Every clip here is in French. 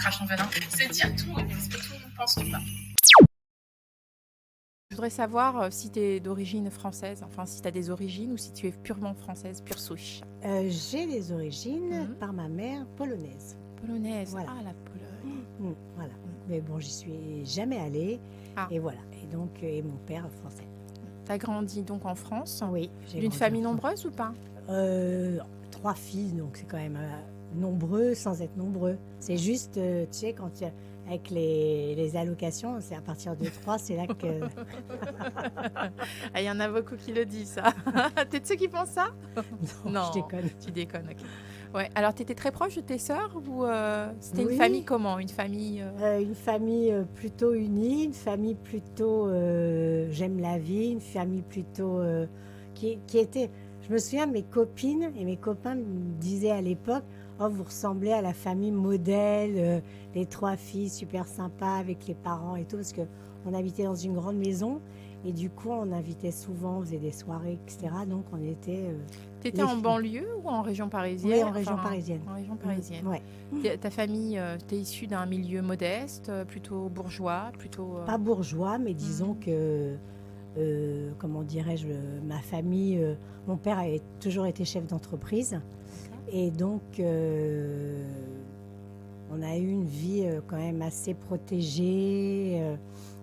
crache ton venin. C'est dire tout, ce que tout le monde pense, tu vois. Je voudrais savoir si tu es d'origine française, enfin si tu as des origines ou si tu es purement française, pure souche. J'ai des origines par ma mère polonaise. Polonaise, Voilà. ah la Pologne. Voilà. Mais bon, j'y suis jamais allée. Ah. Et voilà. Et donc, et mon père français. Tu as grandi donc en France? Oui. D'une famille nombreuse ou pas? 3 filles, donc c'est quand même nombreux sans être nombreux. C'est juste, tu sais, quand avec les allocations, c'est à partir de 3, c'est là que... Il y en a beaucoup qui le disent, ça. T'es de ceux qui pensent ça? Non, je déconne. Tu déconnes, ok. Ouais. Alors, tu étais très proche de tes sœurs ou c'était Oui. une famille comment? Une famille Une famille plutôt unie, une famille plutôt j'aime la vie, une famille plutôt qui était... Je me souviens, mes copines et mes copains me disaient à l'époque, oh, vous ressemblez à la famille modèle, les 3 filles super sympas avec les parents et tout, parce qu'on habitait dans une grande maison et du coup, on invitait souvent, on faisait des soirées, etc. Donc, on était... Tu étais en banlieue ou en région parisienne? Oui, en région parisienne. En région parisienne. Ouais. Ta famille, tu es issue d'un milieu modeste, plutôt bourgeois, plutôt... Pas bourgeois, mais disons que... comment dirais-je, ma famille, mon père a toujours été chef d'entreprise et donc on a eu une vie quand même assez protégée,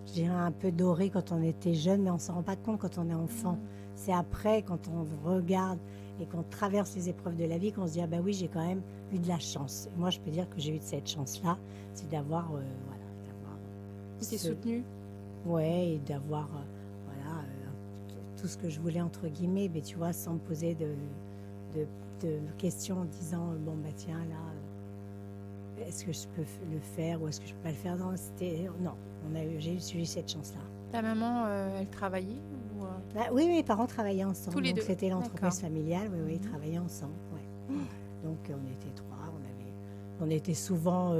je dirais un peu dorée quand on était jeune, mais on ne s'en rend pas compte quand on est enfant. C'est après, quand on regarde et qu'on traverse les épreuves de la vie, qu'on se dit, ah ben oui, j'ai quand même eu de la chance. Et moi, je peux dire que j'ai eu cette chance-là, c'est d'avoir... Tu t'es soutenue? Ouais, et d'avoir... tout ce que je voulais entre guillemets, mais tu vois, sans me poser de questions en disant bon bah tiens là, est-ce que je peux le faire ou est-ce que je peux pas le faire? Non, j'ai eu cette chance-là. Ta maman, elle travaillait ou oui, mes parents travaillaient ensemble. Tous les donc deux. C'était l'entreprise familiale, oui, ils travaillaient ensemble. Ouais. Donc on était 3, on était souvent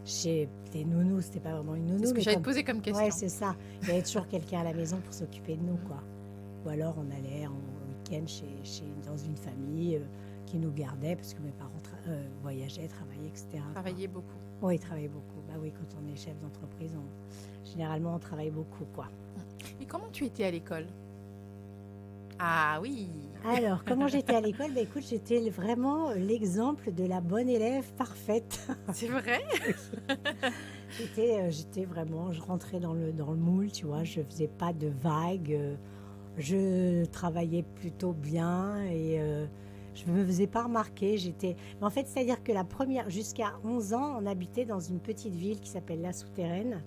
chez des nounous, c'était pas vraiment une nounou. C'est ce que j'allais te poser comme question. Ouais, c'est ça. Il y avait toujours quelqu'un à la maison pour s'occuper de nous, quoi. Ou alors on allait en week-end dans une famille qui nous gardait parce que mes parents voyageaient, travaillaient, etc. Travaillaient beaucoup. Oui, ils travaillaient beaucoup. Bah oui, quand on est chef d'entreprise, généralement on travaille beaucoup, quoi. Et comment tu étais à l'école? Ah oui. Alors, comment j'étais à l'école? Écoute, j'étais vraiment l'exemple de la bonne élève parfaite. C'est vrai? J'étais vraiment, je rentrais dans le moule, tu vois, je faisais pas de vagues, je travaillais plutôt bien et je me faisais pas remarquer. Mais en fait, c'est-à-dire que jusqu'à 11 ans, on habitait dans une petite ville qui s'appelle La Souterraine.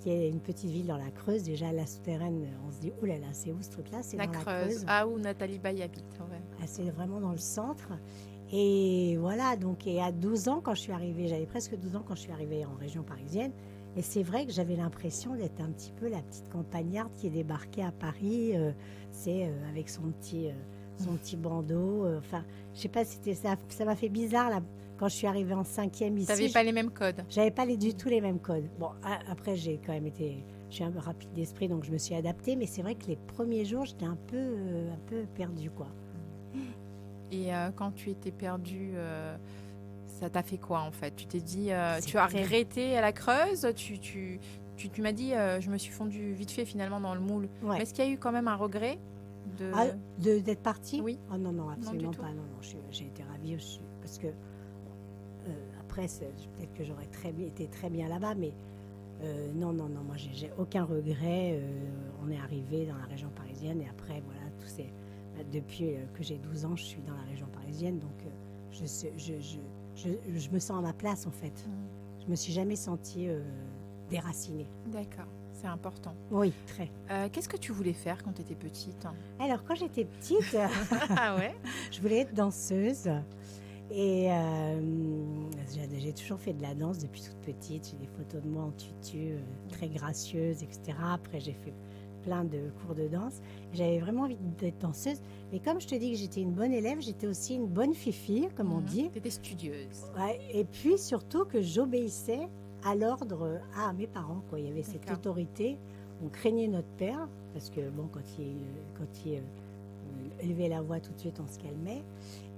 Qui est une petite ville dans la Creuse. Déjà, La Souterraine, on se dit, oh là là, c'est où ce truc-là? C'est dans la Creuse. Ah, où Nathalie Baye habite. Ouais. Ah, c'est vraiment dans le centre. Et voilà, donc, et à 12 ans, quand je suis arrivée, j'avais presque 12 ans quand je suis arrivée en région parisienne. Et c'est vrai que j'avais l'impression d'être un petit peu la petite campagnarde qui est débarquée à Paris, avec son petit bandeau. Enfin, je sais pas, ça m'a fait bizarre là. Quand je suis arrivée en 5e ici... Tu n'avais pas les mêmes codes? J'avais pas du tout les mêmes codes. Bon, après, j'ai quand même été... Je suis un peu rapide d'esprit, donc je me suis adaptée. Mais c'est vrai que les premiers jours, j'étais un peu perdue, quoi. Et quand tu étais perdue, ça t'a fait quoi, en fait? Tu t'es dit... tu as regretté à la Creuse? Tu m'as dit, je me suis fondue vite fait, finalement, dans le moule. Ouais. Mais est-ce qu'il y a eu quand même un regret d'être partie? Oui. Oh non, absolument pas. Non, j'ai été ravie aussi. Parce que... après, peut-être que j'aurais été très bien là-bas, mais non, moi j'ai aucun regret. On est arrivé dans la région parisienne et après, voilà, depuis que j'ai 12 ans, je suis dans la région parisienne, donc je me sens à ma place en fait. Je me suis jamais sentie déracinée. D'accord, c'est important. Oui, très. Qu'est-ce que tu voulais faire quand tu étais petite? Alors, quand j'étais petite, ah ouais, je voulais être danseuse. Et j'ai toujours fait de la danse depuis toute petite. J'ai des photos de moi en tutu, très gracieuse, etc. Après, j'ai fait plein de cours de danse. J'avais vraiment envie d'être danseuse. Mais comme je te dis que j'étais une bonne élève, j'étais aussi une bonne fifille, comme on dit. Tu étais studieuse. Ouais, et puis surtout que j'obéissais à l'ordre à mes parents, quoi. Il y avait cette autorité. On craignait notre père, parce que bon, quand il élevait la voix tout de suite, on se calmait.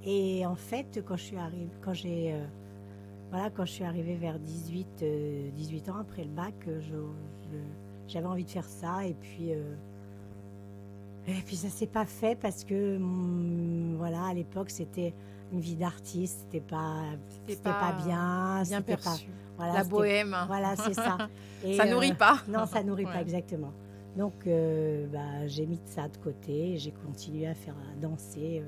Et en fait, quand j'ai voilà, quand je suis arrivée vers 18 ans, après le bac, j'avais envie de faire ça. Et puis ça s'est pas fait parce que, voilà, à l'époque, c'était une vie d'artiste. C'était pas bien. bien C'était pas, perçu. voilà, La c'était- bohème, Voilà, c'est ça. Et, ça nourrit pas. Non, ça nourrit pas Ouais. exactement. Donc, j'ai mis ça de côté. Et j'ai continué à danser,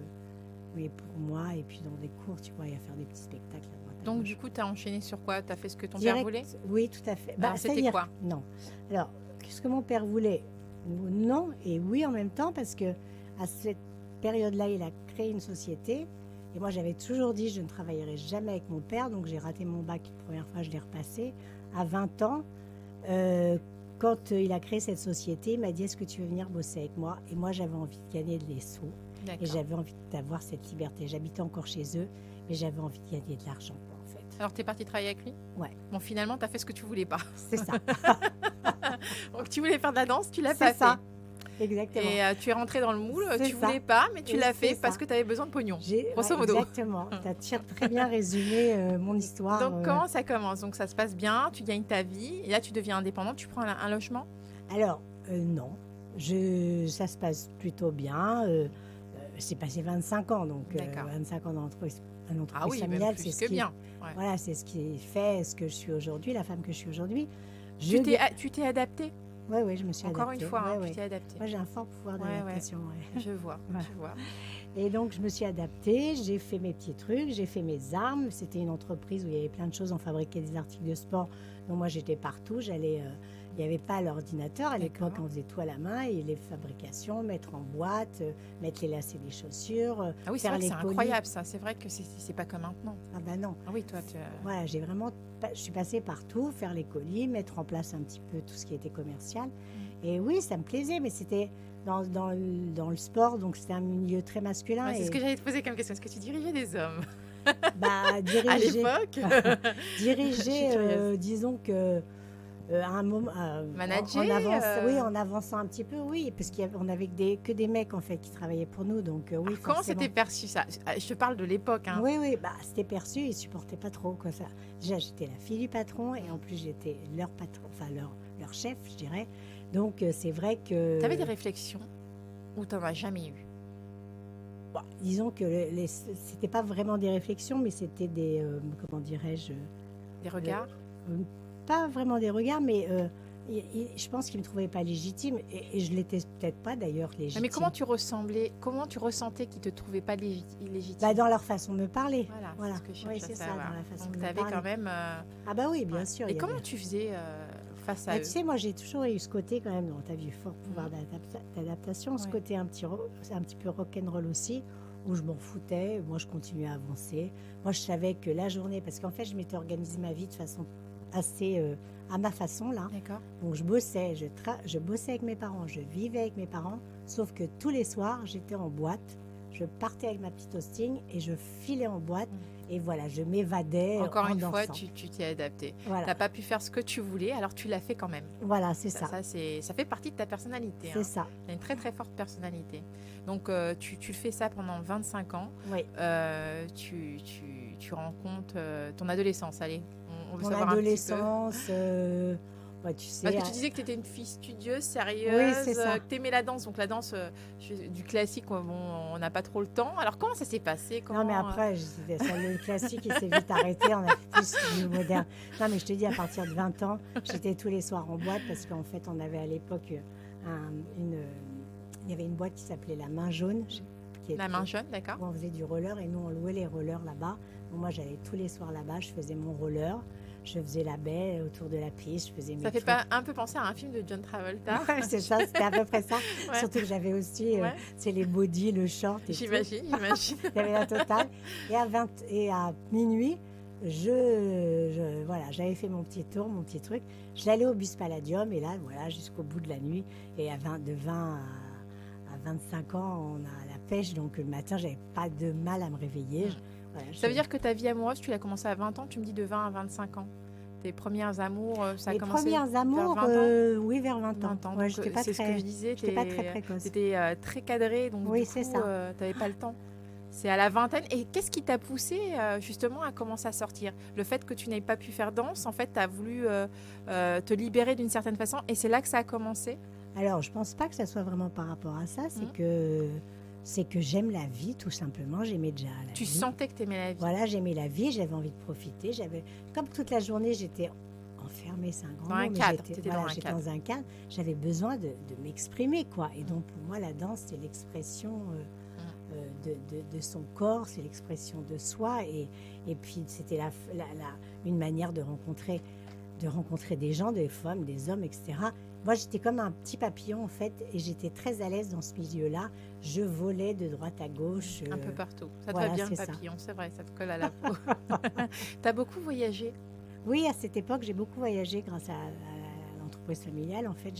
oui, pour moi. Et puis dans des cours, tu vois, et à faire des petits spectacles à droite, à Donc gauche. du coup, tu as enchaîné sur quoi? Tu as fait ce que ton père Direct, voulait? oui, tout à fait. Alors, c'était c'est-à-dire- quoi? Non. Alors, qu'est-ce que mon père voulait? Non et oui en même temps, parce que à cette période-là, il a créé une société. Et moi, j'avais toujours dit, je ne travaillerai jamais avec mon père. Donc, j'ai raté mon bac la première fois, je l'ai repassé. À 20 ans, quand il a créé cette société, il m'a dit, est-ce que tu veux venir bosser avec moi? Et moi, j'avais envie de gagner des sous. Et D'accord. j'avais envie d'avoir cette liberté. J'habitais encore chez eux, mais j'avais envie de gagner de l'argent, quoi, en fait. Alors, tu es partie travailler avec lui? Ouais. Bon, finalement, tu as fait ce que tu voulais pas. C'est ça. Donc, tu voulais faire de la danse, tu l'as C'est pas ça. fait. Exactement. Et tu es rentrée dans le moule, C'est tu ça. voulais pas, mais tu Oui, l'as fait c'est parce ça. que tu avais besoin de pognon. Grosso Ouais, modo. exactement. Tu as très bien résumé mon histoire. Donc, comment ça commence? Donc, ça se passe bien, tu gagnes ta vie, et là, tu deviens indépendante, tu prends un logement? Alors, non. Ça se passe plutôt bien. C'est passé 25 ans, donc D'accord. 25 ans d'entreprise Ah oui, même familiale, plus c'est ce que qui, bien. Ouais. voilà, c'est ce qui fait ce que je suis aujourd'hui, la femme que je suis aujourd'hui. Tu t'es adaptée? Oui, je me suis Encore adaptée. une fois, hein, Ouais, tu t'es adaptée. Moi, j'ai un fort pouvoir Ouais, ouais. d'adaptation. Ouais. Je vois, Voilà. je vois. Et donc, je me suis adaptée, j'ai fait mes petits trucs, j'ai fait mes armes. C'était une entreprise où il y avait plein de choses, on fabriquait des articles de sport. Donc, moi, j'étais partout. Il n'y avait pas l'ordinateur. À l'époque, D'accord. on faisait tout à la main. Et les fabrications, mettre en boîte, mettre les lacets des chaussures, Ah oui, c'est faire vrai que les c'est colis. incroyable ça. C'est vrai que c'est pas comme maintenant. Ah ben non. Ah oui, toi, Voilà, je suis passée partout, faire les colis, mettre en place un petit peu tout ce qui était commercial. Et oui, ça me plaisait, mais c'était dans le sport, donc c'était un milieu très masculin. Ouais, c'est et ce que j'allais te poser comme question. Est-ce que tu dirigeais des hommes bah, à diriger, l'époque? Je diriger, suis curieuse. disons que à un moment, Manager, en avançant un petit peu, oui, parce qu'on avait que des mecs en fait qui travaillaient pour nous, donc oui. Alors, comment forcément. c'était perçu ça? Je te parle de l'époque. Hein. Oui, bah, c'était perçu, ils supportaient pas trop quoi ça. Déjà, j'étais la fille du patron et en plus j'étais leur patron, enfin leur chef, je dirais. Donc c'est vrai que. Tu avais des réflexions ou tu n'en as jamais eu? Bon, disons que c'était pas vraiment des réflexions, mais c'était des comment dirais-je, Des regards? pas vraiment des regards, mais je pense qu'ils me trouvaient pas légitime et je l'étais peut-être pas d'ailleurs légitime. Mais comment tu ressentais qu'ils te trouvaient pas illégitime? Bah, dans leur façon de me parler. Voilà, c'est ce que je Oui, cherche c'est à ça, savoir. dans la façon Donc de tu me avais parler. quand même. Ah bah oui, bien Ouais. sûr. Et il y comment avait- tu faisais face à Bah, eux? tu sais, moi j'ai toujours eu ce côté quand même, tu as vu, fort pouvoir d'adaptation, ce Ouais. côté un petit peu rock'n'roll aussi, où je m'en foutais, moi je continuais à avancer. Moi je savais que la journée, parce qu'en fait je m'étais organisé ma vie de façon assez à ma façon là. D'accord. Donc je bossais, je bossais avec mes parents, je vivais avec mes parents, sauf que tous les soirs j'étais en boîte, je partais avec ma petite Austin et je filais en boîte et voilà, je m'évadais Encore en une fois, dansant. tu t'es adapté. Tu Voilà, n'as pas pu faire ce que tu voulais, alors tu l'as fait quand même. voilà c'est ça. Ça fait partie de ta personnalité. C'est Hein. ça, Tu as une très très forte personnalité. Donc tu fais ça pendant 25 ans. oui. Tu rencontres ton adolescence, allez. On veut Mon savoir un petit peu. adolescence, ouais, tu sais. Parce que tu disais que tu étais une fille studieuse, sérieuse, Oui, c'est ça. que tu aimais la danse. Donc la danse du classique, bon, on n'a pas trop le temps. Alors comment ça s'est passé? Non, mais après, le classique, il s'est vite arrêté. On a fait plus du moderne. Non, mais je te dis, à partir de 20 ans, j'étais tous les soirs en boîte parce qu'en fait, on avait à l'époque il y avait une boîte qui s'appelait La Main Jaune. La main jaune, d'accord. Où on faisait du roller et nous, on louait les rollers là-bas. Donc, moi, j'allais tous les soirs là-bas, je faisais mon roller. Je faisais la baie autour de la piste, je faisais mes Ça fait trucs. pas un peu penser à un film de John Travolta? Ouais, c'est ça, c'était à peu près ça. Ouais. Surtout que j'avais aussi Ouais. c'est les bodys, le short et tout. J'imagine. Il y avait la totale. Et à minuit, voilà, j'avais fait mon petit tour, mon petit truc. J'allais au bus Palladium et là, voilà, jusqu'au bout de la nuit. Et de 20 à 25 ans, on a la pêche. Donc le matin, j'avais pas de mal à me réveiller. Voilà, Ça veut dire que ta vie amoureuse, tu l'as commencé à 20 ans, tu me dis de 20 à 25 ans. Tes premières amours, ça a mes commencé premières amours, 20 ans? oui, vers 20 ans. 20 ans. Ouais, Donc, j'étais pas c'est ce que je disais, j'étais pas très précoce. tu étais très cadrée, donc Oui, du c'est coup, ça. tu n'avais pas le temps. C'est à la vingtaine. Et qu'est-ce qui t'a poussé justement à commencer à sortir? Le fait que tu n'aies pas pu faire danse, en fait, tu as voulu te libérer d'une certaine façon et c'est là que ça a commencé? Alors, je pense pas que ça soit vraiment par rapport à ça. C'est que j'aime la vie, tout simplement. J'aimais déjà la Tu vie. sentais que tu aimais la vie. Voilà, j'aimais la vie, j'avais envie de profiter. Comme toute la journée, j'étais enfermée, c'est un grand Dans mot, un mais cadre, j'étais t'étais dans un j'étais cadre. dans un cadre. J'avais besoin de m'exprimer, quoi. Et donc, pour moi, la danse, c'est l'expression de son corps, c'est l'expression de soi. Et puis, c'était une manière de rencontrer des gens, des femmes, des hommes, etc. Moi, j'étais comme un petit papillon, en fait, et j'étais très à l'aise dans ce milieu-là. Je volais de droite à gauche. Un peu partout. Ça te voilà, va bien le c'est ça. papillon, c'est vrai, ça te colle à la peau. Tu as beaucoup voyagé? Oui, à cette époque, j'ai beaucoup voyagé grâce à l'entreprise familiale. En fait,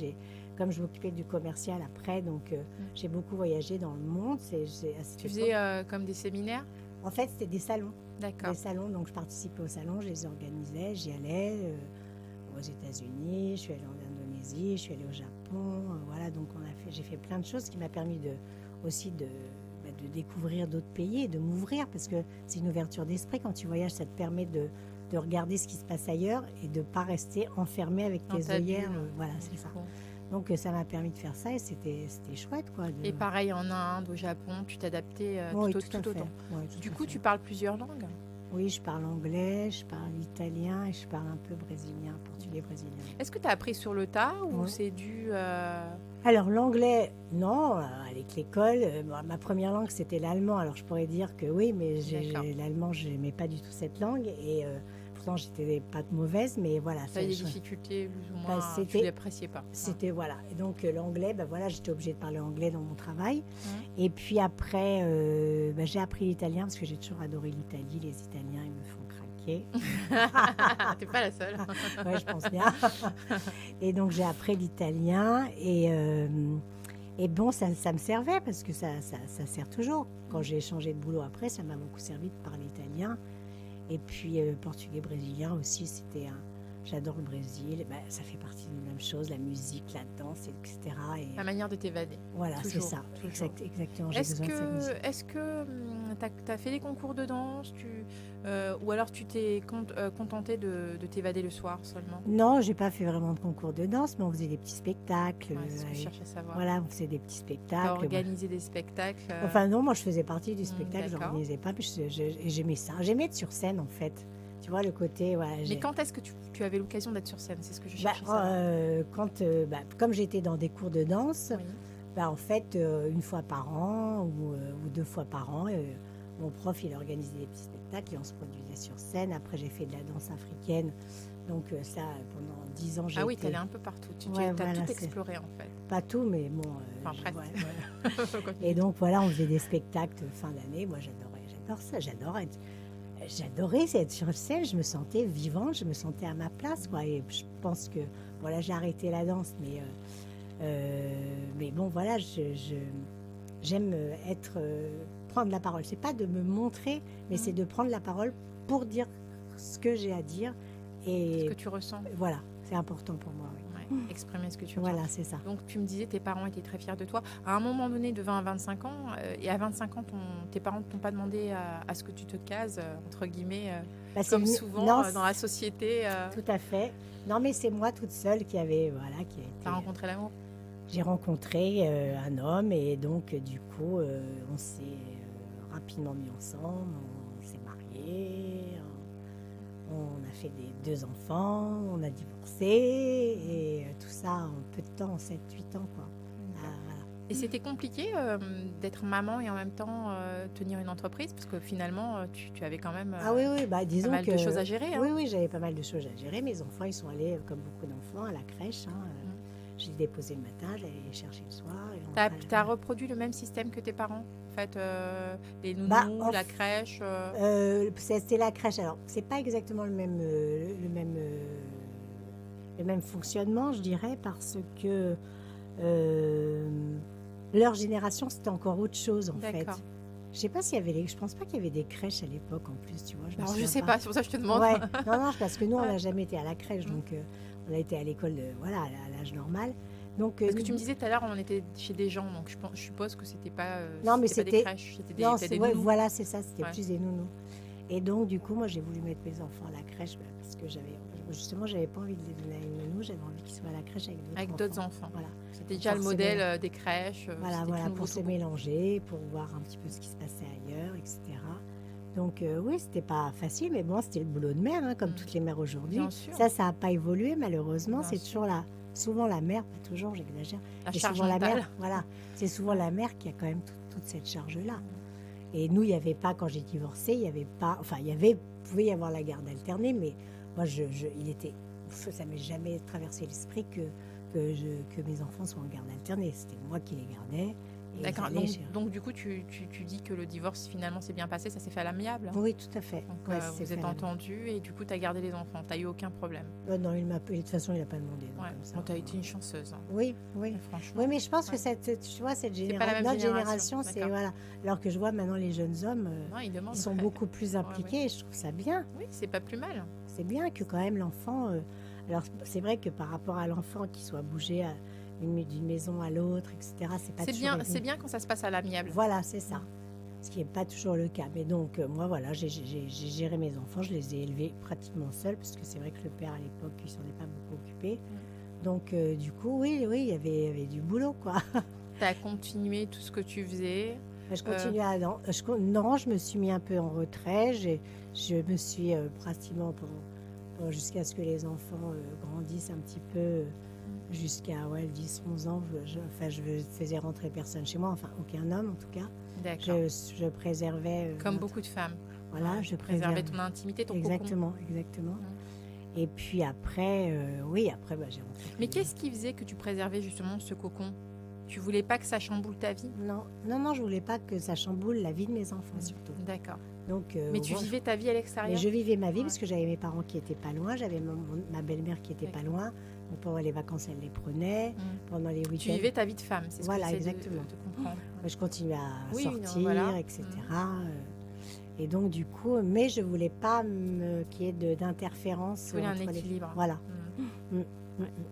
comme je m'occupais du commercial après, donc j'ai beaucoup voyagé dans le monde. À cette Tu époque. faisais comme des séminaires? En fait, c'était des salons. D'accord. Des salons, donc je participais aux salons, je les organisais, j'y allais aux États-Unis, je suis allée en Indonésie, je suis allée au Japon. Voilà, donc j'ai fait plein de choses qui m'a permis aussi de découvrir d'autres pays et de m'ouvrir parce que c'est une ouverture d'esprit. Quand tu voyages, ça te permet de regarder ce qui se passe ailleurs et de ne pas rester enfermé avec Dans tes ta œillères. bulle. Voilà, c'est ça. Bon. Donc ça m'a permis de faire ça et c'était chouette, quoi. Et pareil en Inde, au Japon, tu t'adaptais Oui, tout à fait. autant. Ouais, tout Du à coup, fait. tu parles plusieurs langues? Oui, je parle anglais, je parle italien et je parle un peu brésilien, portugais brésilien. Est-ce que tu as appris sur le tas ou Ouais. c'est dû... Alors l'anglais, non, avec l'école, ma première langue c'était l'allemand. Alors je pourrais dire que oui, mais D'accord. l'allemand, je n'aimais pas du tout cette langue et pourtant j'étais pas mauvaise, mais voilà. Tu as des difficultés plus ou Bah, moins, tu c'était- l'appréciais pas. C'était voilà. Et donc l'anglais, voilà, j'étais obligée de parler anglais dans mon travail. Ouais. Et puis après, j'ai appris l'italien parce que j'ai toujours adoré l'Italie. Les Italiens, ils me font craquer. T'es pas la seule. Ouais, je pense bien. Et donc j'ai appris l'italien et bon, ça me servait parce que ça sert toujours. Quand j'ai changé de boulot après, ça m'a beaucoup servi de parler italien. Et puis portugais brésilien aussi, j'adore le Brésil. Ça fait partie de la même chose, la musique, la danse, etc. Et La manière de t'évader. voilà, c'est toujours, ça. toujours. Exactement, j'ai Est-ce besoin de cette musique. que tu as fait des concours de danse ou alors tu t'es contenté de t'évader le soir seulement? Non, j'ai pas fait vraiment de concours de danse, mais on faisait des petits spectacles. Ouais, c'est ce que je avec- cherchais à savoir. Voilà, on faisait des petits Tu as spectacles. organisé des spectacles. Enfin non, moi je faisais partie du spectacle, je d'accord. n'organisais pas, mais j'aimais ça. J'aimais être sur scène en fait. Tu vois le côté, voilà. Mais quand est-ce que tu avais l'occasion d'être sur scène? C'est ce que je Bah, cherchais à savoir. comme j'étais dans des cours de danse, Oui. en fait, une fois par an ou 2 fois par an, mon prof il organisait des petits spectacles et on se produisait sur scène. Après, j'ai fait de la danse africaine, donc ça pendant 10 ans j'ai Ah oui, été- tu allais un peu partout. Tu Ouais, as voilà, tout c'est- exploré en fait. pas tout, mais bon. Enfin, presque. Voilà. Et donc voilà, on faisait des spectacles fin d'année. Moi, j'adore ça, j'adorais être sur scène. Je me sentais vivante, je me sentais à ma place, quoi. Et je pense que voilà, j'ai arrêté la danse, mais bon, voilà, j'aime prendre la parole. C'est pas de me montrer, mais c'est de prendre la parole pour dire ce que j'ai à dire. Ce Et que tu ressens. voilà, c'est important pour moi. Oui. Ouais, exprimer ce que tu ressens. Voilà, c'est ça. Donc tu me disais tes parents étaient très fiers de toi. À un moment donné, de 20 à 25 ans, et à 25 ans, tes parents ne t'ont pas demandé à ce que tu te cases, entre guillemets, Bah, c'est comme venu- souvent non, dans la société. Tout à fait. Non, mais c'est moi toute seule qui a été. Tu as rencontré l'amour. J'ai rencontré un homme et donc du coup, on s'est rapidement mis ensemble, on s'est mariés, on a fait 2 enfants, on a divorcé et tout ça en peu de temps, en 7-8 ans, quoi. Voilà. Et c'était compliqué d'être maman et en même temps tenir une entreprise parce que finalement, tu avais quand même Ah oui, disons pas mal que de choses à gérer. Hein. Oui, j'avais pas mal de choses à gérer. Mes enfants, ils sont allés, comme beaucoup d'enfants, à la crèche. Je les déposais le matin, j'allais les chercher le soir. Tu as reproduit le même système que tes parents? En fait, les nounous, Bah, la crèche C'était la crèche. Alors, c'est pas exactement le même fonctionnement, je dirais, parce que leur génération, c'était encore autre chose, en fait. D'accord. Je sais pas s'il y avait je pense pas qu'il y avait des crèches à l'époque, en plus, tu vois. me Alors, je souviens sais pas, c'est pour ça que je te demande. Ouais. Non, parce que nous, on Ouais. n'a jamais été à la crèche, donc on a été à l'école, à l'âge normal. Donc, Parce que tu me disais tout à l'heure, on était chez des gens, donc je suppose que c'était pas, non, mais c'était pas des c'était... crèches, c'était Non, des ouais, nounous. voilà, c'est ça, c'était Ouais. plus des nounous. Et donc, du coup, moi, j'ai voulu mettre mes enfants à la crèche parce que j'avais pas envie de les donner à une nounou, j'avais envie qu'ils soient à la crèche avec d'autres enfants. Voilà, C'était déjà le modèle des crèches. voilà, c'était tout nouveau, pour se tout beau. mélanger, pour voir un petit peu ce qui se passait ailleurs, etc. Donc, oui, c'était pas facile, mais bon, c'était le boulot de mère, hein, comme toutes les mères aujourd'hui. Bien sûr. Ça n'a pas évolué, malheureusement. Bien C'est sûr. toujours souvent la mère, pas toujours, j'exagère. La mais charge souvent la mentale. mère, voilà, c'est souvent la mère qui a quand même toute cette charge-là. Et nous, il n'y avait pas, quand j'ai divorcé, il n'y avait pas, enfin, pouvait y avoir la garde alternée, mais moi, ça m'est jamais traversé l'esprit que mes enfants soient en garde alternée. C'était moi qui les gardais. Et D'accord. ils allaient chez- Donc, du coup, tu dis que le divorce finalement s'est bien passé, ça s'est fait à l'amiable. Oui, tout à fait. Donc, Ouais, vous c'est êtes fait entendus et du coup, tu as gardé les enfants. Tu n'as eu aucun problème. non, de toute façon, il n'a pas demandé. donc Ouais. comme ça, Bon, tu as été une chanceuse. Hein. Oui, oui. Franchement. Oui, mais je pense Ouais. que tu vois, pas la même notre génération, génération, c'est d'accord. voilà. Alors que je vois maintenant les jeunes hommes, Non, ils demandent. ils sont beaucoup plus impliqués. Et je trouve ça bien. Oui, c'est pas plus mal. C'est bien que quand même l'enfant. Alors c'est vrai que par rapport à l'enfant qui soit bougé d'une maison à l'autre, etc. C'est pas toujours C'est bien quand ça se passe à l'amiable. Voilà, c'est ça. Ce qui n'est pas toujours le cas. Mais donc, moi, voilà, j'ai géré mes enfants. Je les ai élevés pratiquement seuls, parce que c'est vrai que le père, à l'époque, il s'en est pas beaucoup occupé. Donc, du coup, oui, il y avait du boulot, quoi. Tu as continué tout ce que tu faisais. Je continue non, je me suis mis un peu en retrait. Je me suis pratiquement jusqu'à ce que les enfants grandissent un petit peu, jusqu'à 10-11 ans. Je faisais rentrer personne chez moi, enfin aucun homme en tout cas. D'accord. Je préservais. Comme beaucoup de femmes. Voilà, je préservais ton intimité, ton cocon. Exactement. Et puis après, j'ai rentré. Mais qu'est-ce qui faisait que tu préservais justement ce cocon? Tu voulais pas que ça chamboule ta vie? Non, je voulais pas que ça chamboule la vie de mes enfants surtout. D'accord. Donc, Mais tu vivais ta vie à l'extérieur? Mais je vivais ma vie parce que j'avais mes parents qui étaient pas loin, j'avais ma belle-mère qui était pas loin. Donc pendant les vacances, elle les prenait. Pendant les week-ends. Tu vivais ta vie de femme, c'est ce voilà, que j'essaie exactement. de comprendre. Je continuais à Oui, sortir, voilà. etc. Et donc du coup, mais je voulais pas qu'il y ait d'interférence. Tu voulais un équilibre. Voilà.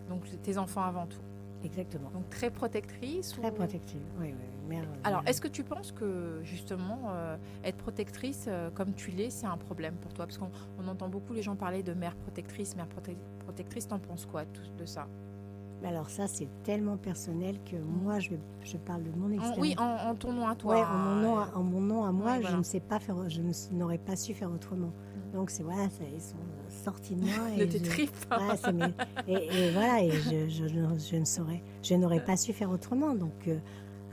Donc tes enfants avant tout. Exactement. Donc très protectrice. Très protective, oui. Alors, est-ce que tu penses que justement être protectrice comme tu l'es, c'est un problème pour toi? Parce qu'on entend beaucoup les gens parler de mère protectrice, protectrice. T'en penses quoi de ça? Alors ça, c'est tellement personnel que moi, je parle de mon expérience. Oui, en ton nom à toi. Oui, en mon nom à moi, Oui, voilà. je ne sais pas faire, n'aurais pas su faire autrement. Donc c'est voilà, ils sont sortis de moi. De tes tripes. Et voilà, et je n'aurais pas su faire autrement. Donc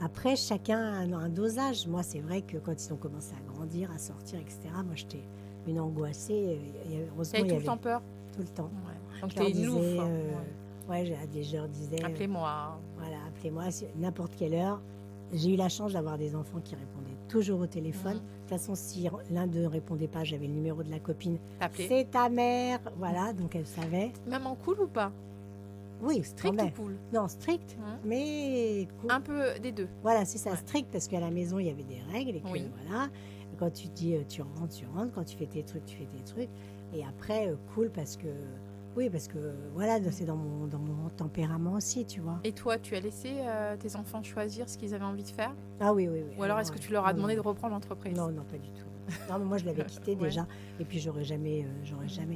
après, chacun a un dosage. Moi, c'est vrai que quand ils ont commencé à grandir, à sortir, etc., moi, j'étais une angoissée. Heureusement, T'avais tout le temps peur? Tout le temps. Ouais. Donc Je leur t'es une louve. je leur disais... Appelez-moi. Voilà, appelez-moi n'importe quelle heure. J'ai eu la chance d'avoir des enfants qui répondaient toujours au téléphone. De toute façon, si l'un d'eux ne répondait pas, j'avais le numéro de la copine. C'est ta mère. Voilà, donc elle savait. Même en cool ou pas? Oui, strict ou cool? Non, strict, mais cool. Un peu des deux. Voilà, c'est ça, strict, parce qu'à la maison, il y avait des règles. Et que, voilà, et quand tu dis tu rentres, tu rentres. Quand tu fais tes trucs, tu fais tes trucs. Et après, cool, parce que... Oui, parce que voilà, c'est dans mon tempérament aussi, tu vois. Et toi, tu as laissé tes enfants choisir ce qu'ils avaient envie de faire? Ah oui. Ou alors, est-ce que tu leur as demandé de reprendre l'entreprise? Non, pas du tout. Non, mais moi, je l'avais quitté déjà. Et puis, j'aurais jamais...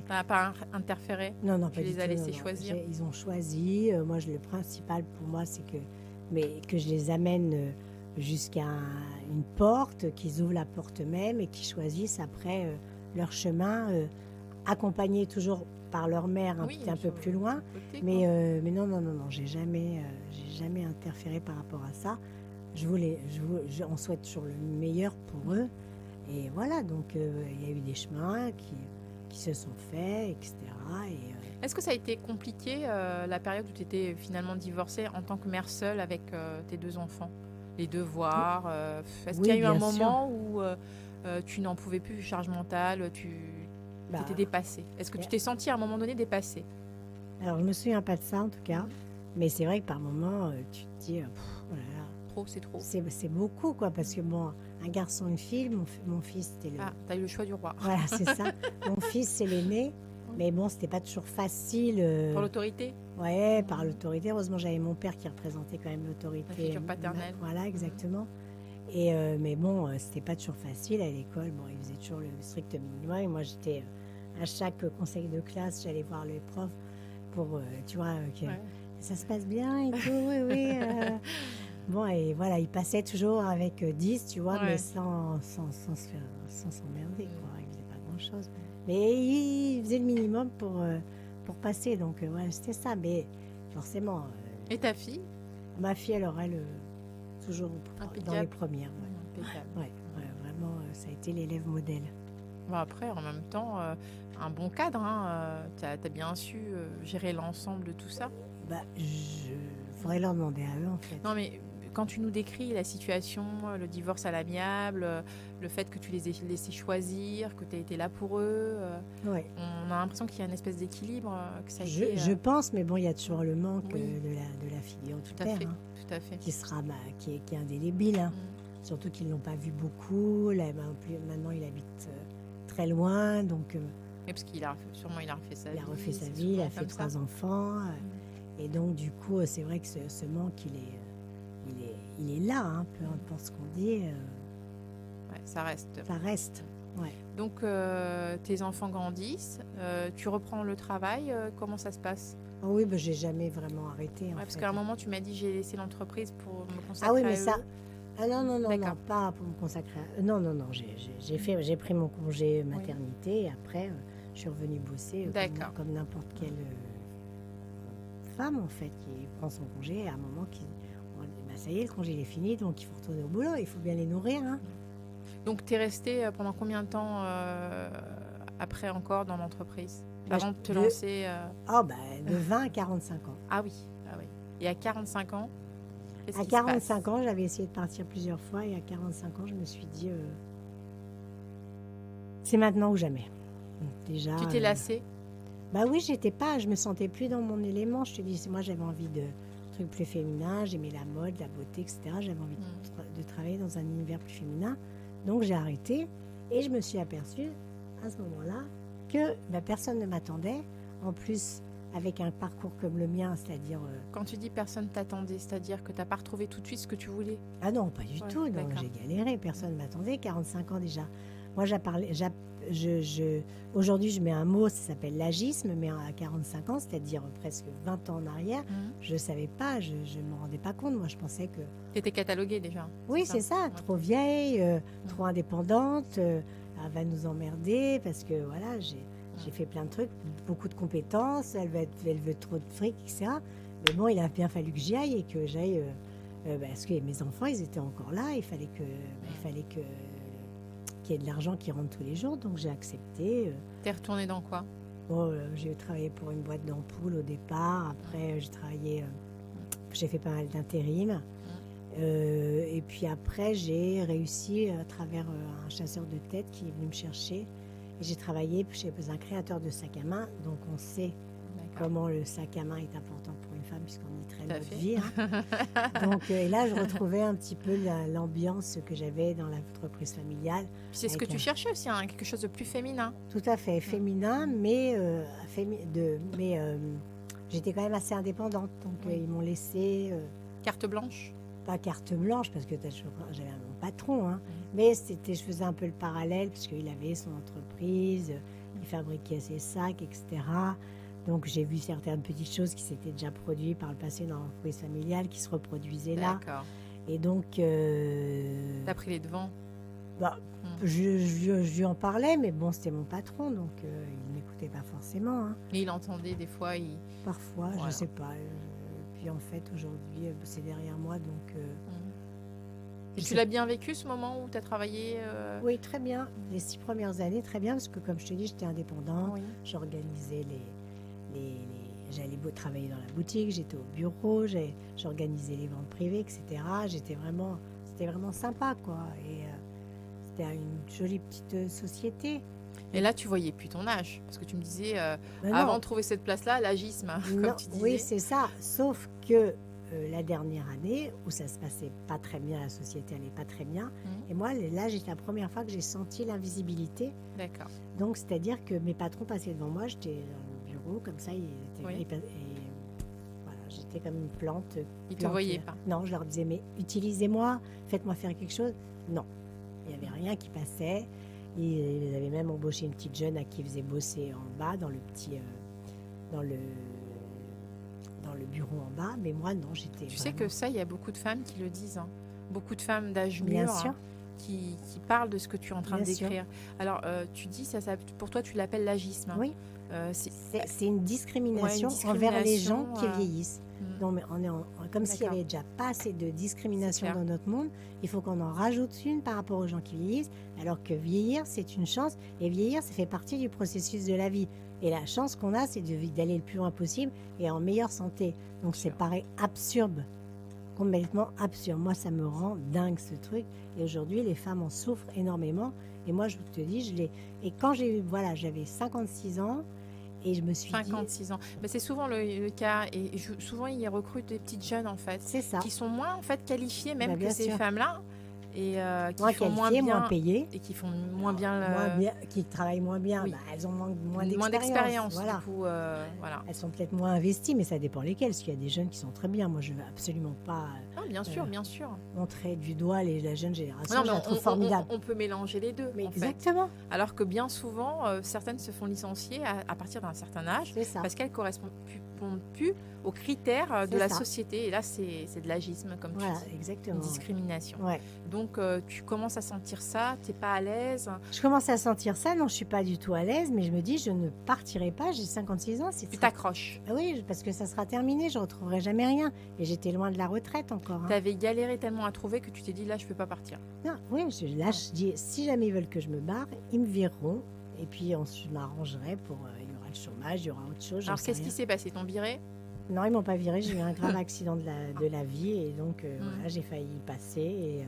T'as pas interféré? Non, pas du tout. Tu les as laissés choisir? Ils ont choisi. Moi, le principal pour moi, c'est que je les amène jusqu'à une porte, qu'ils ouvrent la porte même et qu'ils choisissent après leur chemin, accompagnés toujours par leur mère un peu plus loin. Mais non, j'ai jamais interféré par rapport à ça. On souhaite toujours le meilleur pour eux. Et voilà, donc il y a eu des chemins qui se sont faits, etc. Est-ce que ça a été compliqué, la période où tu étais finalement divorcée en tant que mère seule avec tes deux enfants? Les devoirs est-ce qu'il y a eu un moment où tu n'en pouvais plus, charge mentale, tu étais dépassée? Est-ce que tu t'es sentie à un moment donné dépassée? Alors, je me souviens pas de ça en tout cas. Mais c'est vrai que par moments, tu te dis... oh là là. Trop, c'est trop. C'est beaucoup, quoi, parce que un garçon, une fille, mon fils, c'était le... Ah, t'as eu le choix du roi. Voilà, c'est ça. Mon fils, c'est l'aîné. Mais bon, c'était pas toujours facile. Pour l'autorité. Ouais, par l'autorité. Heureusement, j'avais mon père qui représentait quand même l'autorité. La figure paternelle. Voilà, exactement. Et mais bon, c'était pas toujours facile à l'école. Bon, ils faisaient toujours le strict minimum. Et moi, j'étais à chaque conseil de classe, j'allais voir les profs pour, tu vois, que ça se passe bien et tout. Oui, oui. Bon, et voilà, ils passaient toujours avec 10, tu vois, mais sans s'emmerder, quoi. Ils faisaient pas grand-chose. Mais ils faisaient le minimum pour passer. Donc, voilà, c'était ça. Mais forcément. Et ta fille? Ma fille, elle aurait toujours dans les premières. Ouais, vraiment, ça a été l'élève modèle. Bon, après, en même temps, un bon cadre. Hein, tu as bien su gérer l'ensemble de tout ça. Faudrait leur demander à eux, en fait. Non, mais quand tu nous décris la situation, le divorce à l'amiable, le fait que tu les aies laissés choisir, que tu as été là pour eux, on a l'impression qu'il y a une espèce d'équilibre. Que ça a été, je pense, mais bon, il y a toujours le manque de la figure du père. Tout à fait. Qui sera, qui est indélébile. Hein. Surtout qu'ils ne l'ont pas vu beaucoup. Là, maintenant, il habite très loin. Donc, parce qu'il a sûrement refait sa vie. Il a refait sa vie, il a fait 3 enfants. Et donc, du coup, c'est vrai que ce manque, il est là, hein, peu importe ce qu'on dit. Ça reste. Ça reste, ouais. Donc, tes enfants grandissent, tu reprends le travail, comment ça se passe? Oh oui, j'ai jamais vraiment arrêté. Parce qu'à un moment, tu m'as dit j'ai laissé l'entreprise pour me consacrer à eux. Ah oui, mais à ça... eux. Ah non, pas pour me consacrer à eux. Non, j'ai pris mon congé maternité et après, je suis revenue bosser comme n'importe quelle femme, en fait, qui prend son congé à un moment ça y est, le congé il est fini, donc il faut retourner au boulot, il faut bien les nourrir. Hein. Donc, tu es restée pendant combien de temps après encore dans l'entreprise avant de te lancer de 20 à 45 ans. Ah oui. Et à 45 ans, qu'est-ce qui se passe? À 45 ans, j'avais essayé de partir plusieurs fois et à 45 ans, je me suis dit c'est maintenant ou jamais. Déjà. Tu t'es lassée? Bah oui, je me sentais plus dans mon élément. Je te dis, moi j'avais envie de trucs plus féminins, j'aimais la mode, la beauté, etc. J'avais envie de travailler dans un univers plus féminin. Donc j'ai arrêté et je me suis aperçue à ce moment-là que personne ne m'attendait. En plus, avec un parcours comme le mien, c'est-à-dire... Quand tu dis personne t'attendait, c'est-à-dire que tu n'as pas retrouvé tout de suite ce que tu voulais? Ah non, pas du tout. Donc j'ai galéré, personne ne m'attendait. 45 ans déjà. Moi, aujourd'hui, je mets un mot, ça s'appelle l'agisme, mais à 45 ans, c'est-à-dire presque 20 ans en arrière, je ne savais pas, je ne me rendais pas compte. Moi, je pensais que... Tu étais cataloguée déjà. Oui, c'est ça. Trop vieille, trop indépendante, elle va nous emmerder parce que voilà, j'ai fait plein de trucs, beaucoup de compétences, elle veut trop de fric, etc. Mais bon, il a bien fallu que j'y aille et que j'aille... parce que mes enfants, ils étaient encore là, il fallait qu'il y ait de l'argent qui rentre tous les jours, donc j'ai accepté. T'es retournée dans quoi? J'ai travaillé pour une boîte d'ampoules au départ, après j'ai fait pas mal d'intérim, et puis après j'ai réussi à travers un chasseur de tête qui est venu me chercher, et j'ai travaillé chez un créateur de sacs à main, donc on sait comment le sac à main est important pour une femme, puisqu'on y traîne notre vie. Hein. Donc, et là, je retrouvais un petit peu l'ambiance que j'avais dans l'entreprise familiale. Puis c'est ce que tu cherchais aussi, hein, quelque chose de plus féminin. Tout à fait, féminin, mais j'étais quand même assez indépendante. Donc, ils m'ont laissé... Carte blanche? Pas carte blanche, parce que j'avais mon patron. Hein, mais je faisais un peu le parallèle, parce qu'il avait son entreprise, il fabriquait ses sacs, etc. Donc, j'ai vu certaines petites choses qui s'étaient déjà produites par le passé dans l'entreprise familiale, qui se reproduisaient là. D'accord. Et donc... T'as pris les devants? Je lui en parlais, mais bon, c'était mon patron, donc il ne m'écoutait pas forcément. Hein. Mais il entendait des fois Parfois, voilà. Je ne sais pas. Puis en fait, aujourd'hui, c'est derrière moi, donc... Et tu l'as bien vécu, ce moment où tu as travaillé Oui, très bien. Les 6 premières années, très bien, parce que comme je te dis, j'étais indépendante. J'organisais j'allais travailler dans la boutique, j'étais au bureau, j'organisais les ventes privées, etc. C'était vraiment sympa, quoi. Et c'était une jolie petite société. Et là, tu voyais plus ton âge, parce que tu me disais, avant de trouver cette place-là, l'agisme, comme tu disais. Oui, c'est ça. Sauf que la dernière année où ça se passait pas très bien, la société allait pas très bien. Mhm. Et moi, là, c'était la première fois que j'ai senti l'invisibilité. D'accord. Donc, c'est-à-dire que mes patrons passaient devant moi, j'étais dans le bureau, comme ça, Oui. et voilà, j'étais comme une plante. Ils te plantée. voyaient pas. Non, je leur disais, mais utilisez-moi, faites-moi faire quelque chose. Non, il n'y avait rien qui passait. Ils avaient même embauché une petite jeune à qui ils faisaient bosser en bas, dans le dans le bureau en bas. Mais moi, non, j'étais Tu sais vraiment- que ça, il y a beaucoup de femmes qui le disent. Hein. Beaucoup de femmes d'âge Bien mûr sûr. hein, qui parlent de ce que tu es en train Bien de sûr. décrire. Alors, tu dis, pour toi, tu l'appelles l'agisme. Hein. Oui, C'est- c'est une discrimination, Ouais, une envers les gens discrimination, qui vieillissent. Mm. Non, mais on est comme s'il n'y D'accord. avait déjà pas assez de discrimination C'est clair. dans notre monde. Il faut qu'on en rajoute une par rapport aux gens qui vieillissent. Alors que vieillir, c'est une chance. Et vieillir, ça fait partie du processus de la vie. Et la chance qu'on a, c'est d'aller le plus loin possible et en meilleure santé. Donc, c'est Sûr. paraît absurde. Complètement absurde. Moi, ça me rend dingue ce truc. Et aujourd'hui, les femmes en souffrent énormément. Et moi, je te dis, Et quand j'avais 56 ans et je me suis dit, 56 ans. Mais c'est souvent le cas. Et souvent, ils recrutent des petites jeunes, en fait, c'est ça. qui sont moins en fait, qualifiées même Bah, que bien ces sûr. femmes-là. Et qui Moins font moins qualifiées, bien. moins payées. Et qui font moins bien, Qui travaillent moins bien, Oui. bah, elles ont moins moins d'expérience. Voilà. Du coup, voilà. Elles sont peut-être moins investies, mais ça dépend lesquelles. Parce qu'il y a des jeunes qui sont très bien. Moi, je ne veux absolument pas Ah, bien sûr, bien sûr. montrer du doigt la jeune génération. Non, Je mais la trouve formidable. on peut mélanger les deux, Mais en fait. exactement, Alors que bien souvent, certaines se font licencier à partir d'un certain âge c'est ça. parce qu'elles ne correspondent plus aux critères de C'est la ça. société. Et là, c'est de l'agisme, comme Voilà, tu dis. exactement. Une discrimination. Ouais. Donc, tu commences à sentir ça, tu n'es pas à l'aise. Je commence à sentir ça. Non, je suis pas du tout à l'aise, mais je me dis, je ne partirai pas. J'ai 56 ans. Tu t'accroches. Ah oui, parce que ça sera terminé. Je retrouverai jamais rien. Et j'étais loin de la retraite encore. Hein. Tu avais galéré tellement à trouver que tu t'es dit, là, je ne peux pas partir. Non, oui, là, je dis, si jamais ils veulent que je me barre, ils me vireront. Et puis ensuite, je m'arrangerai pour. Il y aura le chômage, il y aura autre chose. j'en Alors, sais qu'est-ce qui rien. s'est passé? T'ont viré? Non, ils m'ont pas viré. J'ai eu un grave accident de la vie. Et donc, voilà, j'ai failli y passer.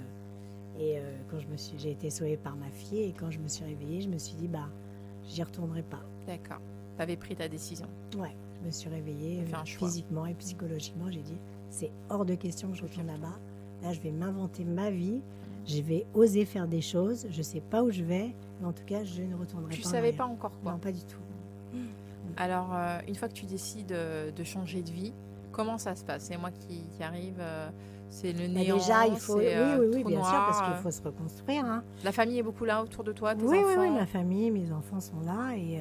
Et quand j'ai été sauvée par ma fille. Et quand je me suis réveillée, je me suis dit, bah, j'y retournerai pas. D'accord. Tu avais pris ta décision. Ouais, je me suis réveillée T'as fait un choix. physiquement et psychologiquement. J'ai dit, c'est hors de question que je retourne là-bas. Là, je vais m'inventer ma vie. Je vais oser faire des choses. Je sais pas où je vais. Mais en tout cas, je ne retournerai Tu pas en savais arrière. pas encore quoi? Non, pas du tout. Alors, une fois que tu décides de changer de vie, comment ça se passe? C'est moi qui arrive, c'est le Bah, néant, déjà, il faut. c'est Oui, trou bien sûr, noir, parce qu'il faut se reconstruire. Hein. La famille est beaucoup là autour de toi, tes Oui, enfants. ma famille, mes enfants sont là et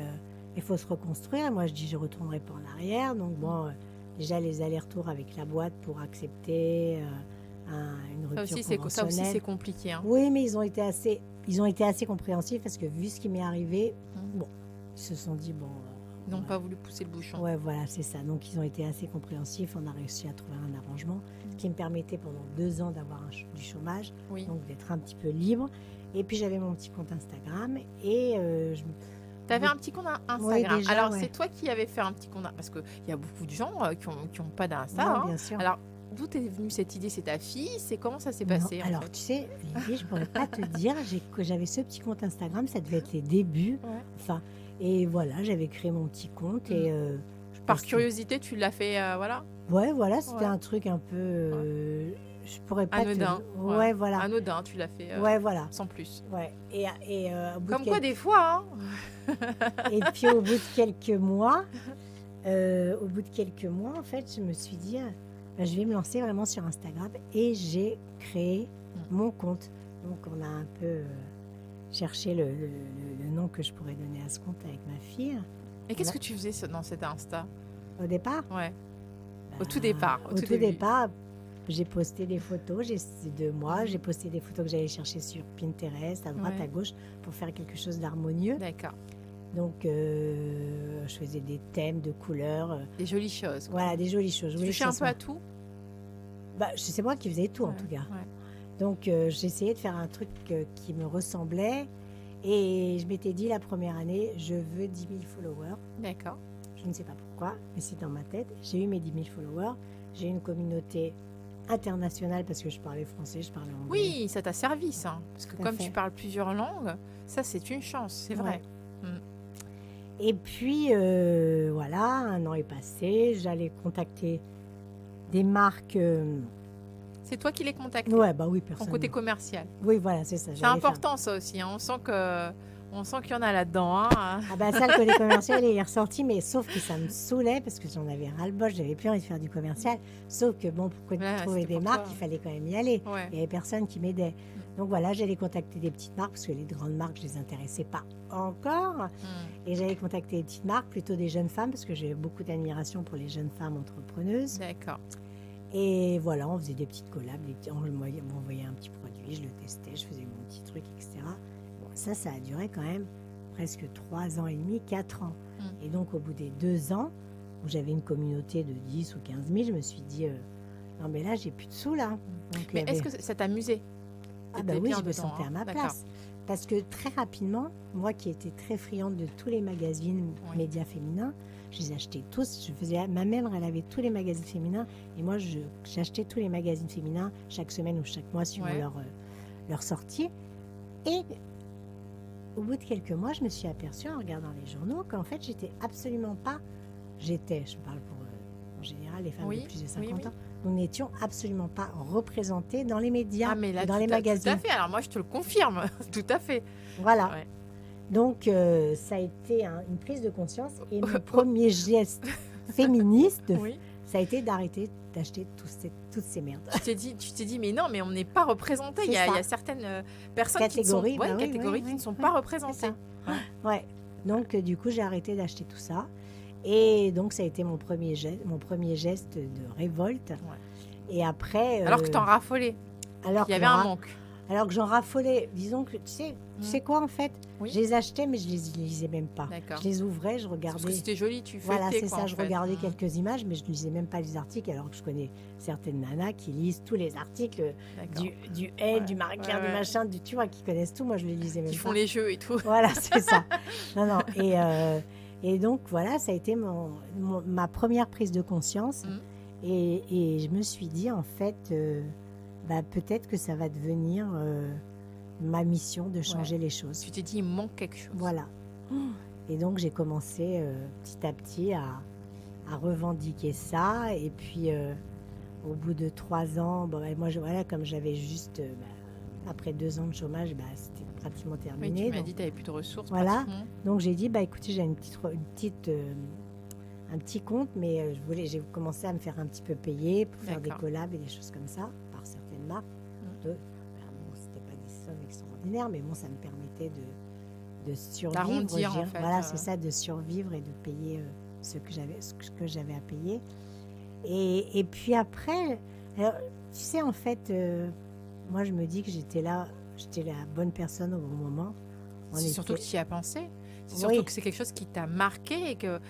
il faut se reconstruire. Moi, je dis, je ne retournerai pas en arrière. Donc, bon, déjà, les allers-retours avec la boîte pour accepter une Ça rupture aussi, ça aussi, conventionnelle. c'est compliqué. Hein. Oui, mais ils ont été assez compréhensifs parce que vu ce qui m'est arrivé, bon, ils se sont dit, bon... Ils n'ont ouais. pas voulu pousser le bouchon. Ouais, voilà, c'est ça. Donc, ils ont été assez compréhensifs. On a réussi à trouver un arrangement qui me permettait pendant 2 ans d'avoir du chômage, Oui. donc d'être un petit peu libre. Et puis, j'avais mon petit compte Instagram et Tu avais un petit compte Instagram. Oui, déjà, Alors, ouais. c'est toi qui avais fait un petit compte parce qu'il y a beaucoup de gens qui ont pas d'Insta. non, hein. bien sûr. Alors, d'où est venue cette idée? C'est ta fille? C'est comment ça s'est Non, passé en alors, fait tu sais, Lily, je pourrais pas te dire que j'avais ce petit compte Instagram, ça devait être les débuts. Ouais. Enfin, et voilà, j'avais créé mon petit compte et je Par postais- curiosité, tu l'as fait, voilà. Ouais, voilà, c'était Ouais. un truc un peu. Je pourrais pas Anodin. te. Ouais, voilà. Anodin, tu l'as fait Ouais, voilà. sans plus. Ouais. Et au bout Comme de quoi, des fois, hein. Et puis au bout de quelques mois, en fait, je me suis dit, ben, je vais me lancer vraiment sur Instagram et j'ai créé mon compte. Donc on a un peu cherché le nom que je pourrais donner à ce compte avec ma fille. Et qu'est-ce que tu faisais dans cet Insta? Au départ, Ouais. Au tout départ. au tout départ, j'ai posté des photos de moi, j'ai posté des photos que j'allais chercher sur Pinterest, à droite, Ouais. à gauche, pour faire quelque chose d'harmonieux. D'accord. Donc, je faisais des thèmes de couleurs. Des jolies choses. quoi. Voilà, des jolies choses. Je Tu voulais touchais que un ça peu à soit- tout. Bah, c'est moi qui faisais tout, en Ouais, tout cas. ouais. Donc, j'essayais de faire un truc qui me ressemblait. Et je m'étais dit, la première année, je veux 10 000 followers. D'accord. Je ne sais pas pourquoi, mais c'est dans ma tête. J'ai eu mes 10 000 followers. J'ai une communauté internationale parce que je parlais français, je parlais anglais. Oui, ça t'a servi, ça. Parce que Tout à comme fait. tu parles plusieurs langues, ça, c'est une chance, c'est vrai. Et puis, voilà, un an est passé. J'allais contacter des marques. C'est toi qui les contactes, Ouais, bah oui, ton personne. côté commercial. Oui, voilà, c'est ça. C'est j'allais faire. important ça aussi, hein. On sent qu'il y en a là-dedans, hein. Ah bah ça, le côté commercial, il est ressorti, mais sauf que ça me saoulait parce que j'en avais ras-le-bol, j'avais plus envie de faire du commercial. Sauf que bon, pour Ouais, trouver c'était des pour marques, toi. il fallait quand même y aller. Ouais. Il n'y avait personne qui m'aidait. Donc voilà, j'allais contacter des petites marques parce que les grandes marques, je les intéressais pas encore. Hmm. Et j'allais contacter des petites marques, plutôt des jeunes femmes, parce que j'ai beaucoup d'admiration pour les jeunes femmes entrepreneuses. D'accord. Et voilà, on faisait des petites collabs, on m'envoyait un petit produit, je le testais, je faisais mon petit truc, etc. Bon, ça a duré quand même presque 3 ans et demi, 4 ans. Et donc, au bout des 2 ans, où j'avais une communauté de 10 ou 15 000, je me suis dit, non mais là, j'ai plus de sous là. Donc, Mais il y avait- est-ce que ça t'amusait? Ah bah T'étais oui, bien je me dedans, sentais à hein. ma D'accord. place. Parce que très rapidement, moi qui étais très friande de tous les magazines Oui. médias féminins, je les achetais tous. Ma mère, elle avait tous les magazines féminins. Et moi, j'achetais tous les magazines féminins chaque semaine ou chaque mois suivant Ouais. leur sortie. Et au bout de quelques mois, je me suis aperçue en regardant les journaux qu'en fait, je parle pour en général les femmes Oui, de plus de oui, 50 oui. ans, nous n'étions absolument pas représentées dans les médias, Ah mais là, et dans tout les à magazines. fait. Alors moi, je te le confirme. Tout à fait. Voilà. Ouais. Donc, ça a été une prise de conscience. Et mon premier geste féministe, Oui. ça a été d'arrêter d'acheter toutes ces merdes. Tu t'es dit, mais non, mais on n'est pas représenté. C'est Il y a ça. certaines personnes Catégories, qui ne sont, bah oui, catégories oui, qui oui, ne sont oui, pas c'est représentées. ça. Ouais. Donc, du coup, j'ai arrêté d'acheter tout ça. Et donc, ça a été mon premier geste de révolte. Et après... Alors que t'en raffolais. alors Il y que avait un manque. Alors que j'en raffolais. Disons que, tu sais quoi, en fait? Oui. Je les achetais, mais je les lisais même pas. D'accord. Je les ouvrais, je Parce que regardais. c'était joli, tu feuilletais. Voilà, c'est quoi, ça. en Je fait. regardais quelques images, mais je ne lisais même pas les articles, alors que je connais certaines nanas qui lisent tous les articles D'accord. du Elle, Ouais, du Marie Claire, ouais, du ouais. machin, tu vois, qui connaissent tout. Moi, je les lisais même Qui pas. font les jeux et tout. Voilà, c'est ça. Non. Et donc, voilà, ça a été ma première prise de conscience. Mhm. Et je me suis dit, en fait, peut-être que ça va devenir ma mission de changer les choses. Tu t'es dit, il me manque quelque chose. Voilà. Et donc, j'ai commencé petit à petit à revendiquer ça. Et puis, au bout de 3 ans, moi, comme j'avais juste, après 2 ans de chômage, c'était pratiquement Oui, terminé. tu m'as Donc, dit que tu n'avais plus de ressources. Voilà. pratiquement. donc, j'ai dit, écoutez, j'ai un petit compte, mais j'ai commencé à me faire un petit peu payer pour faire des D'accord. collabs et des choses comme ça, par certaines marques. C'était pas des sommes extraordinaires, mais bon, ça me permettait de survivre. D'arrondir, je dirais. en fait, Voilà, c'est ça, de survivre et de payer ce que j'avais à payer. Et puis après, alors, tu sais, en fait, moi, je me dis que j'étais la bonne personne au bon moment. C'est surtout que tu y as pensé. C'est Oui. surtout que c'est quelque chose qui t'a marqué et qu'il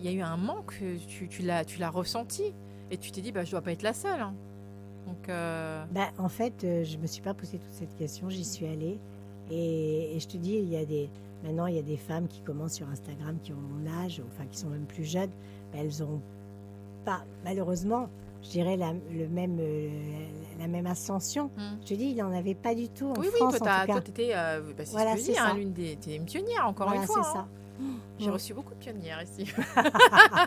y a eu un manque. Tu l'as ressenti. Et tu t'es dit, je ne dois pas être la seule. Hein. Donc, En fait, je ne me suis pas posé toute cette question, j'y suis allée. Et je te dis, maintenant, il y a des femmes qui commencent sur Instagram, qui ont mon âge, enfin qui sont même plus jeunes. Elles n'ont pas, malheureusement, je dirais la même ascension. Je te dis, il n'y en avait pas du tout en oui, France, toi, en tout cas. tu étais, c'est Voilà, ce que je c'est dis, ça. t'es une pionnière, encore Voilà, une fois. c'est hein. ça. J'ai Mm. reçu beaucoup de pionnières ici.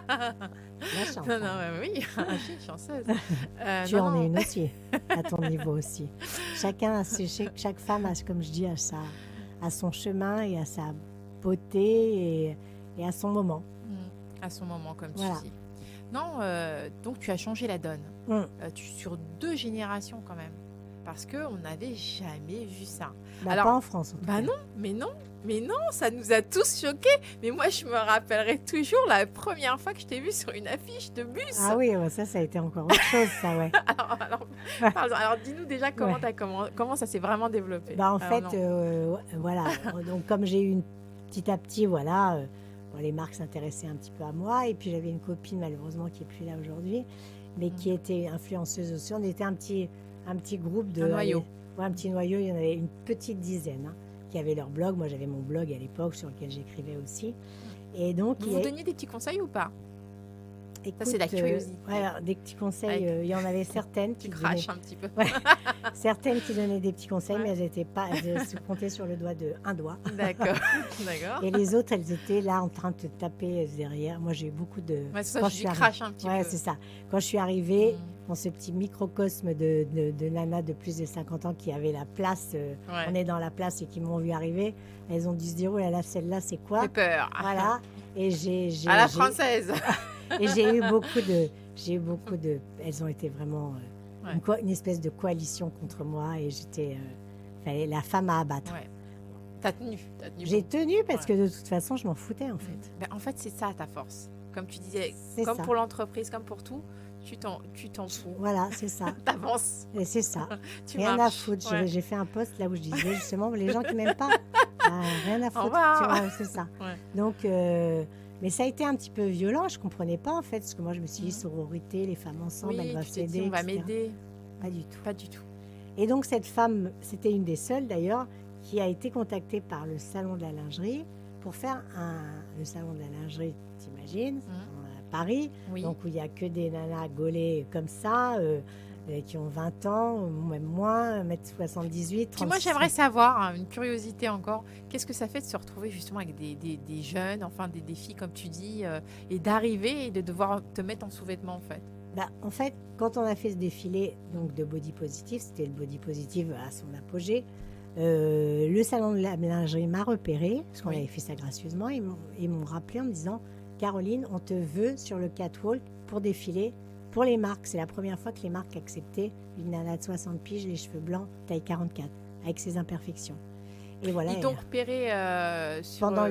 La chance, Non, hein. oui, je suis chanceuse. Tu en es une aussi, à ton niveau aussi. Chaque femme, comme je dis, a son chemin et à sa beauté et à son moment. À son moment, comme Voilà. tu dis. Non, donc tu as changé la donne. Sur 2 générations quand même. Parce qu'on n'avait jamais vu ça. Alors, pas en France, en tout cas. non, ça nous a tous choqués. Mais moi, je me rappellerai toujours la première fois que je t'ai vue sur une affiche de bus. Ah oui, ça a été encore autre chose, ça, ouais. alors, dis-nous déjà comment ça s'est vraiment développé. En fait, voilà. Donc, comme j'ai eu petit à petit, voilà, les marques s'intéressaient un petit peu à moi. Et puis, j'avais une copine, malheureusement, qui n'est plus là aujourd'hui, mais qui était influenceuse aussi. On était un petit groupe de... Un noyau. Un petit noyau, il y en avait une petite dizaine qui avaient leur blog. Moi, j'avais mon blog à l'époque sur lequel j'écrivais aussi. Et donc, vous donniez des petits conseils ou pas? Écoute, c'est la curiosité. ouais, alors, des petits conseils, il y en avait certaines Tu qui craches un petit peu. Ouais. Certaines qui donnaient des petits conseils, Ouais. mais elles étaient pas, elles se comptaient sur le doigt d'un doigt. D'accord. D'accord. Et les autres, elles étaient là en train de te taper derrière. Moi, j'ai eu beaucoup de. Ouais, c'est ça, Quand je suis dis arri- crache un petit Ouais, peu. c'est ça. Quand je suis arrivée Mm. dans ce petit microcosme de nanas de plus de 50 ans qui avaient la place, on Ouais. est dans la place et qui m'ont vu arriver, elles ont dû se dire, oh là là, celle-là, c'est quoi? Fais peur. Voilà. Et À la française. j'ai eu beaucoup de. Elles ont été vraiment Ouais. une espèce de coalition contre moi et j'étais. Fallait la femme à abattre. Ouais. T'as tenu. J'ai tenu parce Ouais. que de toute façon, je m'en foutais en fait. Ben, en fait, c'est ça ta force. Comme tu disais, C'est comme ça. pour l'entreprise, comme pour tout, tu t'en fous. Voilà, c'est ça. T'avances. Et c'est ça. Tu Rien à marches. foutre. Ouais. J'ai fait un post là où je disais justement les gens qui m'aiment pas, rien à foutre. revoir. Tu vois, c'est ça. Ouais. Donc, mais ça a été un petit peu violent. Je comprenais pas en fait, parce que moi je me suis dit sororité, les femmes ensemble, elles Oui, doivent tu t'es dit, s'aider. on va etc. m'aider. Pas du tout. Pas du tout. Et donc cette femme, c'était une des seules d'ailleurs, qui a été contactée par le salon de la lingerie pour faire le salon de la lingerie, t'imagines, à Paris, Oui. donc où il n'y a que des nanas gaulées comme ça, qui ont 20 ans, ou même moins, 1m78, Puis moi, j'aimerais savoir, hein, une curiosité encore, qu'est-ce que ça fait de se retrouver justement avec des jeunes, enfin des filles comme tu dis, et d'arriver et de devoir te mettre en sous-vêtements en fait. En fait, quand on a fait ce défilé donc, de body positive, c'était le body positive à son apogée, le salon de la lingerie m'a repéré, parce qu'on Oui. avait fait ça gracieusement, ils m'ont rappelé en me disant « Caroline, on te veut sur le catwalk pour défiler pour les marques. C'est la première fois que les marques acceptaient une nana de 60 piges, les cheveux blancs, taille 44, avec ses imperfections. » Et voilà. Ils t'ont repéré sur, pendant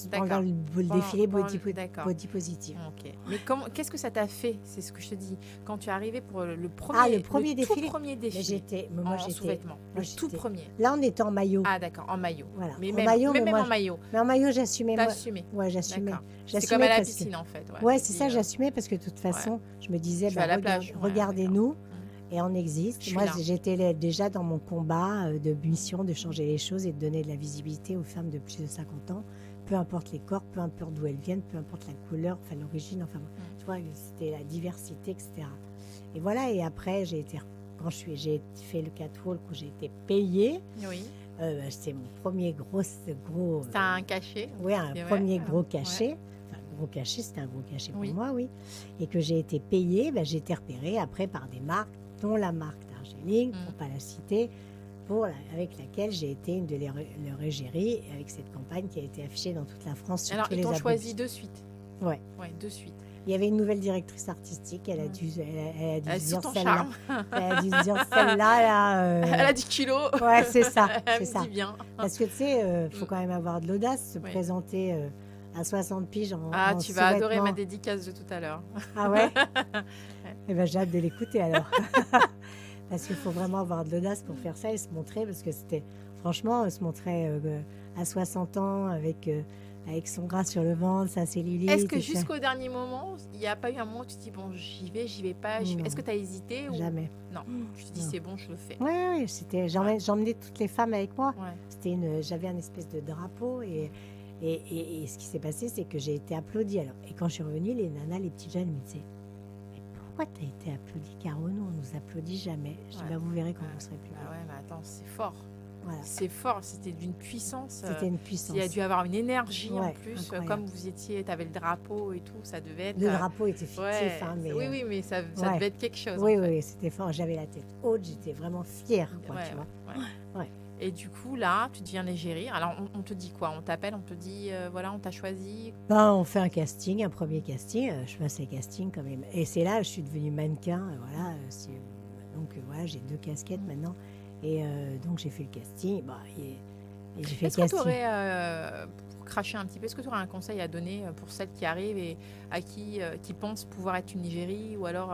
d'accord. le défilé D'accord. body positive. Ok. Mais qu'est-ce que ça t'a fait? C'est ce que je te dis. Quand tu es arrivé pour le premier, Ah, le premier tout défilé. premier Mais défilé moi, en j'étais. sous-vêtements. moi, Le tout j'étais- premier. Là, on était en maillot. Ah d'accord, en maillot. Voilà. Mais En même, maillot, mais même moi, en maillot. Mais en maillot, j'assumais. T'as Moi. assumé. Ouais, j'assumais. D'accord. C'est J'assumais comme à la parce que- piscine en fait. Ouais, Tu c'est dis, ça, j'assumais parce que de toute façon, je me disais, Je vais à la regarde- plage. Ouais, regardez-nous et on Je existe. suis Moi, là. j'étais déjà dans mon combat de mission de changer les choses et de donner de la visibilité aux femmes de plus de 50 ans, peu importe les corps, peu importe d'où elles viennent, peu importe la couleur, enfin l'origine, enfin, tu vois, c'était la diversité, etc. Et voilà, et après, j'ai fait le catwalk où j'ai été payée. Oui. C'était mon premier gros T'as un cachet. oui, un C'est premier vrai. gros cachet. Enfin, gros cachet, c'était un gros cachet pour Oui. moi, oui. Et que j'ai été payée, j'ai été repérée après par des marques, dont la marque Darjeeling, pour ne pas la citer, avec laquelle j'ai été une de leurs égéries, avec cette campagne qui a été affichée dans toute la France. Sur Alors tous ils les t'ont abonnés. choisi de suite. Ouais. Ouais, de suite. Il y avait une nouvelle directrice artistique, elle a dû, elle a dû Sous dire ton celle-là. charme. Elle a dû dire celle-là, là. Elle a 10 kilos. Ouais, c'est ça, Elle c'est me ça. dit bien. Parce que tu sais, faut quand même avoir de l'audace, se Oui. présenter à 60 piges en Ah, en tu vas adorer sous-vêtements. ma dédicace de tout à l'heure. Ah ouais. Eh ben, j'ai hâte de l'écouter alors. Parce qu'il faut vraiment avoir de l'audace pour faire ça et se montrer. Parce que c'était, franchement, se montrer à 60 ans avec son gras sur le ventre, sa cellulite. Est-ce que et ça. jusqu'au dernier moment, il n'y a pas eu un moment où tu te dis, bon, j'y vais pas. Non. Est-ce que tu as hésité ou... Jamais. Non, tu te dis, Non. c'est bon, je le fais. Ouais, j'emmenais toutes les femmes avec moi. Ouais. J'avais un espèce de drapeau et ce qui s'est passé, c'est que j'ai été applaudie. Alors, et quand je suis revenue, les nanas, les petites jeunes me disaient, mais pourquoi tu as été applaudie? Caro, nous, on nous applaudit jamais. Je dis, Ouais. vous verrez quand Ouais. vous serez plus Bah là. ouais, mais attends, c'est fort. Voilà. C'est fort, c'était d'une puissance. C'était une puissance. Il y a dû avoir une énergie en Ouais, plus. incroyable. Comme vous étiez, tu avais le drapeau et tout, ça devait être. Le drapeau était fictif, ouais, mais oui, mais ça ouais. devait être quelque chose. oui, en fait. oui, c'était fort. J'avais la tête haute, j'étais vraiment fière, quoi, Ouais, tu vois. ouais. Ouais. Et du coup, là, tu deviens l'égérie. Alors, on te dit quoi? On t'appelle, on te dit, voilà, on t'a choisi. On fait un casting, un premier casting. Je passe les castings quand même. Et c'est là, je suis devenue mannequin. Voilà, donc voilà, j'ai 2 casquettes maintenant. Et donc j'ai fait le casting. Et j'ai fait le Est-ce que tu casting. aurais, pour cracher un petit peu, est-ce que tu aurais un conseil à donner pour celles qui arrivent et à qui pensent pouvoir être une égérie ou alors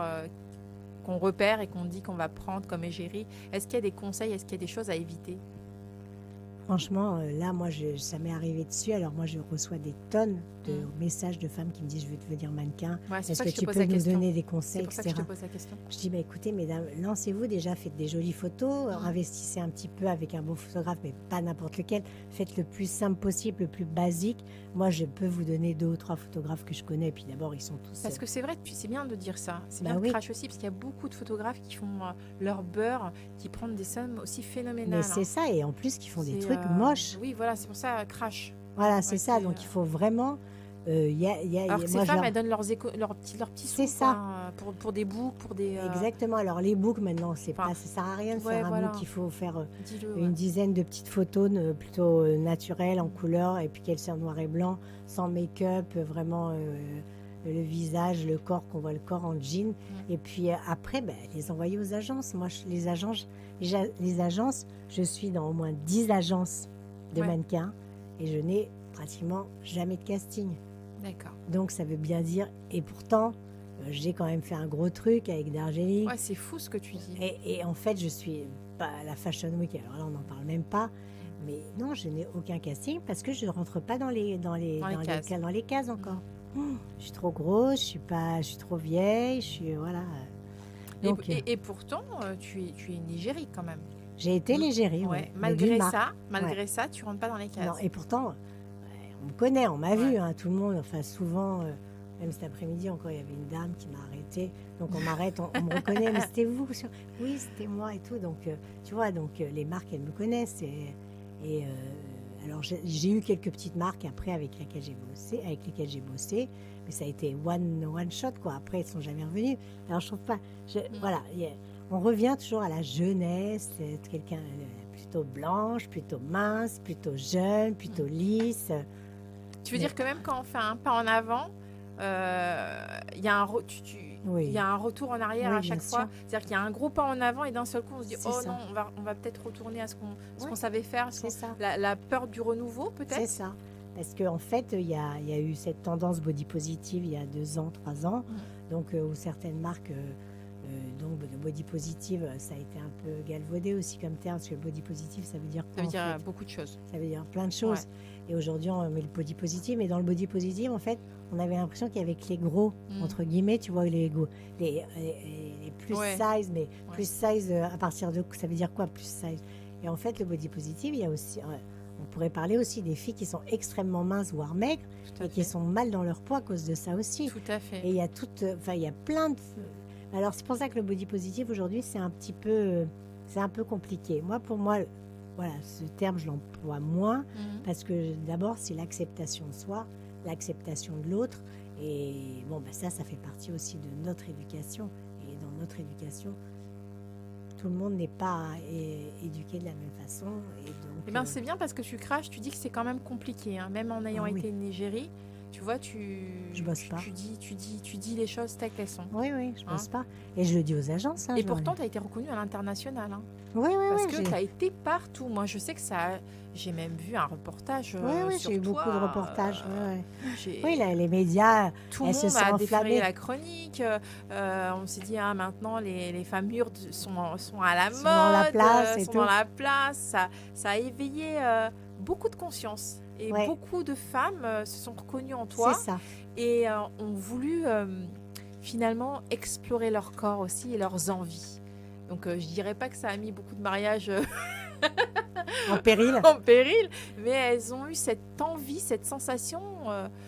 qu'on repère et qu'on dit qu'on va prendre comme égérie? Est-ce qu'il y a des conseils, est-ce qu'il y a des choses à éviter? Franchement, là, moi, ça m'est arrivé dessus. Alors, moi, je reçois des tonnes de messages de femmes qui me disent, je veux devenir mannequin. Ouais, c'est Est-ce pour ça que que je te tu pose peux la nous question. donner des C'est conseils, pour ça que je te etc. pose la question. Je dis, bah, écoutez, mesdames, lancez-vous déjà, faites des jolies photos, investissez un petit peu avec un beau photographe, mais pas n'importe lequel. Faites le plus simple possible, le plus basique. Moi, je peux vous donner 2 ou 3 photographes que je connais. Et puis d'abord, ils sont tous... Parce que c'est vrai, c'est bien de dire ça. C'est Bah bien de oui. crash aussi, parce qu'il y a beaucoup de photographes qui font leur beurre, qui prennent des sommes aussi phénoménales. Mais c'est ça, et en plus, qui font des C'est, trucs moches. Oui, voilà, c'est pour ça, crash. Voilà, c'est Ouais, ça. c'est, Donc, il faut vraiment... Alors que ces moi, je femmes, leur- elles donnent leurs petits C'est sous, ça. quoi, pour des boucles, pour des... Exactement. Alors, les books, maintenant, Enfin, ça sert à rien de ouais, faire un voilà. book. Il faut faire dis-le, une ouais. dizaine de petites photos plutôt naturelles, en couleur, et puis qu'elles soient en noir et blanc, sans make-up, vraiment le visage, le corps, qu'on voit le corps en jean. Et puis après, les envoyer aux agences. Moi, les agences, je suis dans au moins 10 agences de Ouais. mannequins, et je n'ai pratiquement jamais de casting. D'accord. Donc, ça veut bien dire... Et pourtant, j'ai quand même fait un gros truc avec Dargélique. Ouais, c'est fou ce que tu dis. Et en fait, je suis pas à la Fashion Week, alors là, on n'en parle même pas. Mais non, je n'ai aucun casting parce que je ne rentre pas dans les cases encore. Je suis trop grosse, je suis trop vieille, je suis... Voilà. Donc, Et pourtant, tu es nigérique quand même. j'ai été l'égérie, Ouais. mais d'une Malgré marque. ça, tu rentres pas dans les cases. Non, et pourtant, on me connaît, on m'a Ouais. vu, tout le monde, enfin souvent, même cet après-midi encore, il y avait une dame qui m'a arrêtée. Donc on m'arrête, on me reconnaît, mais c'était vous Oui, c'était moi et tout. Donc tu vois, les marques, elles me connaissent. Alors j'ai eu quelques petites marques après avec lesquelles j'ai bossé, mais ça a été one shot, quoi. Après, elles ne sont jamais revenues. Alors je trouve pas... Voilà, on revient toujours à la jeunesse, quelqu'un plutôt blanche, plutôt mince, plutôt jeune, plutôt lisse. Tu veux dire que même quand on fait un pas en avant, il y a Oui. il y a un retour en arrière Oui, à chaque bien fois. sûr. C'est-à-dire qu'il y a un gros pas en avant et d'un seul coup on se dit C'est oh ça. non, on va peut-être retourner à ce qu'on Ouais. savait faire. C'est ça. La peur du renouveau C'est peut-être. ça. Parce qu'en fait, il y a eu cette tendance body positive il y a 2 ans, 3 ans, donc où certaines marques, donc de body positive, ça a été un peu galvaudé aussi comme terme, parce que body positive, ça veut dire Ça quoi, veut en dire fait beaucoup de choses. Ça veut dire plein de choses. Et aujourd'hui, on met le body positive, mais dans le body positive, en fait, on avait l'impression qu'il y avait que les gros, entre guillemets, tu vois, les plus Ouais. size, mais plus size à partir de... Ça veut dire quoi, plus size? Et en fait, le body positive, il y a aussi... on pourrait parler aussi des filles qui sont extrêmement minces, voire maigres, Tout à et qui fait. sont mal dans leur poids à cause de ça aussi. Tout à fait. Et il y a il y a plein de... Alors, c'est pour ça que le body positive, aujourd'hui, c'est un peu compliqué. Pour moi, voilà, ce terme, je l'emploie moins, parce que d'abord, c'est l'acceptation de soi, l'acceptation de l'autre. Et bon, ça fait partie aussi de notre éducation. Et dans notre éducation, tout le monde n'est pas éduqué de la même façon. Et donc, Eh ben, c'est bien parce que tu craches, tu dis que c'est quand même compliqué, hein. Même en ayant Ah oui. été nigérie, tu vois, Je bosse pas. tu dis les choses telles qu'elles sont. Oui, je bosse pas. Et je le dis aux agences. Et pourtant, tu as été reconnue à l'international. Hein. Oui, Parce que tu as été partout. Moi, je sais que ça. J'ai même vu un reportage. Oui, sur j'ai eu toi, beaucoup de reportages. Oui, j'ai- les médias, Tout le elles se monde sont a défrayé enflammées. la chronique. On s'est dit, maintenant, les femmes mûres sont à la Sont mode. dans la place et sont tout. dans la place. Ça a éveillé beaucoup de conscience. Et Ouais. beaucoup de femmes se sont reconnues en toi C'est ça. et ont voulu finalement explorer leur corps aussi et leurs envies. Donc, je dirais pas que ça a mis beaucoup de mariages En péril, en péril, mais elles ont eu cette envie, cette sensation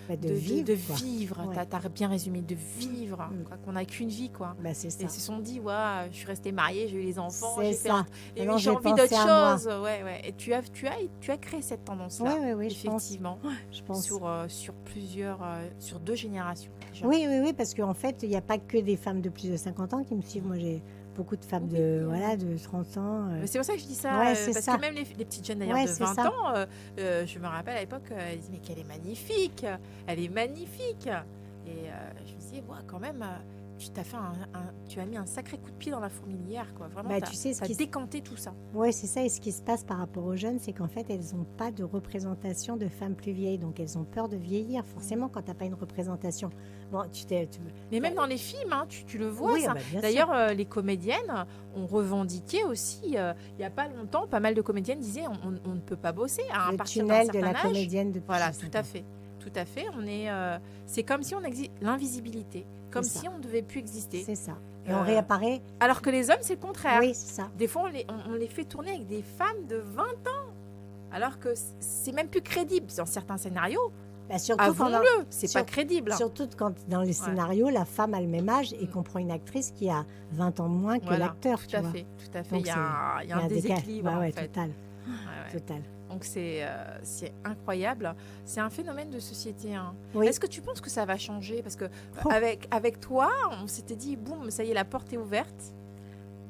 de vivre. de quoi. vivre. Ouais. T'as bien résumé, de vivre, Mm. quoi, qu'on n'a qu'une vie, quoi. C'est ça. Et ils se sont dit, ouais, je suis restée mariée, j'ai eu les enfants, C'est j'ai fait ça. et Maintenant, j'ai j'ai envie pensé d'autre à moi. chose. Ouais. Et tu as créé cette tendance-là, Oui, je pense. effectivement, Je pense. sur plusieurs, sur 2 générations. Déjà. Oui, parce qu'en fait, il n'y a pas que des femmes de plus de 50 ans qui me suivent. Moi, j'ai beaucoup de femmes Oui. de 30 ans. Mais c'est pour ça que je dis ça, Ouais, c'est parce ça. que même les petites jeunes d'ailleurs Ouais, de c'est 20 ça. ans, je me rappelle à l'époque, elles disaient mais qu'elle est magnifique, elle est magnifique. Et je me disais, ouais, quand même, tu as mis un sacré coup de pied dans la fourmilière, quoi. Vraiment, Bah, tu sais, ce t'as qui se- décanté tout ça. Ouais, c'est ça. Et ce qui se passe par rapport aux jeunes, c'est qu'en fait, elles n'ont pas de représentation de femmes plus vieilles. Donc, elles ont peur de vieillir. Forcément, quand tu n'as pas une représentation. Bon, Mais même dans les films, hein, tu le vois, oui, ça. bah, bien sûr. D'ailleurs, les comédiennes ont revendiqué aussi, il n'y a pas longtemps, pas mal de comédiennes disaient on ne peut pas bosser à Le partir d'un tunnel de certain la âge. comédienne depuis Voilà, 5 tout à ans. fait. Tout à fait. C'est comme si on existe l'invisibilité, comme C'est ça. si on ne devait plus exister. C'est ça. Et Euh, on réapparaît. Alors que les hommes, c'est le contraire. Oui, c'est ça. Des fois, on les fait tourner avec des femmes de 20 ans, alors que c'est même plus crédible. Dans certains scénarios, Bah, surtout quand avouons-le, c'est sur- pas crédible. Surtout quand dans les scénarios, la femme a le même âge et qu'on prend une actrice qui a 20 ans moins que Voilà, l'acteur. tout tu à vois. fait, tout à fait. Donc, Il y a il y un décalage. déséquilibre, Ouais, en ouais, fait. total. Ouais, ouais. Total. Donc c'est incroyable. C'est un phénomène de société, hein. Oui. Est-ce que tu penses que ça va changer? Parce que Oh. avec toi, on s'était dit, boum, ça y est, la porte est ouverte.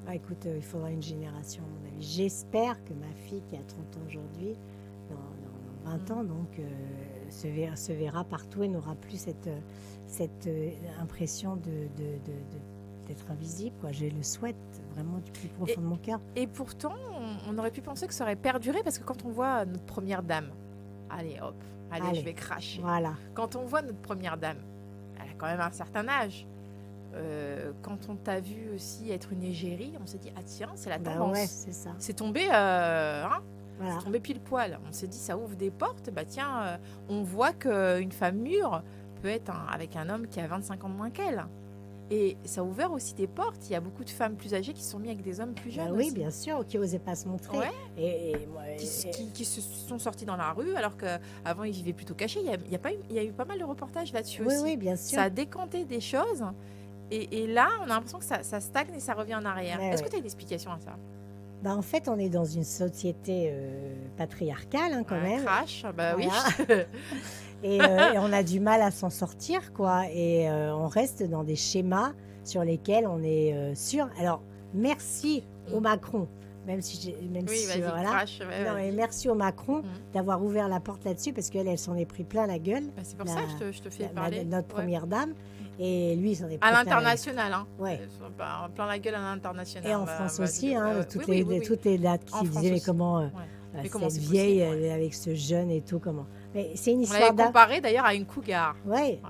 Ah, écoute, il faudra une génération, à mon avis. J'espère que ma fille, qui a 30 ans aujourd'hui, dans 20 ans, donc, se verra partout et n'aura plus cette impression d'être invisible. Quoi. Je le souhaite vraiment du plus profond de mon cœur. Et pourtant, on aurait pu penser que ça aurait perduré parce que quand on voit notre première dame, allez hop, allez. Je vais cracher. Voilà. Quand on voit notre première dame, elle a quand même un certain âge. Quand on t'a vu aussi être une égérie, on s'est dit, ah tiens, c'est la Bah tendance. ouais, c'est ça. C'est tombé, Voilà. c'est tombé pile poil. On s'est dit, ça ouvre des portes. Bah tiens, on voit qu'une femme mûre peut être avec un homme qui a 25 ans de moins qu'elle. Et ça a ouvert aussi des portes. Il y a beaucoup de femmes plus âgées qui se sont mises avec des hommes plus jeunes. Bah oui, aussi. bien sûr, qui n'osaient pas se montrer. Ouais. Et moi, Qui se sont sortis dans la rue alors qu'avant ils vivaient plutôt cachés. Il y a eu pas mal de reportages là-dessus oui, aussi. oui, bien sûr. Ça a décanté des choses. Et là, on a l'impression que ça stagne et ça revient en arrière. Ouais, Est-ce ouais. que tu as une explication à ça? Bah, en fait, on est dans une société patriarcale, hein, quand même. Crash, bah oui. Et on a du mal à s'en sortir, quoi. Et on reste dans des schémas sur lesquels on est sûr. Alors, merci au Macron, même si Oui, vas-y, voilà. crash. Ouais, Non, vas-y. et merci au Macron Mhm. d'avoir ouvert la porte là-dessus parce qu'elle, elle s'en est pris plein la gueule. Bah, c'est pour La- ça que je te fais parler. Notre Ouais. première dame. Et lui, il s'en est pris À plein la- l'international, hein. Ouais. Plein la gueule à l'international. Et en Bah, France bah, aussi, dis- hein, oui, toutes, oui, les, oui, oui. toutes les dates En qui France disaient mais aussi. comment Ouais. Mais comment cette c'est vieille possible, ouais. avec ce jeune et tout, comment. Mais c'est une On histoire l'avait d'un. comparé d'ailleurs à une cougar. Ouais.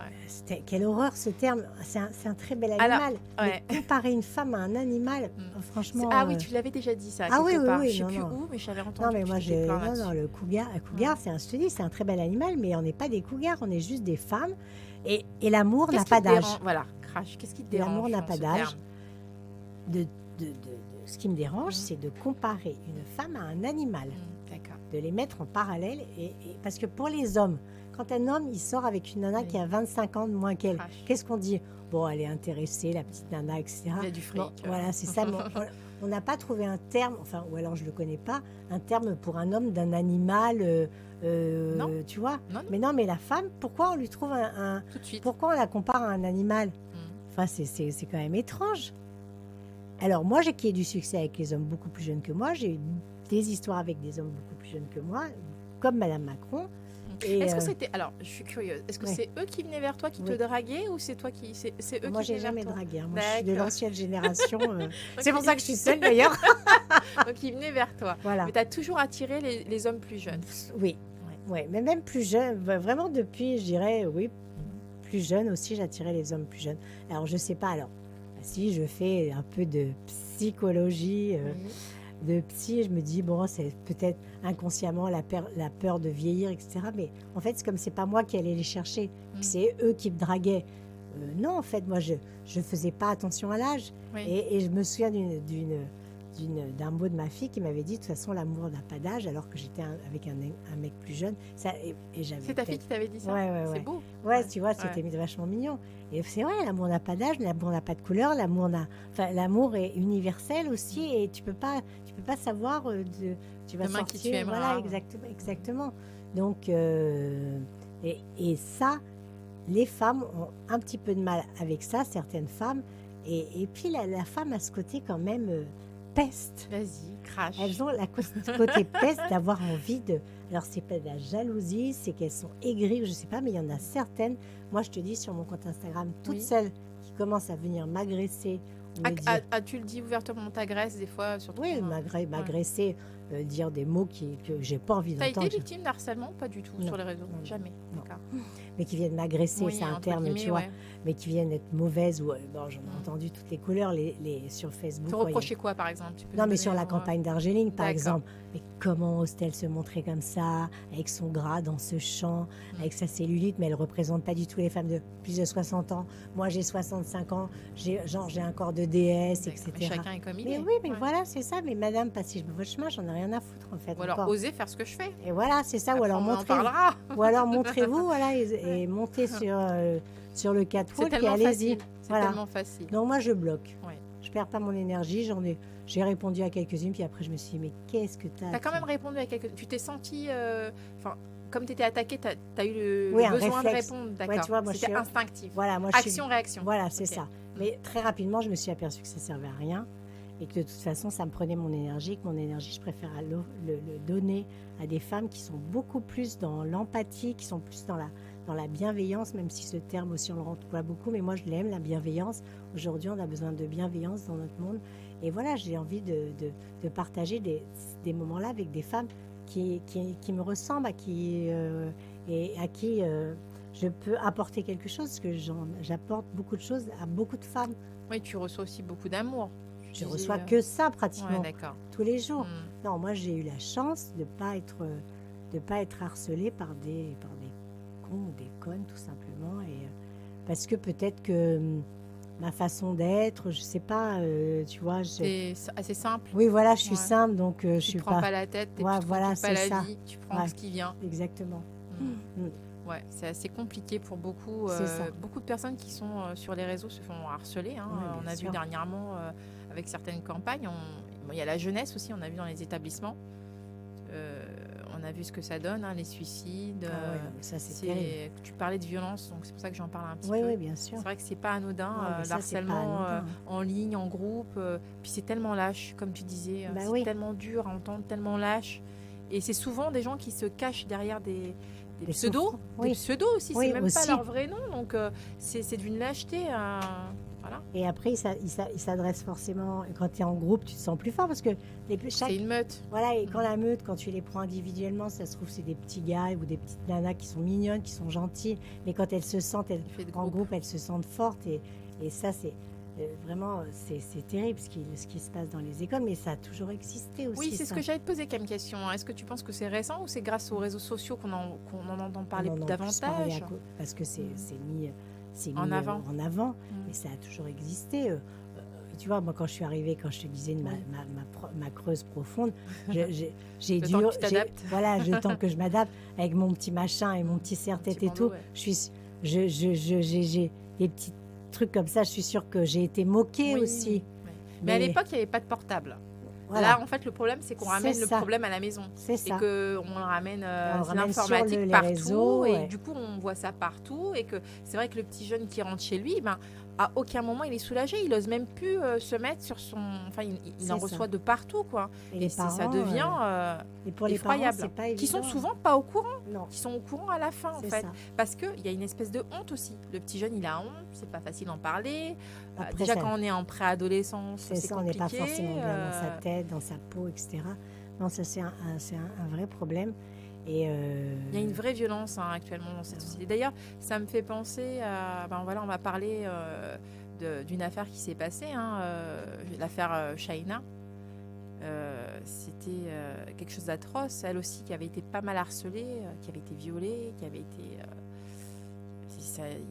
Ouais. Quelle horreur ce terme. C'est un très bel Alors, animal. ouais. Mais comparer une femme à un animal, Mm. franchement. Ah oui, tu l'avais déjà dit ça. Ah oui, quelque oui, part. oui, Je sais non, plus non. où, mais j'avais entendu. Non, mais que moi, tu t'étais plaint non, là-dessus. le cougar, je te dis, c'est un très bel animal, mais on n'est pas des cougars, on est juste des femmes. Et l'amour n'a Qu'est-ce pas qui te d'âge. dérange Voilà, crash. Qu'est-ce qui te dérange L'amour n'a dans pas ce d'âge. terme Ce qui me dérange, Mhm. c'est de comparer une femme à un animal. D'accord. De les mettre en parallèle. Parce que pour les hommes, quand un homme il sort avec une nana Oui. qui a 25 ans de moins qu'elle, Crash. qu'est-ce qu'on dit? Bon, elle est intéressée, la petite nana, etc. Il y a du fric. Bon, voilà, c'est ça. Mais on n'a pas trouvé un terme, enfin, ou alors je ne le connais pas, un terme pour un homme d'un animal, Non. tu vois. Non, non, Mais non, mais la femme, pourquoi on lui trouve tout de suite. pourquoi on la compare à un animal? Enfin, c'est quand même étrange. Alors, moi, j'ai qui ai du succès avec les hommes beaucoup plus jeunes que moi. J'ai eu des histoires avec des hommes beaucoup plus jeunes que moi, comme Madame Macron. Et, Est-ce que c'était. Alors, je suis curieuse. Est-ce que ouais. c'est eux qui venaient vers toi, qui te Oui. draguaient, ou c'est toi qui. C'est eux moi, qui j'ai venaient jamais vers toi dragué. Hein. Moi, je suis de D'accord. l'ancienne génération. Donc, C'est pour ça que je suis seule, d'ailleurs. Donc, ils venaient vers toi. Voilà. Mais tu as toujours attiré les hommes plus jeunes. Oui. Ouais. Mais même plus jeune, vraiment depuis, je dirais, oui, plus jeune aussi, j'attirais les hommes plus jeunes. Alors, je sais pas. Alors, si je fais un peu de psychologie, de psy, je me dis, bon, c'est peut-être inconsciemment la peur de vieillir, etc. Mais en fait, c'est comme c'est pas moi qui allais les chercher, c'est eux qui me draguaient. Non, en fait, moi, je faisais pas attention à l'âge. Oui. Et je me souviens d'un mot de ma fille qui m'avait dit, de toute façon, l'amour n'a pas d'âge, alors que j'étais avec un mec plus jeune. Ça, et j'avais C'est ta fille peut-être- qui t'avait dit ça? Ouais, ouais, C'est ouais. beau. Ouais, tu vois, c'était vachement mignon. Et c'est vrai, l'amour n'a pas d'âge, l'amour n'a pas de couleur, l'amour est universel aussi, et tu peux pas savoir tu vas Demain sortir. qui tu aimeras. Voilà, exactement. Donc, et ça, les femmes ont un petit peu de mal avec ça, certaines femmes. Et puis la femme a ce côté quand même peste. Vas-y, crash. Elles ont ce côté peste d'avoir envie de... Alors, c'est pas de la jalousie, c'est qu'elles sont aigries, je sais pas, mais il y en a certaines. Moi, je te dis, sur mon compte Instagram, toutes Oui. celles qui commencent à venir m'agresser, me dire, Tu le dis ouvertement, on t'agresse des fois, surtout. oui, Ouais. m'agresser, dire des mots que j'ai pas envie T'as été d'entendre, victime d'harcèlement? Pas du tout Non. sur les réseaux? Non. Jamais. Non. D'accord. mais qui viennent m'agresser, Oui, c'est un entre terme, guillemets, tu vois, ouais. mais qui viennent être mauvaises ou bon, j'en ai Mm. entendu toutes les couleurs, sur Facebook. Te ouais, reprocher quoi, par exemple? Tu peux Non, nous mais donner sur la campagne d'Argeline, par D'accord. exemple. Mais comment ose-t-elle se montrer comme ça, avec son gras dans ce champ, avec sa cellulite, mais elle ne représente pas du tout les femmes de plus de 60 ans. Moi, j'ai 65 ans, j'ai un corps de déesse, D'accord. etc. Mais chacun est comme il Mais est. oui, mais Ouais. voilà, c'est ça. Mais madame, passez votre chemin, j'en ai rien à foutre, en fait. Ou alors encore. oser faire ce que je fais. Et voilà, c'est ça. Ou Après, alors on en montrez-vous. parlera. Ou alors montrez-vous, voilà, et montez sur le C'est catwalk et tellement allez-y. facile. C'est Voilà. tellement facile. Donc moi, je bloque. Ouais. Je perds pas mon énergie. J'ai répondu à quelques-unes, puis après, je me suis dit, mais qu'est-ce que t'as T'as quand même répondu à quelques... Tu t'es senti... Enfin, comme tu étais attaquée, t'as eu le Oui, un besoin de réflexe. répondre. Ouais, D'accord. tu vois, moi, C'était je suis- instinctif. Voilà, moi, je suis... Action-réaction. Voilà, c'est Ok. ça. Mais très rapidement, je me suis aperçue que ça servait à rien et que de toute façon, ça me prenait mon énergie. Et que mon énergie, je préfère le donner à des femmes qui sont beaucoup plus dans l'empathie, qui sont plus dans la bienveillance, même si ce terme aussi, on le renvoie beaucoup. Mais moi, je l'aime, la bienveillance. Aujourd'hui, on a besoin de bienveillance dans notre monde. Et voilà, j'ai envie de partager des moments-là avec des femmes qui me ressemblent, et à qui je peux apporter quelque chose, parce que j'apporte beaucoup de choses à beaucoup de femmes. Oui, tu reçois aussi beaucoup d'amour. Tu Je disais, reçois que ça pratiquement Ouais, d'accord. tous les jours. Mm. Non, moi j'ai eu la chance de pas être harcelée par des cons ou des connes tout simplement, et parce que peut-être que ma façon d'être, je sais pas, tu vois, C'est assez simple. oui voilà, je suis Ouais. simple, donc je Tu suis ne prends pas pas la tête, Ouais, tu te voilà, préoccupes pas c'est la ça. vie, tu prends Ouais. ce qui vient. exactement. Mm. Ouais, c'est assez compliqué pour beaucoup. C'est ça. Beaucoup de personnes qui sont sur les réseaux se font harceler. Hein. Ouais, On bien a sûr. vu dernièrement avec certaines campagnes. Bon, il y a la jeunesse aussi, on a vu dans les établissements. On a vu ce que ça donne, hein, les suicides. Ah ouais, non, mais ça c'est terrible. Tu parlais de violence, donc c'est pour ça que j'en parle un petit Oui, peu. oui, bien sûr. C'est vrai que c'est pas anodin, Ouais, mais ça, c'est pas l'harcèlement anodin. en ligne, en groupe. Puis c'est tellement lâche, comme tu disais. Bah c'est oui. tellement dur à entendre, tellement lâche. Et c'est souvent des gens qui se cachent derrière des Des pseudos. souffrances. Oui. Des pseudos aussi, Oui, c'est même aussi. pas leur vrai nom. Donc c'est d'une lâcheté. Voilà. Et après, il s'adresse forcément, quand tu es en groupe, tu te sens plus fort parce que chaque. C'est une meute. Voilà, et quand la meute, quand tu les prends individuellement, ça se trouve, c'est des petits gars ou des petites nanas qui sont mignonnes, qui sont gentilles, mais quand elles se sentent, Il fait de en groupe. groupe, elles se sentent fortes, et ça, c'est vraiment, c'est terrible ce qui se passe dans les écoles, mais ça a toujours existé aussi. Oui, c'est ce ça. que j'allais te poser comme question. Est-ce que tu penses que c'est récent ou c'est grâce aux réseaux sociaux qu'on en entend parler On en a plus davantage parlé parce que c'est mis En avant. en avant, Mm. mais ça a toujours existé. Tu vois, moi, quand je suis arrivée, quand je te disais ma creuse profonde, j'ai Le dû. temps que tu t'adaptes. Voilà, le temps que je m'adapte avec mon petit machin et mon petit serre-tête petit et tout. bandeau, ouais. J'ai des petits trucs comme ça. Je suis sûre que j'ai été moquée Oui, aussi. oui. Mais à l'époque, il n'y avait pas de portable. Voilà, Là, en fait, le problème, c'est qu'on C'est ramène le ça. problème à la maison. c'est Et ça. qu'on ramène On ramène sur l'informatique les partout. réseaux, Et ouais. du coup, on voit ça partout. Et que c'est vrai que le petit jeune qui rentre chez lui, ben, à aucun moment, il est soulagé. Il n'ose même plus se mettre sur son... Enfin, il C'est en ça. reçoit de partout, quoi. Et Et les ça parents, devient et pour les parents, effroyable. c'est pas évident. qui sont souvent pas au courant. Non, Qui sont au courant à la fin, en c'est fait. ça. Parce qu'il y a une espèce de honte aussi. Le petit jeune, il a honte. C'est pas facile d'en parler. Après, Déjà, ça- quand on est en préadolescence, C'est c'est ça, on n'est compliqué. pas forcément bien dans sa tête, dans sa peau, etc. Non, ça c'est un vrai problème. Et Il y a une vraie violence actuellement dans cette société. D'ailleurs, ça me fait penser à... Ben voilà, on va parler d'une affaire qui s'est passée, l'affaire Shaina. C'était quelque chose d'atroce. Elle aussi qui avait été pas mal harcelée, qui avait été violée, qui avait été...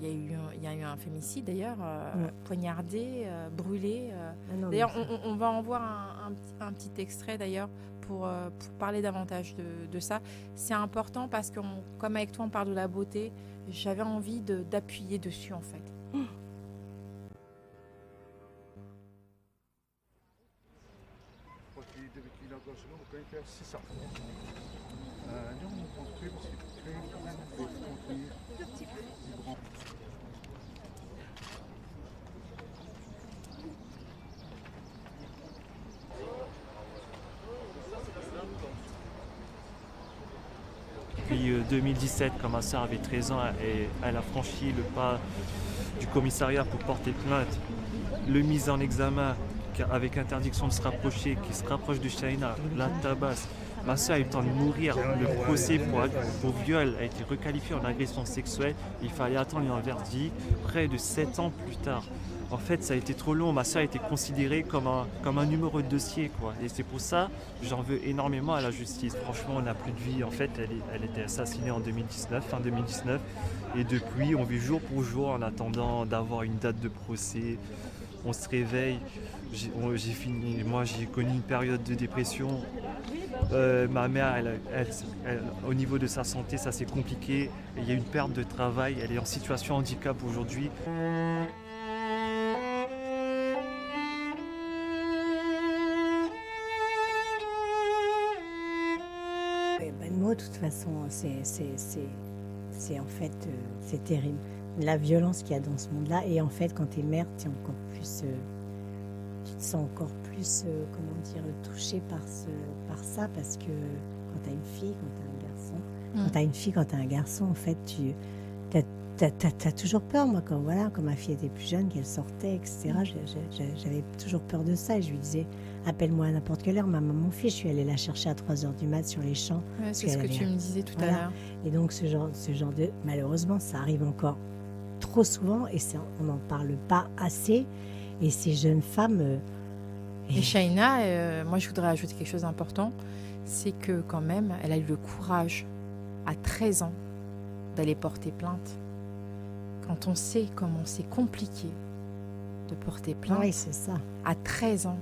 Il y a eu un fémicide d'ailleurs, poignardé, brûlé. ah non, D'ailleurs, mais- on va en voir un petit extrait d'ailleurs pour parler davantage de ça. C'est important parce que, comme avec toi, on parle de la beauté, j'avais envie d'appuyer dessus en fait. Depuis 2017, quand ma sœur avait 13 ans, et elle a franchi le pas du commissariat pour porter plainte, le mise en examen avec interdiction de se rapprocher, qui se rapproche de Shaina, la tabasse. Ma soeur a eu le temps de mourir. Le procès pour viol a été requalifié en agression sexuelle. Il fallait attendre un verdict près de 7 ans plus tard. En fait, ça a été trop long. Ma soeur a été considérée comme un numéro de dossier, quoi. Et c'est pour ça que j'en veux énormément à la justice. Franchement, on n'a plus de vie. En fait, elle était assassinée en 2019, fin 2019. Et depuis, on vit jour pour jour en attendant d'avoir une date de procès. On se réveille. Moi, j'ai connu une période de dépression. Ma mère, au niveau de sa santé, ça s'est compliqué. Il y a une perte de travail. Elle est en situation de handicap aujourd'hui. Ben, moi, de toute façon, c'est en fait, c'est terrible. La violence qu'il y a dans ce monde-là. Et en fait, quand tu es mère, tu es encore plus... tu te sens encore plus, touchée par ça, parce que quand tu as une fille, quand tu as un garçon, quand tu as une fille, quand tu as un garçon, en fait, tu as toujours peur. Moi, quand ma fille était plus jeune, qu'elle sortait, etc., j'avais toujours peur de ça. Et je lui disais, appelle-moi à n'importe quelle heure, mon fils, je suis allée la chercher à 3h du mat sur les champs. Ouais, c'est ce que tu me disais tout à l'heure. Et donc, ce genre de... Malheureusement, ça arrive encore trop souvent, et on n'en parle pas assez. Et ces jeunes femmes... Et Shaina, moi je voudrais ajouter quelque chose d'important, c'est que quand même, elle a eu le courage à 13 ans d'aller porter plainte. Quand on sait comment c'est compliqué de porter plainte, oui, c'est ça. À 13 ans,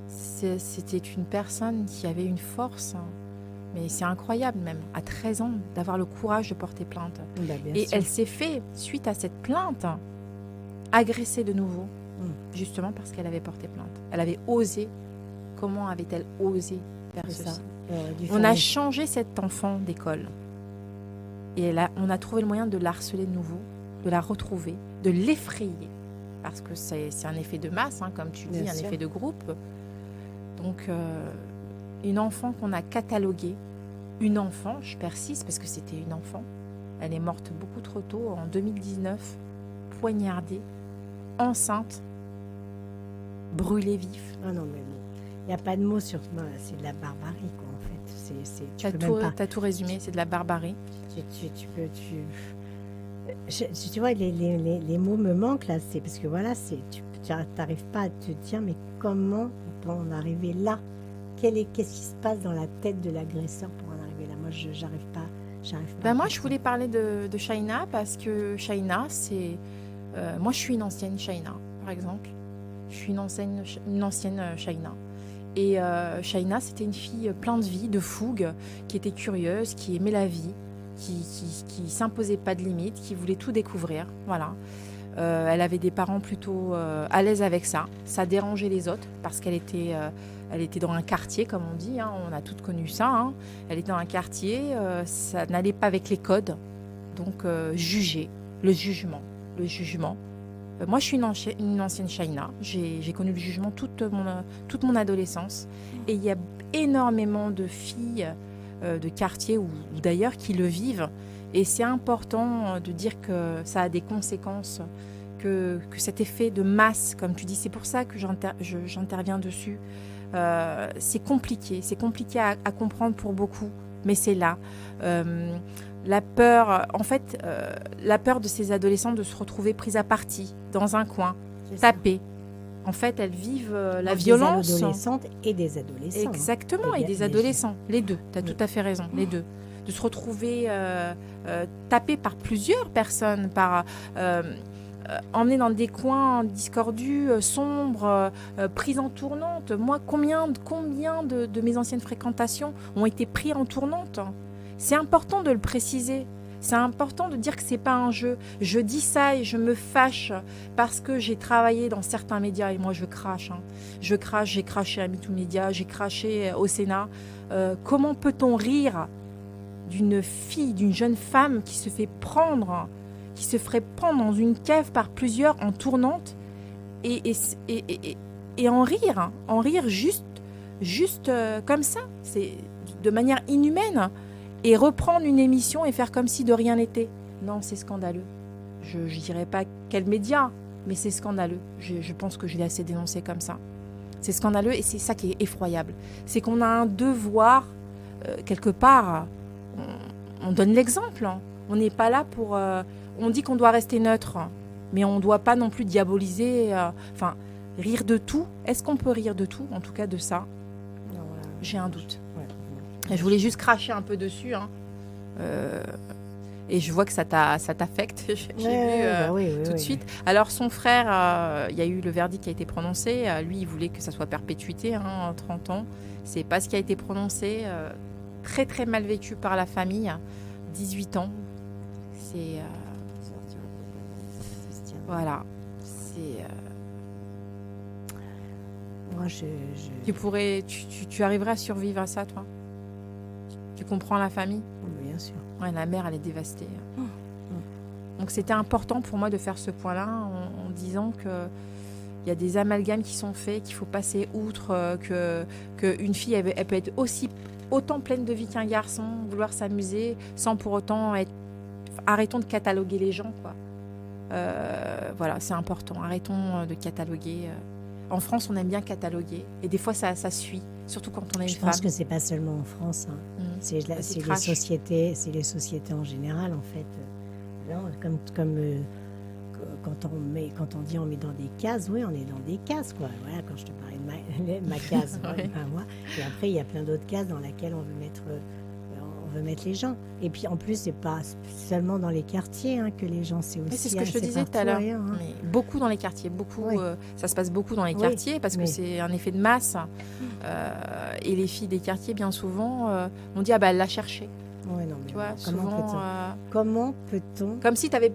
c'était une personne qui avait une force, mais c'est incroyable même, à 13 ans, d'avoir le courage de porter plainte. Bah, et elle s'est fait, suite à cette plainte, agresser de nouveau. Justement parce qu'elle avait porté plainte. Elle avait osé. Comment avait-elle osé faire ceci ? On a changé cet enfant d'école. Et on a trouvé le moyen de la harceler de nouveau, de la retrouver, de l'effrayer. Parce que c'est un effet de masse, hein, comme tu dis, un effet de groupe. Donc, une enfant qu'on a cataloguée, une enfant, je persiste parce que c'était une enfant, elle est morte beaucoup trop tôt, en 2019, poignardée, enceinte, brûlée vif. Ah non, mais il n'y a pas de mots sur moi, c'est de la barbarie, quoi, en fait. Tu as tout résumé, c'est de la barbarie. Tu vois, les mots me manquent, là, c'est parce que voilà, tu n'arrives pas à te dire, mais comment on peut en arriver là ? Qu'est-ce qui se passe dans la tête de l'agresseur pour en arriver là ? Moi, j'arrive pas. Moi, je voulais parler de Shaina, parce que Shaina, c'est... moi, je suis une ancienne Shaina, par exemple. Je suis une ancienne Shaina. Et Shaina, c'était une fille pleine de vie, de fougue, qui était curieuse, qui aimait la vie, qui s'imposait pas de limites, qui voulait tout découvrir. Voilà. Elle avait des parents plutôt à l'aise avec ça. Ça dérangeait les autres parce qu'elle était dans un quartier, comme on dit. Hein. On a toutes connu ça. Hein. Elle était dans un quartier. Ça n'allait pas avec les codes. Donc, juger, le jugement. Moi, je suis une ancienne Shaina. J'ai connu le jugement toute mon adolescence. Et il y a énormément de filles de quartier ou d'ailleurs qui le vivent. Et c'est important de dire que ça a des conséquences, que cet effet de masse, comme tu dis, c'est pour ça que j'interviens dessus. C'est compliqué à comprendre pour beaucoup, mais c'est là. La peur, la peur de ces adolescents de se retrouver prises à partie, dans un coin, tapées. En fait, elles vivent la violence. Des adolescentes et des adolescents. Exactement, et des adolescents, les deux. Tu as tout à fait raison, les deux. De se retrouver tapées par plusieurs personnes, emmenées dans des coins discordus, sombres, prises en tournante. Moi, combien de mes anciennes fréquentations ont été prises en tournante ? C'est important de le préciser. C'est important de dire que c'est pas un jeu. Je dis ça et je me fâche parce que j'ai travaillé dans certains médias et moi je crache. Hein. J'ai craché à MeToo Média, j'ai craché au Sénat. Comment peut-on rire d'une fille, d'une jeune femme qui se ferait prendre dans une cave par plusieurs en tournante et en rire juste comme ça, c'est de manière inhumaine. Et reprendre une émission et faire comme si de rien n'était. Non, c'est scandaleux. je dirais pas quel média, mais c'est scandaleux. Je pense que je l'ai assez dénoncé comme ça. C'est scandaleux et c'est ça qui est effroyable. C'est qu'on a un devoir, quelque part, on donne l'exemple. Hein. On n'est pas là pour... on dit qu'on doit rester neutre, mais on ne doit pas non plus diaboliser, rire de tout. Est-ce qu'on peut rire de tout, en tout cas de ça? Non, J'ai un doute. ouais. Et je voulais juste cracher un peu dessus. Hein. Et je vois que ça t'affecte. J'ai vu tout de suite. Alors son frère, il y a eu le verdict qui a été prononcé. Lui, il voulait que ça soit perpétuité, 30 ans. C'est pas ce qui a été prononcé. Très très mal vécu par la famille. 18 ans. C'est voilà. C'est. Moi, Tu arriverais à survivre à ça, toi? Tu comprends la famille? Bien sûr. Ouais, la mère, elle est dévastée. Donc c'était important pour moi de faire ce point-là en disant que il y a des amalgames qui sont faits, qu'il faut passer outre, qu'une fille, elle peut être autant pleine de vie qu'un garçon, vouloir s'amuser, sans pour autant être... Arrêtons de cataloguer les gens, quoi. Voilà, c'est important. Arrêtons de cataloguer. En France, on aime bien cataloguer. Et des fois, ça suit, surtout quand on est une femme. Je pense que c'est pas seulement en France. Hein. C'est les sociétés en général, en fait. Non, quand on dit on met dans des cases, oui, on est dans des cases, quoi. Voilà, quand je te parlais de ma case, moi. Et après, il y a plein d'autres cases dans lesquelles on veut mettre les gens. Et puis en plus, c'est pas seulement dans les quartiers que les gens, c'est aussi. C'est ce que je te disais tout à l'heure. Mais beaucoup dans les quartiers, ça se passe beaucoup dans les quartiers parce que c'est un effet de masse. Et les filles des quartiers, bien souvent, on dit elle l'a cherché. Ouais, non, mais tu vois, comment peut-on comme si tu n'avais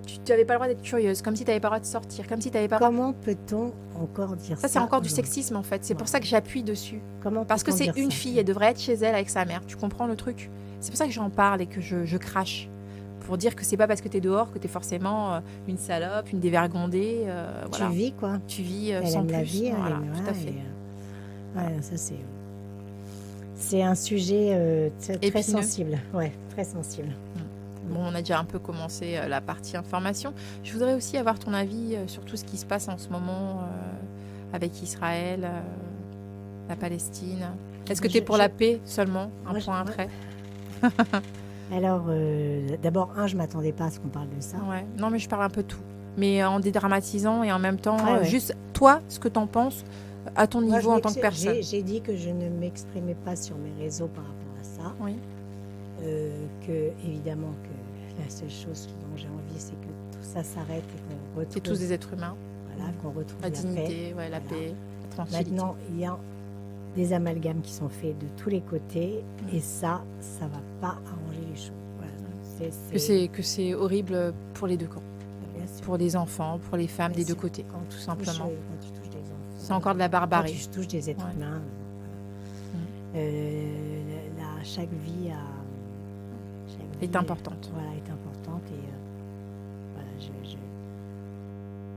pas le droit d'être curieuse, comme si tu n'avais pas le droit de sortir, comme si tu n'avais pas. Comment peut-on encore dire ça? Ça, c'est encore du sexisme en fait. C'est pour ça que j'appuie dessus. Parce que c'est une fille, elle devrait être chez elle avec sa mère. Tu comprends le truc? C'est pour ça que j'en parle et que je crache. Pour dire que c'est pas parce que tu es dehors que tu es forcément une salope, une dévergondée. Voilà. Tu vis quoi? Tu vis elle sans aime plus. La vie, voilà, tout à fait. Ça c'est un sujet très sensible. Ouais, très sensible. Bon, on a déjà un peu commencé la partie information. Je voudrais aussi avoir ton avis sur tout ce qui se passe en ce moment avec Israël, la Palestine. Est-ce que tu es pour la paix seulement? Un point après. Alors, d'abord, je ne m'attendais pas à ce qu'on parle de ça. Ouais. Non, mais je parle un peu de tout. Mais en dédramatisant et en même temps, juste toi, ce que tu en penses à ton niveau en tant que personne. J'ai dit que je ne m'exprimais pas sur mes réseaux par rapport à ça. Oui. Que, évidemment, que la seule chose dont j'ai envie, c'est que tout ça s'arrête et qu'on retrouve... C'est tous des êtres humains. Voilà, qu'on retrouve la paix. dignité, la paix, la tranquillité. Maintenant, il y a des amalgames qui sont faits de tous les côtés et ça va pas arranger les choses. Voilà. Que c'est horrible pour les deux camps. Pour les enfants, pour les femmes des deux côtés, tout simplement. Quand tu touches des enfants, c'est encore de la barbarie. Quand tu touches des êtres humains, chaque vie est importante. Voilà, est importante et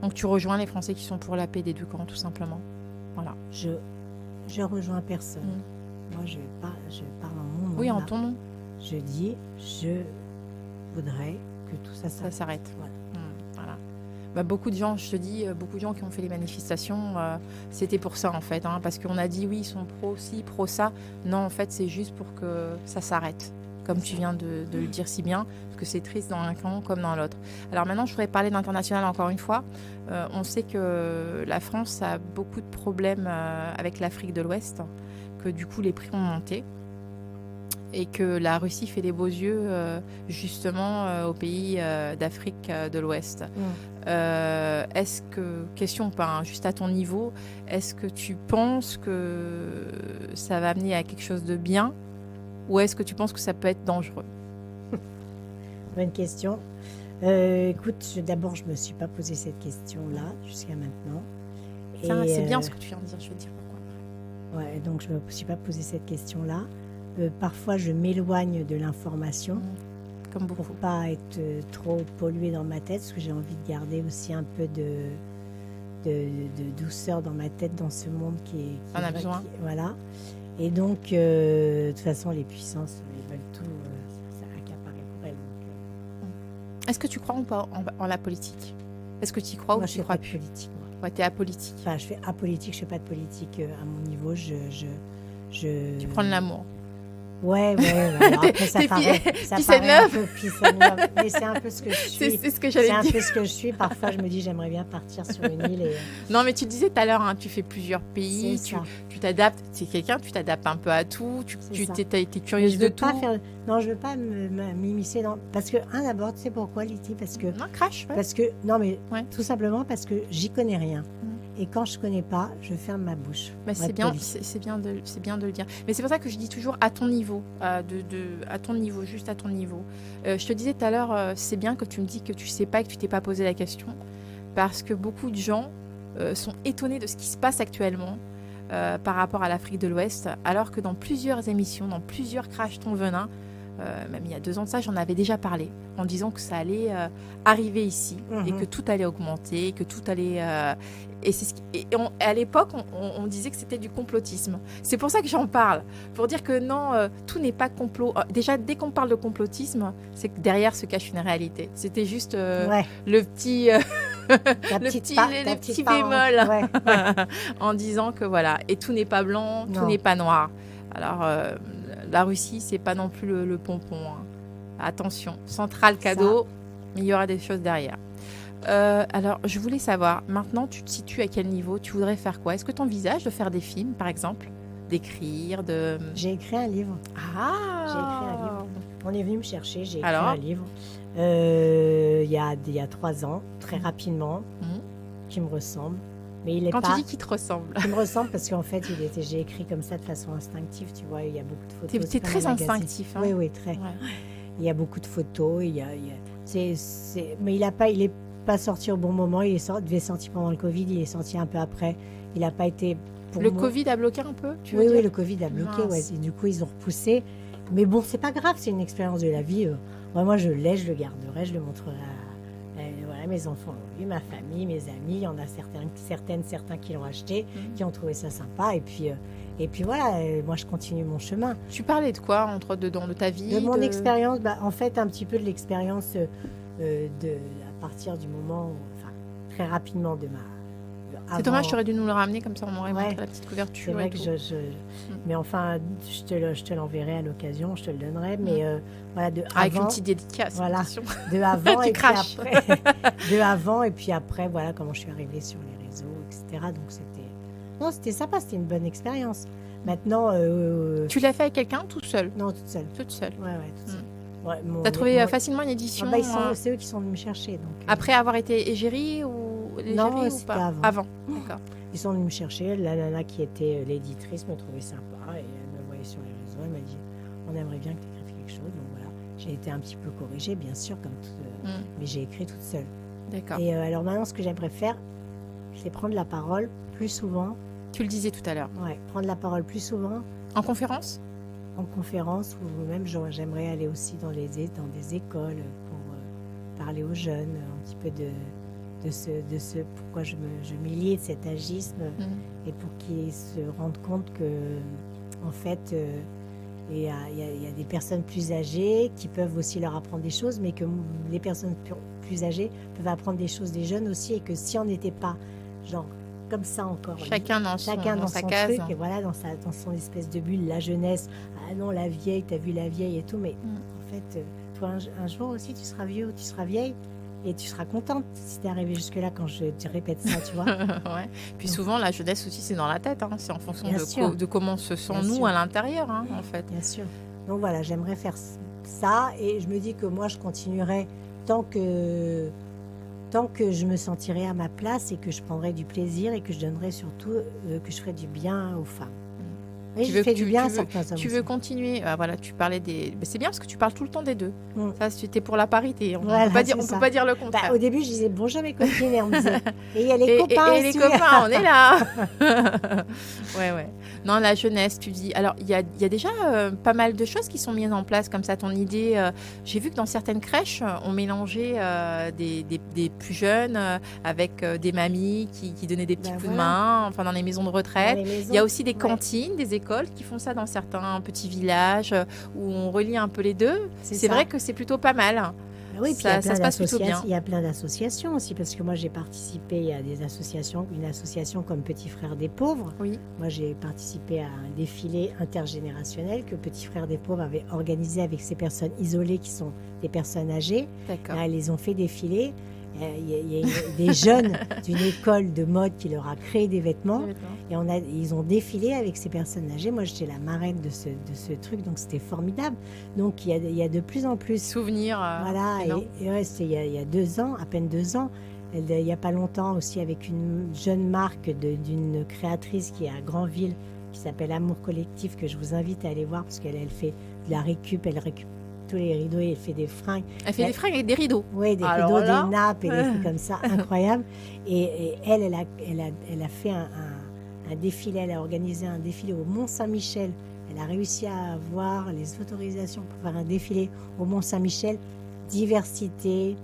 Donc tu rejoins les Français qui sont pour la paix des deux camps, tout simplement. Voilà. Je rejoins personne. Moi, je parle en mon nom. Oui, en ton nom. Je dis, je voudrais que tout ça s'arrête. Voilà. Bah, beaucoup de gens, je te dis, beaucoup de gens qui ont fait les manifestations, c'était pour ça en fait, parce qu'on a dit oui, ils sont pro-ci, pro-ça. Non, en fait, c'est juste pour que ça s'arrête, comme tu viens de le dire si bien, parce que c'est triste dans un camp comme dans l'autre. Alors maintenant, je voudrais parler d'international encore une fois. On sait que la France a beaucoup de problèmes avec l'Afrique de l'Ouest, que du coup les prix ont monté. Et que la Russie fait les beaux yeux justement aux pays d'Afrique de l'Ouest. Est-ce que, question pas, juste à ton niveau, est-ce que tu penses que ça va amener à quelque chose de bien ou est-ce que tu penses que ça peut être dangereux? Bonne question. Écoute, d'abord, je ne me suis pas posé cette question-là jusqu'à maintenant. C'est bien ce que tu viens de dire, je vais te dire pourquoi. Ouais, donc je ne me suis pas posé cette question-là. Parfois, je m'éloigne de l'information comme beaucoup. Pour ne pas être trop polluée dans ma tête, parce que j'ai envie de garder aussi un peu de douceur dans ma tête, dans ce monde qui on a besoin. Voilà. Et donc, de toute façon, les puissances, ils veulent tout, ça accaparer pour elles. Est-ce que tu crois ou pas en la politique? Est-ce que tu y crois Moi, ou je tu fais crois pas de plus? politique. Moi. Ouais, t'es apolitique. Enfin, je fais apolitique, je fais pas de politique à mon niveau. Tu prends de l'amour. Ouais. Alors après, ça T'es paraît, peace and un love. peu peace and love. Mais c'est un peu ce que je suis. C'est ce que C'est j'allais un dire. peu ce que je suis. Parfois, je me dis, j'aimerais bien partir sur une île. Non, mais tu disais tout à l'heure, hein, tu fais plusieurs pays, C'est ça. tu t'adaptes. C'est quelqu'un, tu t'adaptes un peu à tout. C'est ça. T'es Mais curieuse je de veux tout. pas faire. Non, je veux pas m'immiscer dans. Parce que, d'abord, tu sais pourquoi, Lydie? Parce que. Non, crash. Ouais. Parce que. Non, mais Ouais. tout simplement parce que j'y connais rien. Et quand je connais pas, je ferme ma bouche. Bah, Pour c'est être bien, polie. c'est bien de le dire. Mais c'est pour ça que je dis toujours à ton niveau, à ton niveau, juste à ton niveau. Je te disais tout à l'heure, c'est bien que tu me dis que tu sais pas et que tu t'es pas posé la question, parce que beaucoup de gens sont étonnés de ce qui se passe actuellement par rapport à l'Afrique de l'Ouest, alors que dans plusieurs émissions, dans plusieurs Crash ton venin, même il y a 2 ans de ça, j'en avais déjà parlé, en disant que ça allait arriver ici et que tout allait augmenter, que tout allait... et c'est à l'époque, on disait que c'était du complotisme. C'est pour ça que j'en parle, pour dire que non, tout n'est pas complot. Déjà, dès qu'on parle de complotisme, c'est que derrière se cache une réalité. C'était juste Ouais. le petit... Ta le petite petit, part- les ta petits petite part, hein. bémols. Ouais. En disant que voilà, et tout n'est pas blanc, tout Non. n'est pas noir. Alors, la Russie, c'est pas non plus le pompon. Hein. Attention, centrale cadeau, mais il y aura des choses derrière. Alors, je voulais savoir, maintenant, tu te situes à quel niveau? Tu voudrais faire quoi? Est-ce que tu envisages de faire des films, par exemple? D'écrire, de... J'ai écrit un livre. Ah! J'ai écrit un livre. On est venu me chercher, j'ai écrit Alors un livre. Il y a 3 ans, très rapidement, Mhm. qui me ressemble. Mais il est Quand pas... tu dis qu'il te ressemble, qui me ressemble parce qu'en fait, j'ai écrit comme ça de façon instinctive, tu vois. Il y a beaucoup de photos. t'es c'est comme très un magazine. instinctif. Hein? Oui, très. Ouais. Il y a beaucoup de photos. Mais il est pas sorti au bon moment. Devait sortir pendant le Covid. Il est sorti un peu après. Il n'a pas été. Pour Le moi- Covid a bloqué un peu, tu veux Oui, dire? le Covid a bloqué. Mince. Ouais, et du coup, ils ont repoussé. Mais bon, c'est pas grave. C'est une expérience de la vie. Moi, je l'ai, je le garderai, je le montrerai voilà, mes enfants l'ont vu, ma famille, mes amis. Il y en a certains qui l'ont acheté, qui ont trouvé ça sympa. Et puis voilà, moi, je continue mon chemin. Tu parlais de quoi, entre dedans? De ta vie? De mon expérience, en fait, un petit peu de l'expérience à partir du moment, enfin, très rapidement de ma. C'est dommage, tu aurais dû nous le ramener, comme ça on aurait Ouais. montré la petite couverture. C'est vrai et que tout. mais enfin, je te l'enverrai à l'occasion, je te le donnerai. Mais voilà, Avec une avant, petite dédicace. Voilà. attention. de avant Tu et craches. puis après, de avant et puis après, voilà comment je suis arrivée sur les réseaux, etc. Donc c'était sympa, c'était une bonne expérience. Maintenant, Tu l'as fait avec quelqu'un, tout seul? non, toute seule. Toute seule. Ouais, toute seule. Ouais, T'as trouvé facilement une édition c'est eux qui sont venus me chercher. Donc, après avoir été égérie ou Non, ou c'était pas? avant. D'accord. ils sont venus me chercher. La nana qui était l'éditrice me trouvait sympa et elle me voyait sur les réseaux. Elle m'a dit on aimerait bien que tu écrives quelque chose. Donc voilà, j'ai été un petit peu corrigée, bien sûr, mais j'ai écrit toute seule. D'accord. Et alors maintenant, ce que j'aimerais faire, c'est prendre la parole plus souvent. Tu le disais tout à l'heure. Ouais, prendre la parole plus souvent En conférence? en conférence ou même j'aimerais aller aussi dans des écoles pour parler aux jeunes un petit peu de ce pourquoi je m'y lie de cet agisme et pour qu'ils se rendent compte que en fait il y a des personnes plus âgées qui peuvent aussi leur apprendre des choses, mais que les personnes plus âgées peuvent apprendre des choses des jeunes aussi, et que si on n'était pas genre comme ça encore. Chacun dans sa son case. truc, et voilà, dans son espèce de bulle, la jeunesse. Ah non, la vieille, t'as vu la vieille et tout, mais en fait, toi, un jour aussi, tu seras vieux ou tu seras vieille, et tu seras contente si t'es arrivé jusque-là quand je te répète ça, tu vois. Ouais. Puis souvent, la jeunesse aussi, c'est dans la tête. Hein. C'est en fonction Bien sûr. de comment on se sent, Bien nous, sûr. à l'intérieur, hein, en fait. Bien sûr. Donc voilà, j'aimerais faire ça, et je me dis que moi, je continuerai tant que je me sentirai à ma place et que je prendrai du plaisir et que je donnerai surtout que je ferai du bien aux femmes. Et Tu je veux- fais tu- du bien à tu veux- certains hommes. Tu veux continuer, voilà, tu parlais des... Mais c'est bien parce que tu parles tout le temps des deux. Mm. Ça, c'était pour la parité. On Voilà, ne peut pas dire, c'est on peut ça. pas dire le Bah, contraire. au début, je disais bonjour mes copines et on me disait et il y a les Et copains les aussi. copains, on est là. Ouais. Non, la jeunesse, tu dis. Alors, il y a déjà pas mal de choses qui sont mises en place comme ça. Ton idée, j'ai vu que dans certaines crèches, on mélangeait des plus jeunes avec des mamies qui donnaient des petits Ben coups de voilà. main, enfin dans les maisons de retraite. Dans les maisons. Il y a aussi des Ouais. cantines, des écoles qui font ça dans certains petits villages où on relie un peu les deux. C'est ça. vrai que c'est plutôt pas mal. Oui, puis il y a plein ça se passe plutôt bien. il y a plein d'associations aussi, parce que moi j'ai participé à des associations, une association comme Petit Frère des Pauvres. Oui, Moi j'ai participé à un défilé intergénérationnel que Petit Frère des Pauvres avait organisé avec ces personnes isolées qui sont des personnes âgées. d'accord. Là, ils les ont fait défiler. Il y a des jeunes d'une école de mode qui leur a créé des vêtements. Et ils ont défilé avec ces personnes âgées. Moi, j'étais la marraine de ce truc, donc c'était formidable. Donc, il y a de plus en plus. Souvenir. Voilà, énorme. et ouais, c'était il y a 2 ans, à peine 2 ans. Il n'y a pas longtemps aussi, avec une jeune marque d'une créatrice qui est à Granville, qui s'appelle Amour Collectif, que je vous invite à aller voir, parce qu'elle fait de la récup, elle récupère tous les rideaux et elle fait des fringues. Elle fait des fringues avec des rideaux. Oui, des Alors rideaux, là, des nappes et des trucs comme ça, incroyables. Et elle a fait un défilé, elle a organisé un défilé au Mont-Saint-Michel. Elle a réussi à avoir les autorisations pour faire un défilé au Mont-Saint-Michel. Diversité,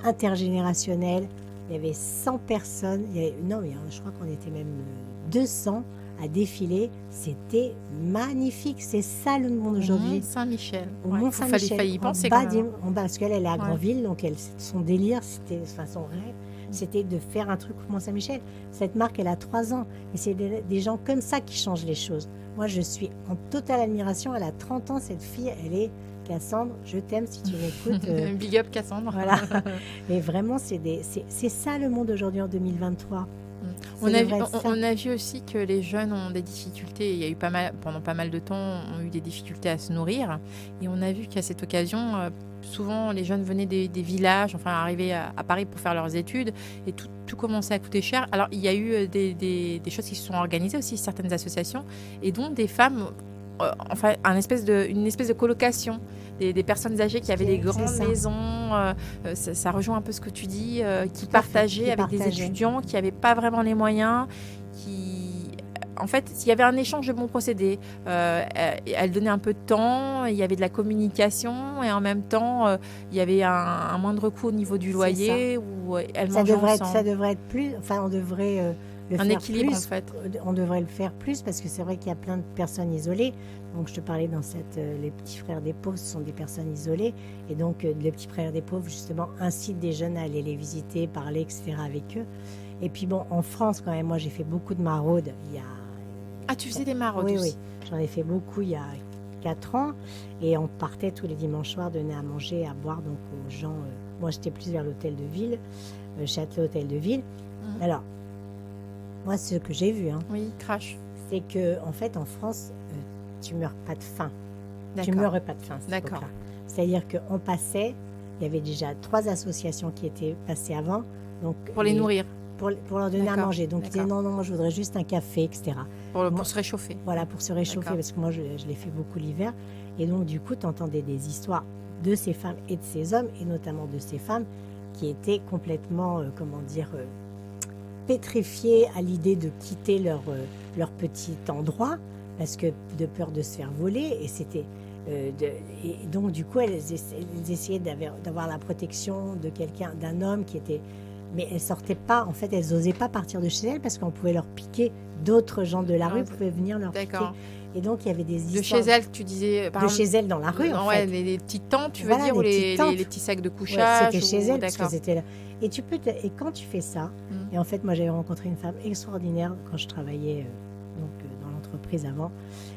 intergénérationnelle. Il y avait 100 personnes. Non, mais je crois qu'on était même 200 à défiler. C'était magnifique. C'est ça le monde aujourd'hui. Saint-Michel. Au Ouais, Mont-Saint-Michel, fallait y penser en quand bas, même. en bas, parce qu'elle est à Ouais. Granville, donc son délire, son rêve, c'était de faire un truc au Mont-Saint-Michel. Cette marque, elle a 3 ans, et c'est des gens comme ça qui changent les choses. Moi, je suis en totale admiration. Elle a 30 ans, cette fille, elle est Cassandre, je t'aime si tu m'écoutes. Big up Cassandre. Voilà. Mais vraiment, c'est ça le monde aujourd'hui en 2023. On a vu aussi que les jeunes ont des difficultés. Il y a eu pendant pas mal de temps, ont eu des difficultés à se nourrir. Et on a vu qu'à cette occasion, souvent les jeunes venaient des villages, enfin arrivaient à Paris pour faire leurs études, et tout commençait à coûter cher. Alors il y a eu des choses qui se sont organisées aussi, certaines associations, et dont des femmes, enfin une espèce de colocation. Des personnes âgées qui avaient des grandes maisons, ça rejoint un peu ce que tu dis, qui partageaient avec des étudiants qui n'avaient pas vraiment les moyens, en fait, il y avait un échange de bons procédés. Elle donnait un peu de temps, il y avait de la communication, et en même temps, il y avait un moindre coût au niveau du loyer, où elles mangeaient ensemble. Ça devrait être plus, enfin on devrait le faire équilibre plus. En fait. On devrait le faire plus, parce que c'est vrai qu'il y a plein de personnes isolées. Donc je te parlais dans les petits frères des pauvres, ce sont des personnes isolées, et donc les petits frères des pauvres justement incitent des jeunes à aller les visiter, parler, etc. avec eux. Et puis bon, en France quand même, moi j'ai fait beaucoup de maraudes. Ah, tu faisais des maraudes Oui, aussi. J'en ai fait beaucoup il y a 4 ans, et on partait tous les dimanches soirs donner à manger, à boire donc aux gens. Moi j'étais plus vers l'hôtel de ville, Châtelet Hôtel de Ville. Alors moi ce que j'ai vu, oui, crash, c'est que en fait en France tu meurs pas de faim. Tu meurs pas de faim. D'accord. C'est-à-dire qu'on passait, il y avait déjà 3 associations qui étaient passées avant. Donc pour les nourrir. Pour leur donner à manger. Donc ils disaient non, moi je voudrais juste un café, etc. Pour se réchauffer. Voilà, pour se réchauffer, parce que moi je l'ai fait beaucoup l'hiver. Et donc du coup, tu entendais des histoires de ces femmes et de ces hommes, et notamment de ces femmes qui étaient complètement, pétrifiées à l'idée de quitter leur petit endroit, parce que de peur de se faire voler. Et c'était et donc du coup elles essayaient d'avoir la protection de d'un homme qui était, mais elles sortaient pas, en fait elles osaient pas partir de chez elles, parce qu'on pouvait leur piquer, d'autres gens de la rue pouvaient venir leur piquer. Et donc il y avait des histoires de chez elles, tu disais, de chez elles dans la rue, en fait. Les petites tentes, tu veux dire, ou les petits sacs de couchage. C'était chez elles, parce qu'elles étaient là. Et et quand tu fais ça, et en fait moi j'avais rencontré une femme extraordinaire quand je travaillais dans l'entreprise avant,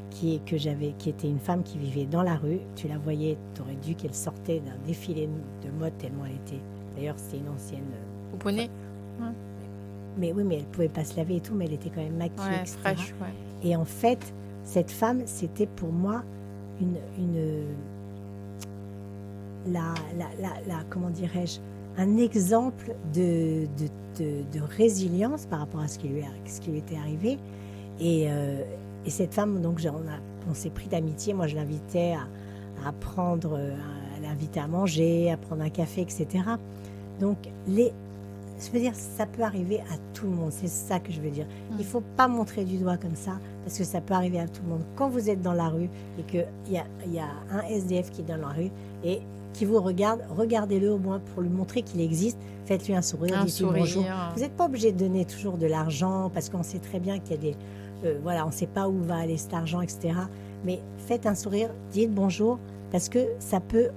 qui était une femme qui vivait dans la rue. Tu la voyais, tu aurais dû qu'elle sortait d'un défilé de mode tellement elle était. D'ailleurs, c'était une ancienne. Au poney. Mais oui, mais elle pouvait pas se laver et tout, mais elle était quand même maquillée, etc. Fraîche, Et en fait, cette femme, c'était pour moi comment dirais-je, un exemple de résilience par rapport à ce qui lui était arrivé. Et cette femme, donc, on s'est pris d'amitié. Moi, je l'invitais à l'inviter à manger, à prendre un café, etc. Donc, je veux dire, ça peut arriver à tout le monde. C'est ça que je veux dire. Il ne faut pas montrer du doigt comme ça, parce que ça peut arriver à tout le monde. Quand vous êtes dans la rue et qu'il y a un SDF qui est dans la rue et qui vous regarde, regardez-le au moins pour lui montrer qu'il existe. Faites-lui un sourire, dites-lui bonjour. Vous n'êtes pas obligé de donner toujours de l'argent, parce qu'on sait très bien qu'il y a des... on ne sait pas où va aller cet argent, etc. Mais faites un sourire, dites bonjour, parce que ça peut...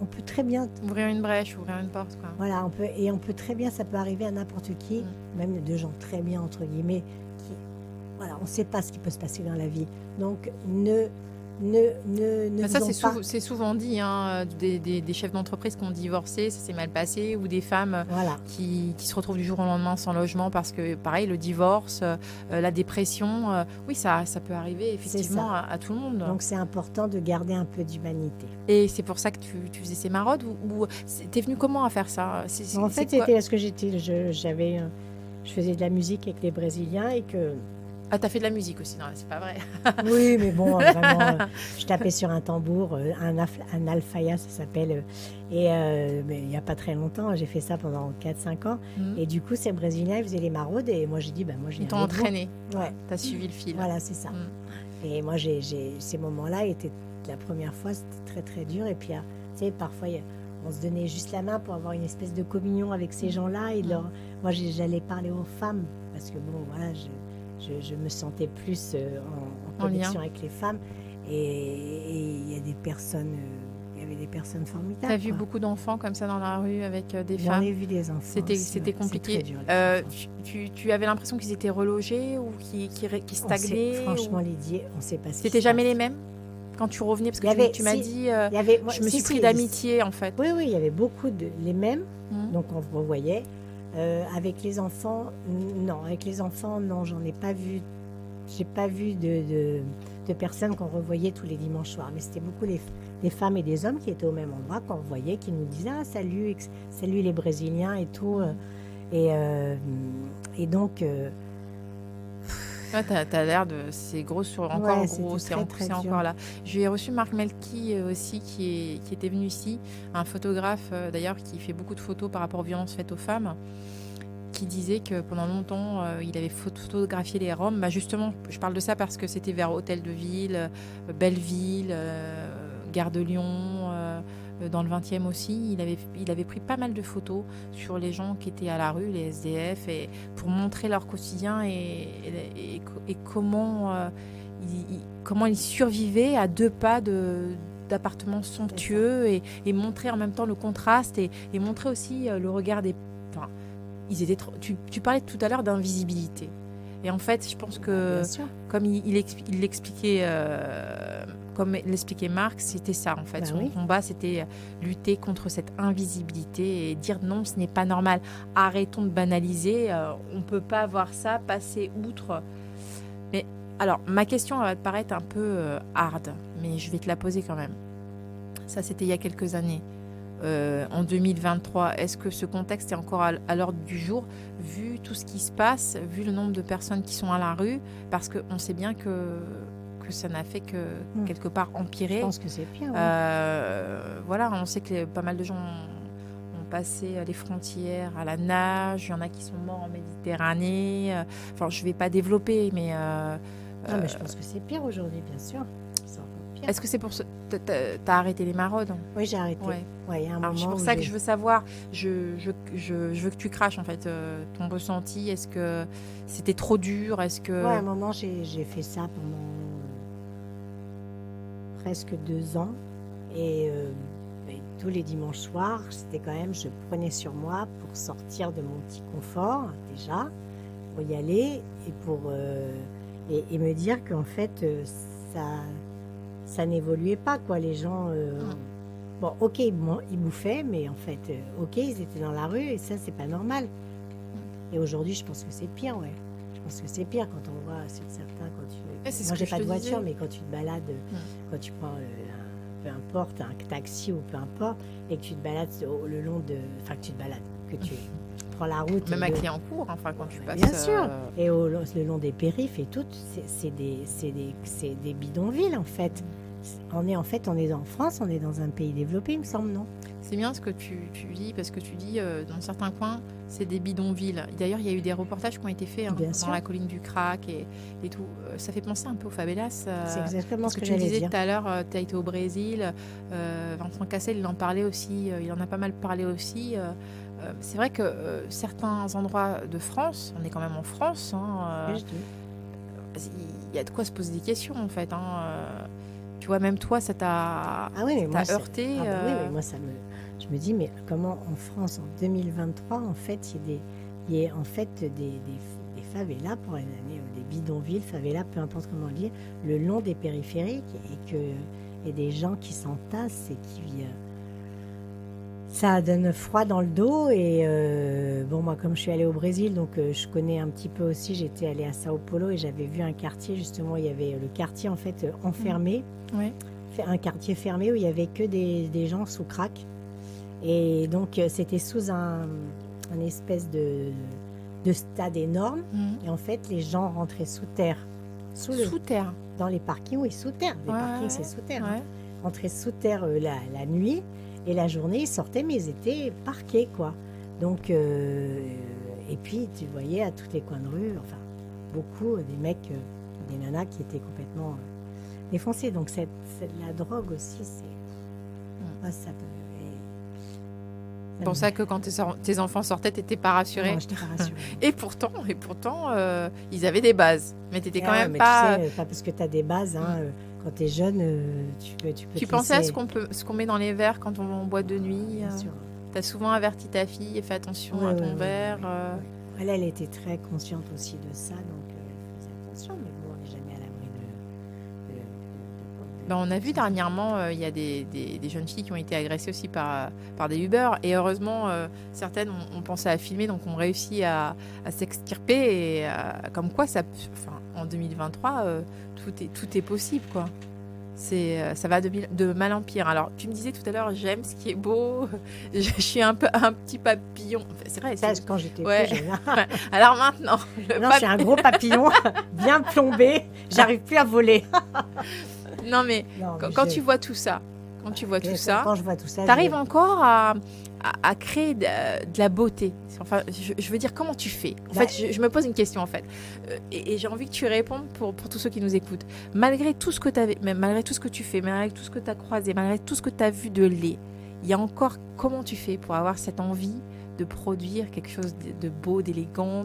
on peut très bien, Ouvrir une brèche, ouvrir une porte, quoi. voilà, on peut très bien, ça peut arriver à n'importe qui, même de gens très bien, entre guillemets, qui, voilà, on ne sait pas ce qui peut se passer dans la vie. Donc, ne Ça, faisons pas... c'est souvent dit, hein, des chefs d'entreprise qui ont divorcé, ça s'est mal passé, ou des femmes Voilà, qui se retrouvent du jour au lendemain sans logement parce que, pareil, le divorce, la dépression, oui, ça peut arriver effectivement à tout le monde. donc c'est important de garder un peu d'humanité. Et c'est pour ça que tu faisais ces maraudes ou t'es venu comment à faire ça? En fait, c'était parce que je faisais de la musique avec les Brésiliens et que... Ah, t'as fait de la musique aussi, non, c'est pas vrai. Oui, mais bon, vraiment, je tapais sur un tambour, un alfaya, ça s'appelle. Mais il n'y a pas très longtemps, j'ai fait ça pendant 4-5 ans. Et du coup, ces Brésiliens, ils faisaient les maraudes et moi, j'ai dit, moi, je viens Ils t'ont avec vous. entraîné. Ouais. T'as suivi le fil. Voilà, c'est ça. Et moi, ces moments-là étaient, la première fois, c'était très, très dur. Et puis, tu sais, parfois, on se donnait juste la main pour avoir une espèce de communion avec ces gens-là. Et moi, j'allais parler aux femmes parce que, bon, voilà, je me sentais plus en connexion avec les femmes. Et il y a des personnes, il y avait des personnes formidables. T'as vu beaucoup d'enfants comme ça dans la rue avec des femmes? J'en ai vu des enfants. C'était compliqué. C'est très dur, tu avais l'impression qu'ils étaient relogés ou qu'ils stagnaient? Franchement, Lydie, on ne sait pas ce qui C'était se jamais passe. les mêmes quand tu revenais? Parce que tu m'as dit, je me suis pris d'amitié en fait. Oui, il y avait beaucoup les mêmes, donc on revoyait. Avec les enfants, non, j'en ai pas vu. J'ai pas vu de personnes qu'on revoyait tous les dimanches soirs. Mais c'était beaucoup des femmes et des hommes qui étaient au même endroit, qu'on revoyait, qui nous disaient « Ah, salut les Brésiliens » et tout. Et donc... Ouais, t'as l'air de... C'est gros sur... Encore gros, c'est encore là. J'ai reçu Marc Melki aussi, qui était venu ici, un photographe d'ailleurs, qui fait beaucoup de photos par rapport aux violences faites aux femmes, qui disait que pendant longtemps, il avait photographié les Roms. Justement, je parle de ça parce que c'était vers Hôtel de Ville, Belleville, Gare de Lyon, dans le 20e aussi. Il avait pris pas mal de photos sur les gens qui étaient à la rue, les SDF, et pour montrer leur quotidien et comment ils survivaient à 2 pas d'appartements somptueux et montrer en même temps le contraste et montrer aussi le regard des... Enfin, tu parlais tout à l'heure d'invisibilité. Et en fait, je pense que, comme il l'expliquait, comme l'expliquait Marc, c'était ça en fait. Son combat, c'était lutter contre cette invisibilité et dire non, ce n'est pas normal. Arrêtons de banaliser. On ne peut pas voir ça, passer outre. Mais alors, ma question va te paraître un peu hard, mais je vais te la poser quand même. Ça, c'était il y a quelques années. En 2023, est-ce que ce contexte est encore à l'ordre du jour, vu tout ce qui se passe, vu le nombre de personnes qui sont à la rue, parce qu'on sait bien que ça n'a fait que quelque part empirer. Je pense que c'est pire. Voilà, on sait que pas mal de gens ont passé les frontières à la nage, il y en a qui sont morts en Méditerranée. Enfin, je ne vais pas développer, mais... non, mais je pense que c'est pire aujourd'hui, bien sûr. Est-ce que c'est pour ça que t'as arrêté les maraudes? Oui, j'ai arrêté. Ouais, y a un moment c'est pour ça que je veux savoir. Je veux que tu craches en fait ton ressenti. Est-ce que c'était trop dur? Est-ce que... à un moment j'ai fait ça pendant presque 2 ans et tous les dimanches soirs, c'était quand même, je prenais sur moi pour sortir de mon petit confort déjà, pour y aller et pour et me dire qu'en fait ça n'évoluait pas, quoi. Les gens, bon, ok, ils bouffaient, mais en fait, ok, ils étaient dans la rue et ça, c'est pas normal. Et aujourd'hui, je pense que c'est pire, ouais. Je pense que c'est pire quand on voit sur certains, quand tu... Moi, j'ai pas de voiture, mais quand tu te balades, quand tu prends peu importe, un taxi ou peu importe, et que tu te balades le long de... Enfin, que tu te balades, que tu prends la route... Même à Clignancourt, enfin, quand tu passes... Bien sûr. Et le long des périphes et tout, c'est des bidonvilles, en fait. On est en France, on est dans un pays développé, il me semble, non? C'est bien ce que tu dis, parce que tu dis, dans certains coins, c'est des bidonvilles. D'ailleurs, il y a eu des reportages qui ont été faits dans la colline du Crac et tout. Ça fait penser un peu aux favelas. C'est exactement ce que tu me disais dire. tout à l'heure, tu as été au Brésil. Vincent Cassel, il en parlait aussi. Il en a pas mal parlé aussi. C'est vrai que certains endroits de France, on est quand même en France, il y a de quoi se poser des questions, en fait. Tu vois, même toi, ça t'a Ah oui, mais moi, heurté. oui, mais moi, je me dis, mais comment en France, en 2023, en fait, il y a en fait des favelas, pour les années, des bidonvilles, favelas, peu importe comment le dire, le long des périphériques, et des gens qui s'entassent et qui... ça donne froid dans le dos. Et bon, moi, comme je suis allée au Brésil, donc je connais un petit peu aussi, j'étais allée à Sao Paulo et j'avais vu un quartier, justement, il y avait le quartier, en fait, enfermé. Oui. Un quartier fermé où il n'y avait que des gens sous crack. Et donc, c'était sous un espèce de stade énorme. Et en fait, les gens rentraient sous terre. Sous terre. Dans les parkings, oui, sous terre. Les parkings, c'est sous terre. Ouais. Rentraient sous terre la nuit. Et la journée, ils sortaient, mais ils étaient parqués, quoi. Donc, et puis, tu voyais à tous les coins de rue, enfin, beaucoup des mecs, des nanas qui étaient complètement défoncés. Donc, la drogue aussi, c'est... Moi, ça peut... C'est pour ça que quand tes enfants sortaient, t'étais pas rassurée. Non, j'étais pas rassurée. Et pourtant, ils avaient des bases. Mais t'étais quand même mais pas... Tu sais, pas parce que tu as des bases, hein, quand tu es jeune, tu peux Tu pensais à ce qu'on met dans les verres quand on boit de nuit. Bien sûr. T'as souvent averti ta fille et fait attention à ton verre. Elle était très consciente aussi de ça, donc elle faisait attention, mais bon, on n'est jamais à l'abri de On a vu dernièrement, il y a des jeunes filles qui ont été agressées aussi par des Uber. Et heureusement, certaines ont pensé à filmer, donc ont réussi à s'extirper. Et comme quoi, en 2023, tout est possible, quoi. Ça va de mal en pire. Alors, tu me disais tout à l'heure, j'aime ce qui est beau. Je suis un petit papillon. Enfin, c'est vrai. Ça, quand j'étais plus jeune. Alors maintenant, je suis un gros papillon, bien plombé. J'arrive plus à voler. Non, mais quand tu vois tout ça, quand je vois tout ça, t'arrives encore à créer de la beauté. Enfin, je veux dire, comment tu fais? En fait, je me pose une question, en fait. Et j'ai envie que tu répondes pour tous ceux qui nous écoutent. Malgré tout ce que malgré tout ce que tu fais, malgré tout ce que tu as croisé, malgré tout ce que tu as vu de laid, il y a encore comment tu fais pour avoir cette envie de produire quelque chose de beau, d'élégant,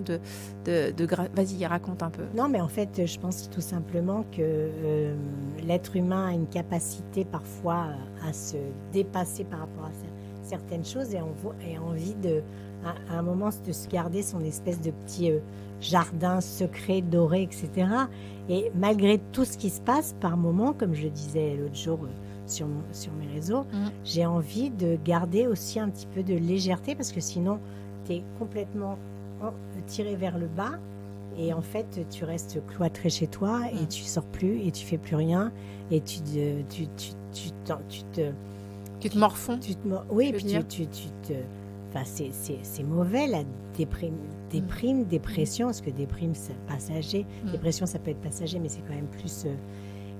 Vas-y, raconte un peu. Non, mais en fait, je pense tout simplement que l'être humain a une capacité parfois à se dépasser par rapport à certaines choses et a envie à un moment de se garder son espèce de petit jardin secret, doré, etc. Et malgré tout ce qui se passe, par moment, comme je le disais l'autre jour sur mes réseaux, j'ai envie de garder aussi un petit peu de légèreté parce que sinon, tu es complètement tiré vers le bas et en fait, tu restes cloîtré chez toi et tu sors plus et tu fais plus rien et tu te morfonds. Oui, puis enfin, c'est mauvais la dépression, parce que déprime, c'est passager. Dépression, ça peut être passager, mais c'est quand même plus...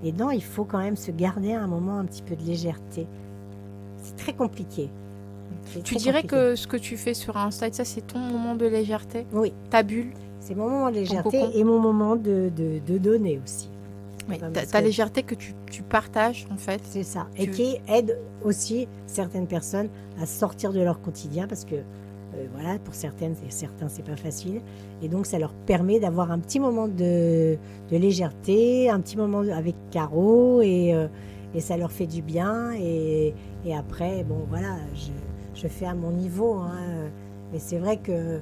Et non, il faut quand même se garder à un moment un petit peu de légèreté. C'est très compliqué. Tu dirais que ce que tu fais sur Insta, ça, c'est ton moment de légèreté? Oui. Ta bulle? C'est mon moment de légèreté et mon moment de donner aussi. Oui, ta légèreté que tu partages, en fait. C'est ça. Et qui aide aussi certaines personnes à sortir de leur quotidien parce que, voilà, pour certains, c'est pas facile. Et donc, ça leur permet d'avoir un petit moment de légèreté, un petit moment avec Caro et ça leur fait du bien. Et après, bon, voilà, je fais à mon niveau. Hein, mais c'est vrai que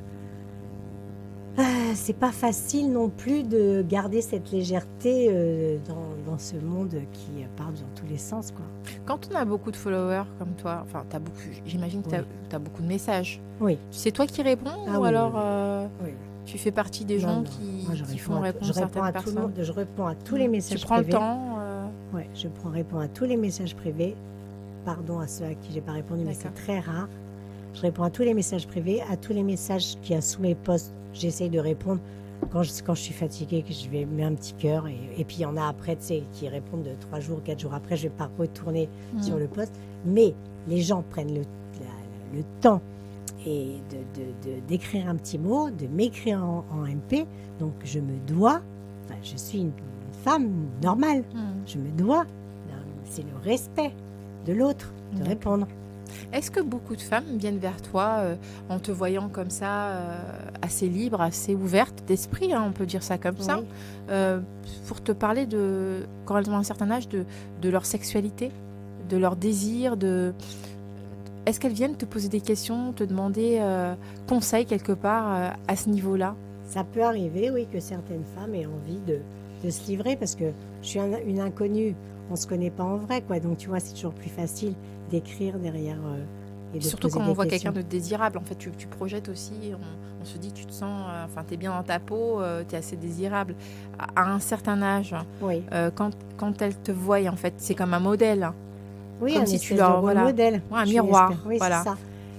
c'est pas facile non plus de garder cette légèreté dans ce monde qui part dans tous les sens, quoi. Quand on a beaucoup de followers comme toi, enfin, j'imagine que tu as beaucoup de messages. Oui. C'est toi qui réponds ou alors tu fais partie des gens qui font répondre à certaines personnes? Je réponds à tous les messages privés. Tu prends privés. le temps Oui, je réponds à tous les messages privés. Pardon à ceux à qui j'ai pas répondu, mais c'est très rare. Je réponds à tous les messages privés, à tous les messages qu'il y a sous mes posts. J'essaye de répondre quand je suis fatiguée, que je vais mettre un petit cœur. Et puis il y en a après, tu sais, qui répondent 3 jours, 4 jours après. Je ne vais pas retourner sur le post. Mais les gens prennent le temps et d'écrire un petit mot, de m'écrire en MP. Donc je me dois, enfin, je suis une femme normale. Je me dois, c'est le respect de l'autre, de répondre. Est-ce que beaucoup de femmes viennent vers toi en te voyant comme ça, assez libre, assez ouverte d'esprit, hein, on peut dire ça comme ça, Oui. pour te parler de, quand elles ont un certain âge, de leur sexualité, de leur désir, Est-ce qu'elles viennent te poser des questions, te demander conseil quelque part à ce niveau-là? Ça peut arriver, oui, que certaines femmes aient envie de se livrer parce que je suis une inconnue. On ne se connaît pas en vrai, quoi. Donc, tu vois, c'est toujours plus facile d'écrire derrière et de Surtout poser quand des on voit questions. quelqu'un de désirable, en fait, tu projettes aussi, on se dit, tu te sens, enfin, tu es bien dans ta peau, tu es assez désirable. À un certain âge, Oui, quand elles te voient, en fait, c'est comme un modèle, hein. oui, Comme un si espèce tu de leur- rôle voilà. modèle. Ouais, un Je miroir, l'espère. Oui, voilà. c'est ça.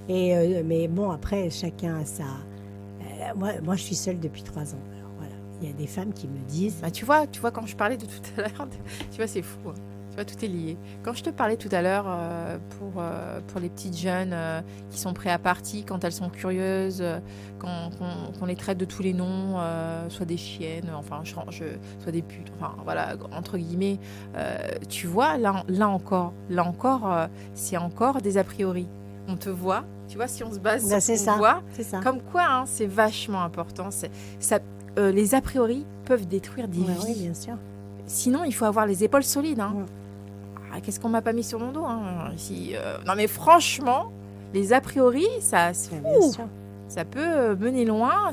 Et, mais bon, après, chacun a sa... moi, je suis seule depuis 3 ans. Alors, voilà. Il y a des femmes qui me disent... Bah, tu vois, quand je parlais de tout à l'heure, tu vois, c'est fou, hein. Tu vois, tout est lié. Quand je te parlais tout à l'heure pour les petites jeunes qui sont prêtes à partir, quand elles sont curieuses, qu'on les traite de tous les noms, soit des chiennes, enfin, soit des putes, enfin, voilà, entre guillemets, tu vois, là encore, c'est encore des a priori. On te voit, tu vois, si on se base Bah, sur c'est ce qu'on ça. voit, C'est ça. comme quoi, hein, c'est vachement important. Les a priori peuvent détruire des Ouais, vies. oui, bien sûr. Sinon, il faut avoir les épaules solides, hein. Ouais. Ah, qu'est-ce qu'on m'a pas mis sur mon dos, hein, non, mais franchement, les a priori, Ouais, bien sûr. ça peut mener loin.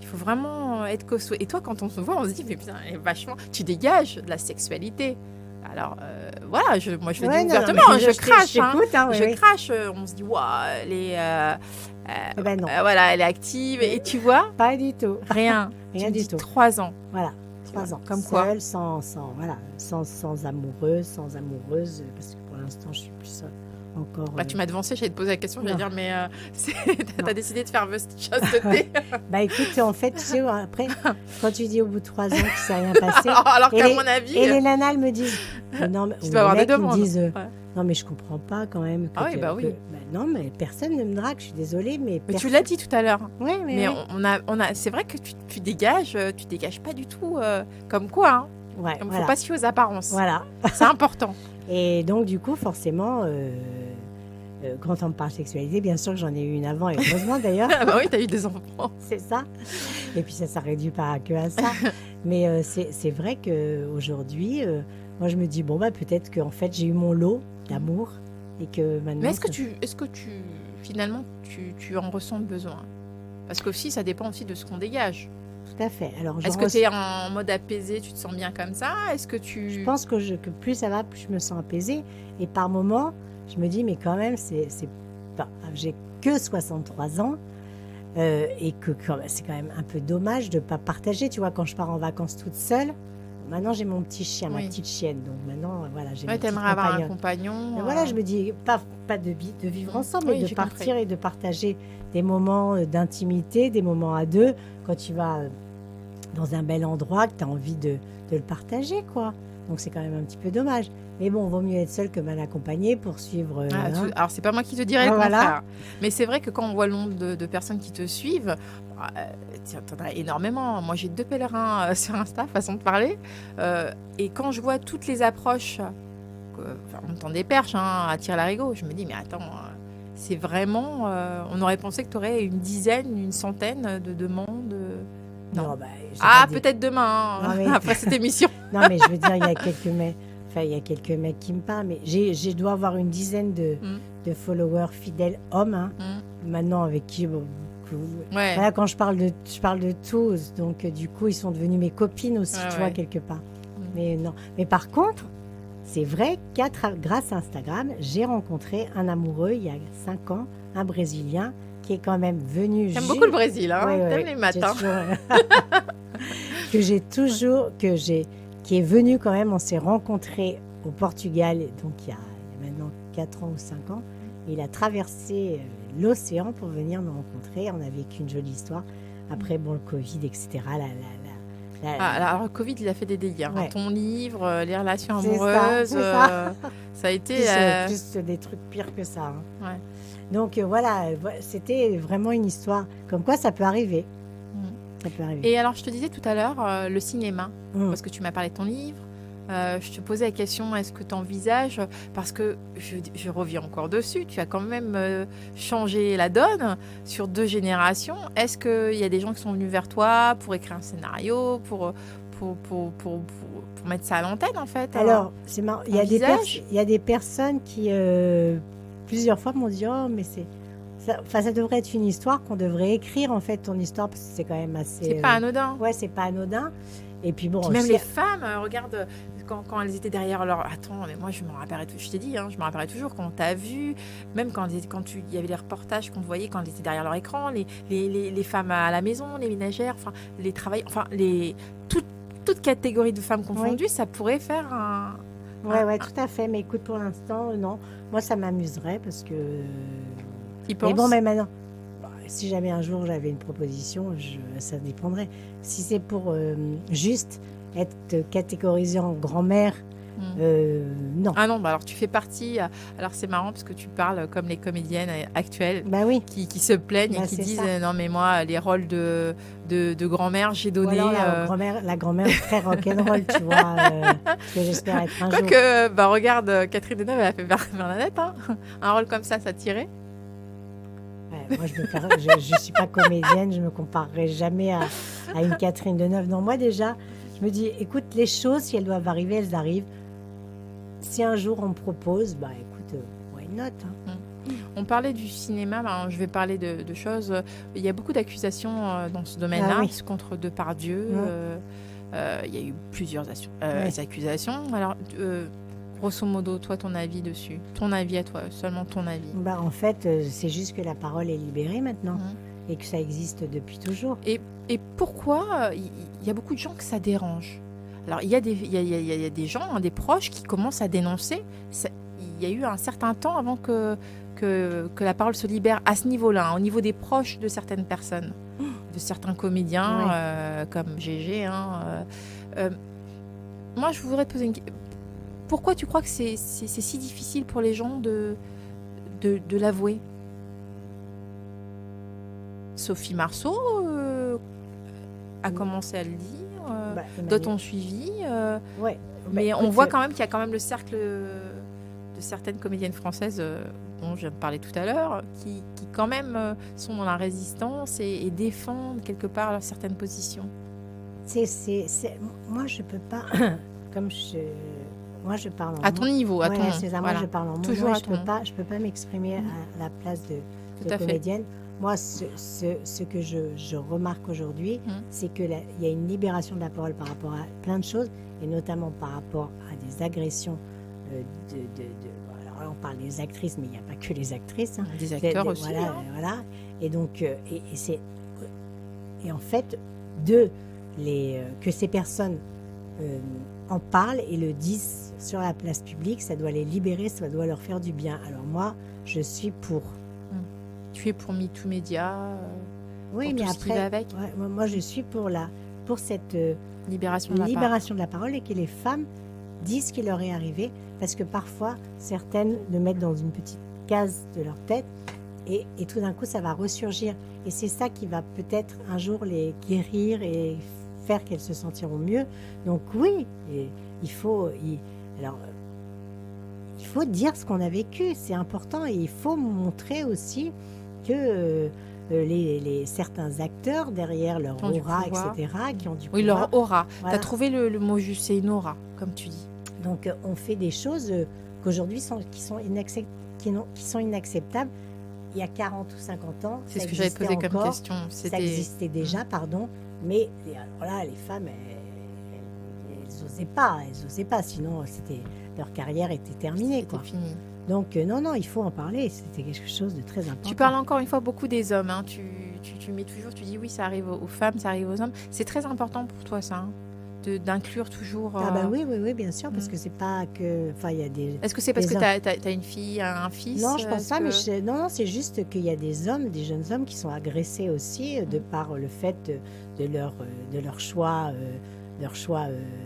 Il faut vraiment être costaud. Et toi, quand on se voit, on se dit, mais putain, vachement, tu dégages de la sexualité. Alors, voilà, moi, je le Ouais, dis non, non, ouvertement, mais je crache, je hein. t'écoute, hein, oui, Je oui. crache, on se dit, waouh, elle est, Eh ben non, voilà, elle est active. Et tu vois, pas du tout. rien. Rien Tu me du dis tout. 3 ans. Voilà, Tu 3 vois, ans. comme quoi. Seule, sans amoureux, sans amoureuse, parce que pour l'instant, je suis plus encore... Bah, tu m'as devancé, j'allais te poser la question, j'allais Non. dire, mais t'as Non. décidé de faire chasteté. Bah écoute, en fait, tu sais, après, quand tu dis au bout de 3 ans qu'il ne s'est rien passé, Alors Et qu'à les- mon avis, et les nanas, elles me disent... Non, mais, tu ou dois avoir les des mecs, ils me demandes. disent... Ouais. Non, mais je comprends pas quand même. Ah oui, bah oui. Non, mais personne ne me drague, je suis désolée, mais... Mais tu l'as dit tout à l'heure. Oui, Mais oui. c'est vrai que tu dégages pas du tout comme quoi. Hein. Ouais, Comme voilà. faut pas se fier aux apparences. Voilà. C'est important. Et donc, du coup, forcément, quand on me parle sexualité, bien sûr que j'en ai eu une avant, et heureusement d'ailleurs, Ah bah oui, t'as eu des enfants. c'est ça. Et puis, ça réduit pas que à ça. Mais c'est vrai qu'aujourd'hui, moi, je me dis, bon, bah, peut-être qu'en fait, j'ai eu mon lot d'amour et que maintenant... Mais est-ce que finalement, tu en ressens le besoin? Parce que aussi, ça dépend aussi de ce qu'on dégage. Tout à fait. Alors, Est-ce que tu es en mode apaisé, tu te sens bien comme ça? Est-ce que tu... Je pense que plus ça va, plus je me sens apaisée. Et par moments, je me dis, mais quand même, j'ai que 63 ans et que c'est quand même un peu dommage de ne pas partager. Tu vois, quand je pars en vacances toute seule, maintenant j'ai mon petit chien, ma Oui. petite chienne. Donc maintenant, voilà, j'ai ma Ouais, petite t'aimerais avoir un compagnonne. compagnon. Mais voilà, je me dis, pas de vivre ensemble, Oui, mais de j'ai partir et de partager des moments d'intimité, des moments à deux, quand tu vas dans un bel endroit, que tu as envie de le partager, quoi. Donc c'est quand même un petit peu dommage. Mais bon, vaut mieux être seul que mal accompagné pour suivre... Alors, c'est pas moi qui te dirais Ah, le voilà. contraire. Mais c'est vrai que quand on voit le nombre de personnes qui te suivent, t'en as énormément. Moi, j'ai 2 pèlerins sur Insta, façon de parler. Et quand je vois toutes les approches, on tend des perches à tirer l'arigot, je me dis, mais attends, c'est vraiment... on aurait pensé que tu aurais une dizaine, une centaine de demandes. Non. bah, j'ai Ah, pas dit- peut-être demain, Non, mais- après cette émission. Non, mais je veux dire, il y a quelques mecs qui me parlent, mais je dois avoir une dizaine de followers fidèles hommes, hein, maintenant avec qui... bon, Ouais. voilà, quand je parle de tous, donc du coup, ils sont devenus mes copines aussi, Ouais, tu ouais. vois, quelque part. Mais non. Mais par contre, c'est vrai grâce à Instagram, j'ai rencontré un amoureux il y a 5 ans, un Brésilien, qui est quand même venu... J'aime beaucoup le Brésil, hein. Ouais, ouais, T'aimes ouais. les matins. Qui est venu quand même, on s'est rencontrés au Portugal, donc il y a maintenant 4 ans ou 5 ans. Il a traversé l'océan pour venir nous rencontrer. On a vécu une jolie histoire. Après, bon, le Covid, etc. Alors, le Covid, il a fait des délires. Ouais. Ton livre, les relations C'est ça, amoureuses, c'est ça. ça a été... plus des trucs pires que ça. Hein. Ouais. Donc voilà, c'était vraiment une histoire. Comme quoi, ça peut arriver. Ça peut arriver. Et alors, je te disais tout à l'heure, le cinéma, Mm. parce que tu m'as parlé de ton livre. Je te posais la question, est-ce que tu envisages, parce que je reviens encore dessus, tu as quand même changé la donne sur 2 générations. Est-ce qu'il y a des gens qui sont venus vers toi pour écrire un scénario, pour mettre ça à l'antenne en fait? Alors, c'est marrant. Il envisage y a des personnes qui, plusieurs fois, m'ont dit oh, mais ça devrait être une histoire qu'on devrait écrire en fait, ton histoire, parce que c'est quand même assez. C'est pas anodin. Ouais, c'est pas anodin. Et puis bon, Puis même aussi- les femmes, regarde, quand elles étaient derrière leur... Attends, mais moi je me rappellerai, je t'ai dit, hein, je me rappellerai toujours quand on t'a vu, même il y avait les reportages qu'on voyait quand elles étaient derrière leur écran, les femmes à la maison, les ménagères, enfin les travailleurs, enfin toute catégorie de femmes confondues, ça pourrait faire un... ouais, tout à fait. Mais écoute, pour l'instant, non. Moi, ça m'amuserait parce que. Ils Mais bon, pensent. mais maintenant, si jamais un jour j'avais une proposition, ça dépendrait. Si c'est pour juste être catégorisé en grand-mère, non. Ah non, bah alors tu fais partie. Alors c'est marrant parce que tu parles comme les comédiennes actuelles Bah oui. qui se plaignent Bah, et qui c'est disent ça. non, mais moi, les rôles de grand-mère, j'ai Ou donné. alors la grand-mère très rock'n'roll, tu vois, que j'espère être un jour. Quoique, bah regarde, Catherine Deneuve, elle a fait Bernadette. Hein. Un rôle comme ça tirait. Ouais, moi, je ne suis pas comédienne, je ne me comparerai jamais à une Catherine Deneuve. Non, moi déjà, je me dis, écoute, les choses, si elles doivent arriver, elles arrivent. Si un jour on me propose, bah écoute, why not, hein. On parlait du cinéma, ben, je vais parler de choses. Il y a beaucoup d'accusations dans ce domaine-là Ah oui. contre Depardieu. Il y a eu plusieurs accusations. Alors, grosso modo, toi, ton avis dessus? Ton avis à toi, seulement ton avis. Bah, en fait, c'est juste que la parole est libérée maintenant Mhm. et que ça existe depuis toujours. Et pourquoi il y a beaucoup de gens que ça dérange? Alors, il y a des gens, hein, des proches qui commencent à dénoncer. Il y a eu un certain temps avant que la parole se libère à ce niveau-là, hein, au niveau des proches de certaines personnes, de certains comédiens comme Gégé. Hein, moi, je voudrais te poser une question. Pourquoi tu crois que c'est si difficile pour les gens de l'avouer? Sophie Marceau a commencé à le dire, Bah, d'autres ont suivi, ouais. mais Bah, on écoute, voit quand même qu'il y a quand même le cercle de certaines comédiennes françaises dont je viens de parler tout à l'heure, qui quand même sont dans la résistance et défendent quelque part certaines positions. Moi, je peux pas, moi, je parle en À ton niveau, à Ouais, ton c'est ça, voilà. moi, je parle en Toujours moi, à ton je peux pas m'exprimer à la place de Tout à fait. comédienne. Moi, ce que je remarque aujourd'hui, c'est qu'il y a une libération de la parole par rapport à plein de choses, et notamment par rapport à des agressions alors là, on parle des actrices, mais il n'y a pas que les actrices. Hein. Des acteurs aussi. Voilà, hein. voilà. Et donc, et en fait, que ces personnes en parlent et le disent sur la place publique, ça doit les libérer, ça doit leur faire du bien. Alors moi, je suis pour. Tu es pour MeToo Média, Oui, pour mais tout ce qui va après, avec. moi, je suis pour cette Libération de la parole. libération de la parole et que les femmes disent ce qui leur est arrivé, parce que parfois, certaines le mettent dans une petite case de leur tête et tout d'un coup, ça va ressurgir. Et c'est ça qui va peut-être un jour les guérir et faire qu'elles se sentiront mieux. Donc oui, il faut dire ce qu'on a vécu, c'est important, et il faut montrer aussi que certains acteurs derrière leur Qui ont du aura, pouvoir. etc., qui ont du Oui, pouvoir. leur aura. Voilà. Tu as trouvé le mot juste, c'est une aura, comme tu dis. Donc on fait des choses qu'aujourd'hui qui sont inacceptables. Il y a 40 ou 50 ans, C'est ça ce que j'avais existait posé comme encore, question. ça existait déjà, pardon, mais alors là, les femmes, elles n'osaient pas, sinon leur carrière était terminée, C'était quoi. fini. Donc non, il faut en parler, c'était quelque chose de très important. Tu parles encore une fois beaucoup des hommes. Hein. Tu mets toujours, tu dis oui, ça arrive aux femmes, ça arrive aux hommes. C'est très important pour toi, ça, hein, d'inclure toujours. Ah bah oui, bien sûr, parce que c'est pas que... Enfin, il y a des... Est-ce que c'est parce des que hommes. tu as une fille, un fils? Non, je pense Est-ce pas, que- mais non, c'est juste qu'il y a des jeunes hommes qui sont agressés aussi de par le fait de leur choix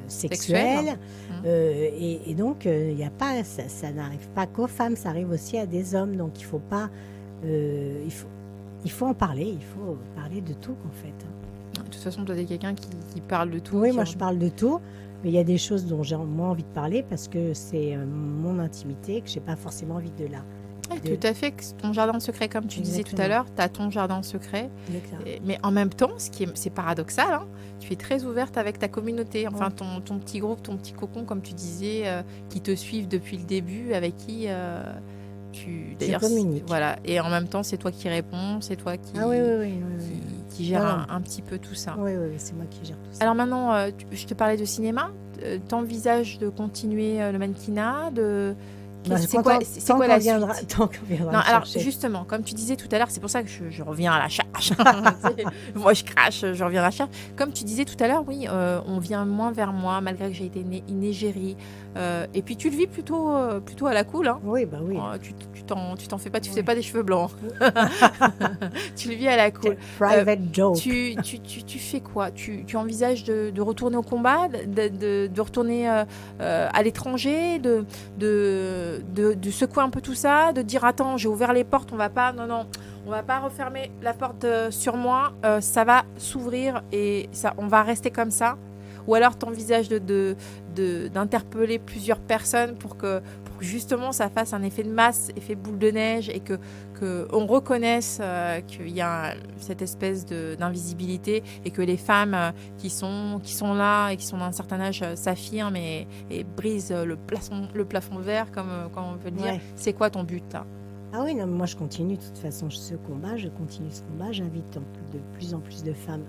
sexuel. Et donc, il y a pas, ça n'arrive pas qu'aux femmes, ça arrive aussi à des hommes. Donc, il faut pas... il faut en parler, il faut parler de tout, en fait. De toute façon, toi, t'es quelqu'un qui parle de tout. Oui, qui moi, en- je parle de tout. Mais il y a des choses dont j'ai moins envie de parler parce que c'est mon intimité, que je n'ai pas forcément envie de la... Tout à fait, que ton jardin secret, comme tu disais tout à l'heure, tu as ton jardin secret. Mais en même temps, c'est paradoxal, hein, tu es très ouverte avec ta communauté, enfin ton petit groupe, ton petit cocon, comme tu disais, qui te suivent depuis le début, avec qui tu communiques. Voilà. Et en même temps, c'est toi qui réponds, c'est toi qui, qui gère un petit peu tout ça. Oui, c'est moi qui gère tout ça. Alors maintenant, je te parlais de cinéma. T'envisages de continuer le mannequinat, c'est quoi la suite? Tant qu'on viendra Non, alors chercher. justement, comme tu disais tout à l'heure, c'est pour ça que je reviens à la charge. Moi, je crache, je reviens à la charge. Comme tu disais tout à l'heure, oui, on vient moins vers moi, malgré que j'ai été née in Égérie. Et puis tu le vis plutôt à la cool. Hein. Oui, bah oui. Tu t'en fais pas, tu fais pas des cheveux blancs. Tu le vis à la cool. Private joke. Tu fais quoi? Tu envisages de retourner au combat, de retourner à l'étranger, de secouer un peu tout ça, de dire attends, j'ai ouvert les portes, on va pas refermer la porte sur moi, ça va s'ouvrir et ça, on va rester comme ça. Ou alors tu envisages d'interpeller plusieurs personnes pour que justement ça fasse un effet de masse, effet boule de neige et que on reconnaisse qu'il y a cette espèce d'invisibilité et que les femmes qui sont là et qui sont d'un certain âge s'affirment et brisent le plafond vert, comme on peut le dire. Ouais. C'est quoi ton but là? Ah oui, non, mais moi je continue de toute façon je continue ce combat. J'invite de plus en plus de femmes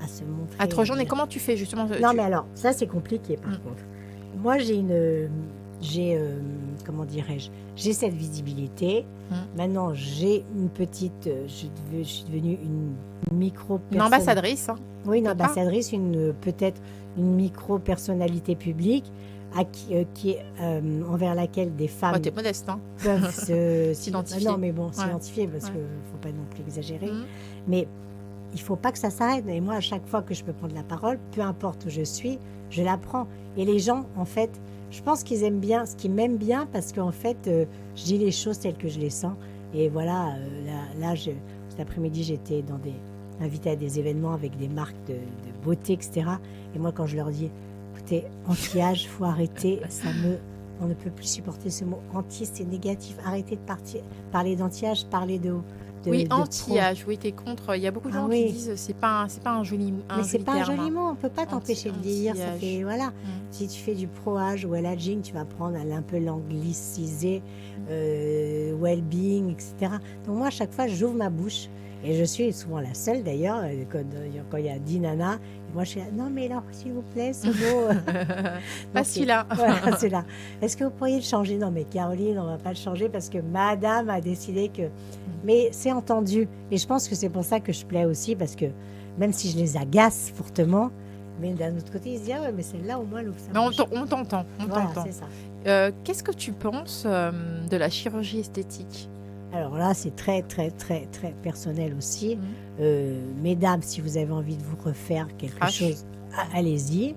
à se montrer. À te rejoindre. Et comment tu fais justement? Non, mais alors, ça c'est compliqué par contre. Moi comment dirais-je, j'ai cette visibilité. Maintenant, j'ai une petite, je suis devenue une micro-personne. Une ambassadrice. Hein. Oui, une ambassadrice, peut-être une micro-personnalité publique envers laquelle des femmes t'es modeste, hein. peuvent s'identifier. Non, mais bon, s'identifier parce qu'il ne faut pas non plus exagérer. Mais il ne faut pas que ça s'arrête. Et moi, à chaque fois que je peux prendre la parole, peu importe où je suis, je la prends. Et les gens, en fait, je pense qu'ils aiment bien, ce qu'ils m'aiment bien, parce qu'en fait, je dis les choses telles que je les sens. Et voilà, cet après-midi, j'étais invitée à des événements avec des marques de beauté, etc. Et moi, quand je leur dis, écoutez, anti-âge, il faut arrêter, on ne peut plus supporter ce mot. Anti, c'est négatif. Arrêtez de parler d'anti-âge, parler de anti-âge, oui, t'es contre. Il y a beaucoup de gens qui disent c'est pas un joli terme. Mais c'est pas un joli mot, on peut pas t'empêcher de vieillir. Ça fait, voilà. Si tu fais du pro-âge ou l'aging, tu vas prendre un peu l'anglicisé, well-being, etc. Donc moi, à chaque fois, j'ouvre ma bouche. Et je suis souvent la seule d'ailleurs, quand il y a 10 nanas. Moi, je suis là, non, mais alors, s'il vous plaît, ce mot. Pas celui-là. Voilà, celui-là. Est-ce que vous pourriez le changer? Non, mais Caroline, on ne va pas le changer parce que madame a décidé que. Mais c'est entendu. Et je pense que c'est pour ça que je plais aussi, parce que même si je les agace fortement, mais d'un autre côté, ils se disent, ah ouais, mais celle-là, au moins, elle ouvre sa bouche. On t'entend. Voilà, c'est ça. Qu'est-ce que tu penses de la chirurgie esthétique? Alors là, c'est très, très, très, très personnel aussi. Mesdames, si vous avez envie de vous refaire quelque chose, allez-y.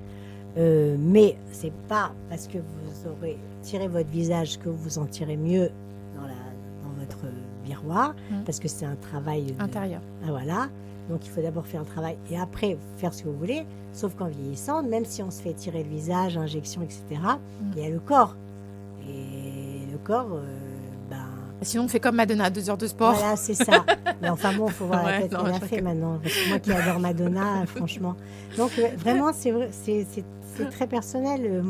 Mais c'est pas parce que vous aurez tiré votre visage que vous en tirez mieux dans votre miroir, parce que c'est un travail intérieur. Ah, voilà. Donc il faut d'abord faire un travail et après faire ce que vous voulez. Sauf qu'en vieillissant, même si on se fait tirer le visage, injection, etc., il y a le corps. Et le corps, sinon, on fait comme Madonna, 2 heures de sport. Voilà, c'est ça. Mais enfin bon, il faut voir la tête qu'elle a fait maintenant. Parce que moi qui adore Madonna, franchement. Donc vraiment, c'est très personnel.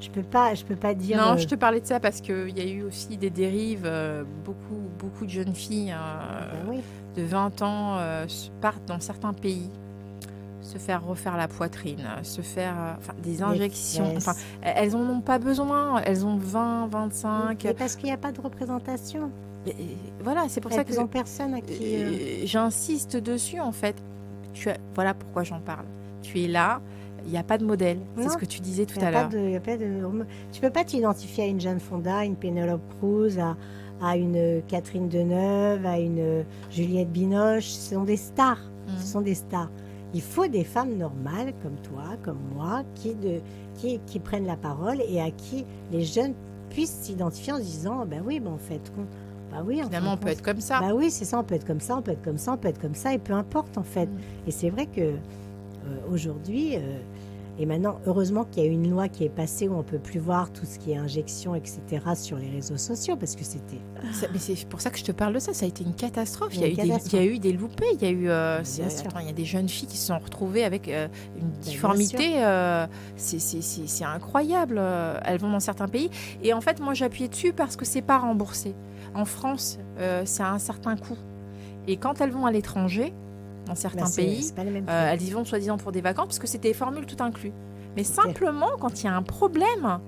Je peux pas dire. Non, je te parlais de ça parce qu'il y a eu aussi des dérives. Beaucoup de jeunes filles de 20 ans partent dans certains pays se faire refaire la poitrine, se faire des injections. Enfin, elles n'en ont pas besoin. Elles ont 20, 25. Mais parce qu'il n'y a pas de représentation. Voilà, c'est pour ça que personne à qui. J'insiste dessus en fait. Voilà pourquoi j'en parle. Tu es là. Il n'y a pas de modèle. C'est ce que tu disais tout à l'heure. Tu peux pas t'identifier à une Jane Fonda, à une Penelope Cruz, à une Catherine Deneuve, à une Juliette Binoche. Ce sont des stars. Ce sont des stars. Il faut des femmes normales comme toi, comme moi, qui prennent la parole et à qui les jeunes puissent s'identifier en se disant ben oui, en fait, finalement on peut être comme ça. Ben oui, c'est ça, on peut être comme ça, on peut être comme ça, on peut être comme ça, et peu importe en fait. Et c'est vrai que aujourd'hui, Et maintenant, heureusement qu'il y a une loi qui est passée où on ne peut plus voir tout ce qui est injection, etc. sur les réseaux sociaux, parce que c'était... Mais c'est pour ça que je te parle de ça. Ça a été une catastrophe. Il y a, Une eu catastrophe. il y a eu des loupés. Il y a eu. Bien sûr. Attends, il y a des jeunes filles qui se sont retrouvées avec une bien difformité. C'est incroyable. Elles vont dans certains pays. Et en fait, moi, j'appuyais dessus parce que c'est pas remboursé. En France, c'est à un certain coût. Et quand elles vont à l'étranger, dans certains pays, c'est pas les mêmes prix. elles y vont soi-disant pour des vacances parce que c'était des formules tout inclus. Mais simplement, quand il y a un problème, Bah,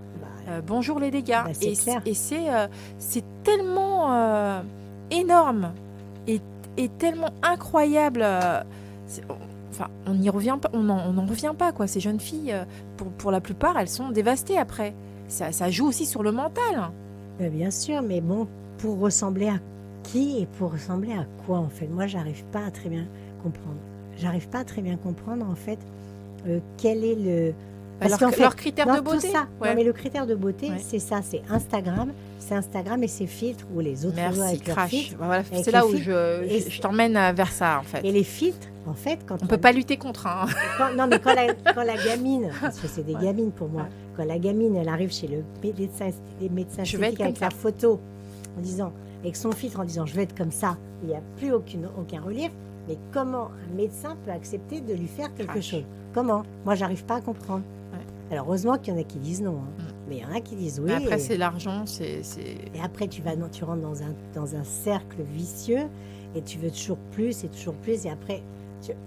bonjour les dégâts. Bah, c'est clair. Et c'est tellement énorme et tellement incroyable. Enfin, on n'y revient pas, on n'en revient pas, quoi. Ces jeunes filles, pour la plupart, elles sont dévastées après. Ça joue aussi sur le mental. Bien sûr, mais bon, pour ressembler à qui et pour ressembler à quoi, en fait? Moi, j'arrive pas à très bien comprendre. J'arrive pas à très bien comprendre, en fait, quel est le... Leur critère non, de beauté. tout ça. Ouais. Non, mais le critère de beauté, Ouais. c'est ça, c'est Instagram et ses filtres ou les autres réseaux Merci, avec leurs Crash. filtres. Voilà, Avec c'est là les où filtres. je t'emmène vers ça, en fait. Et les filtres, en fait, quand On peut pas lutter contre. Hein. non, mais quand la gamine, parce que c'est des gamines pour moi, quand la gamine, elle arrive chez le médecin Je vais être esthétique avec comme la photo, en disant, avec son filtre, en disant, je vais être comme ça, il n'y a plus aucun relief, mais comment un médecin peut accepter de lui faire quelque Crash. chose? Comment? Moi, j'arrive pas à comprendre. Ouais. Alors, heureusement qu'il y en a qui disent non, hein. Mais il y en a qui disent oui. Après, et... c'est l'argent, c'est... Et après, tu rentres dans un cercle vicieux et tu veux toujours plus et toujours plus. Et après,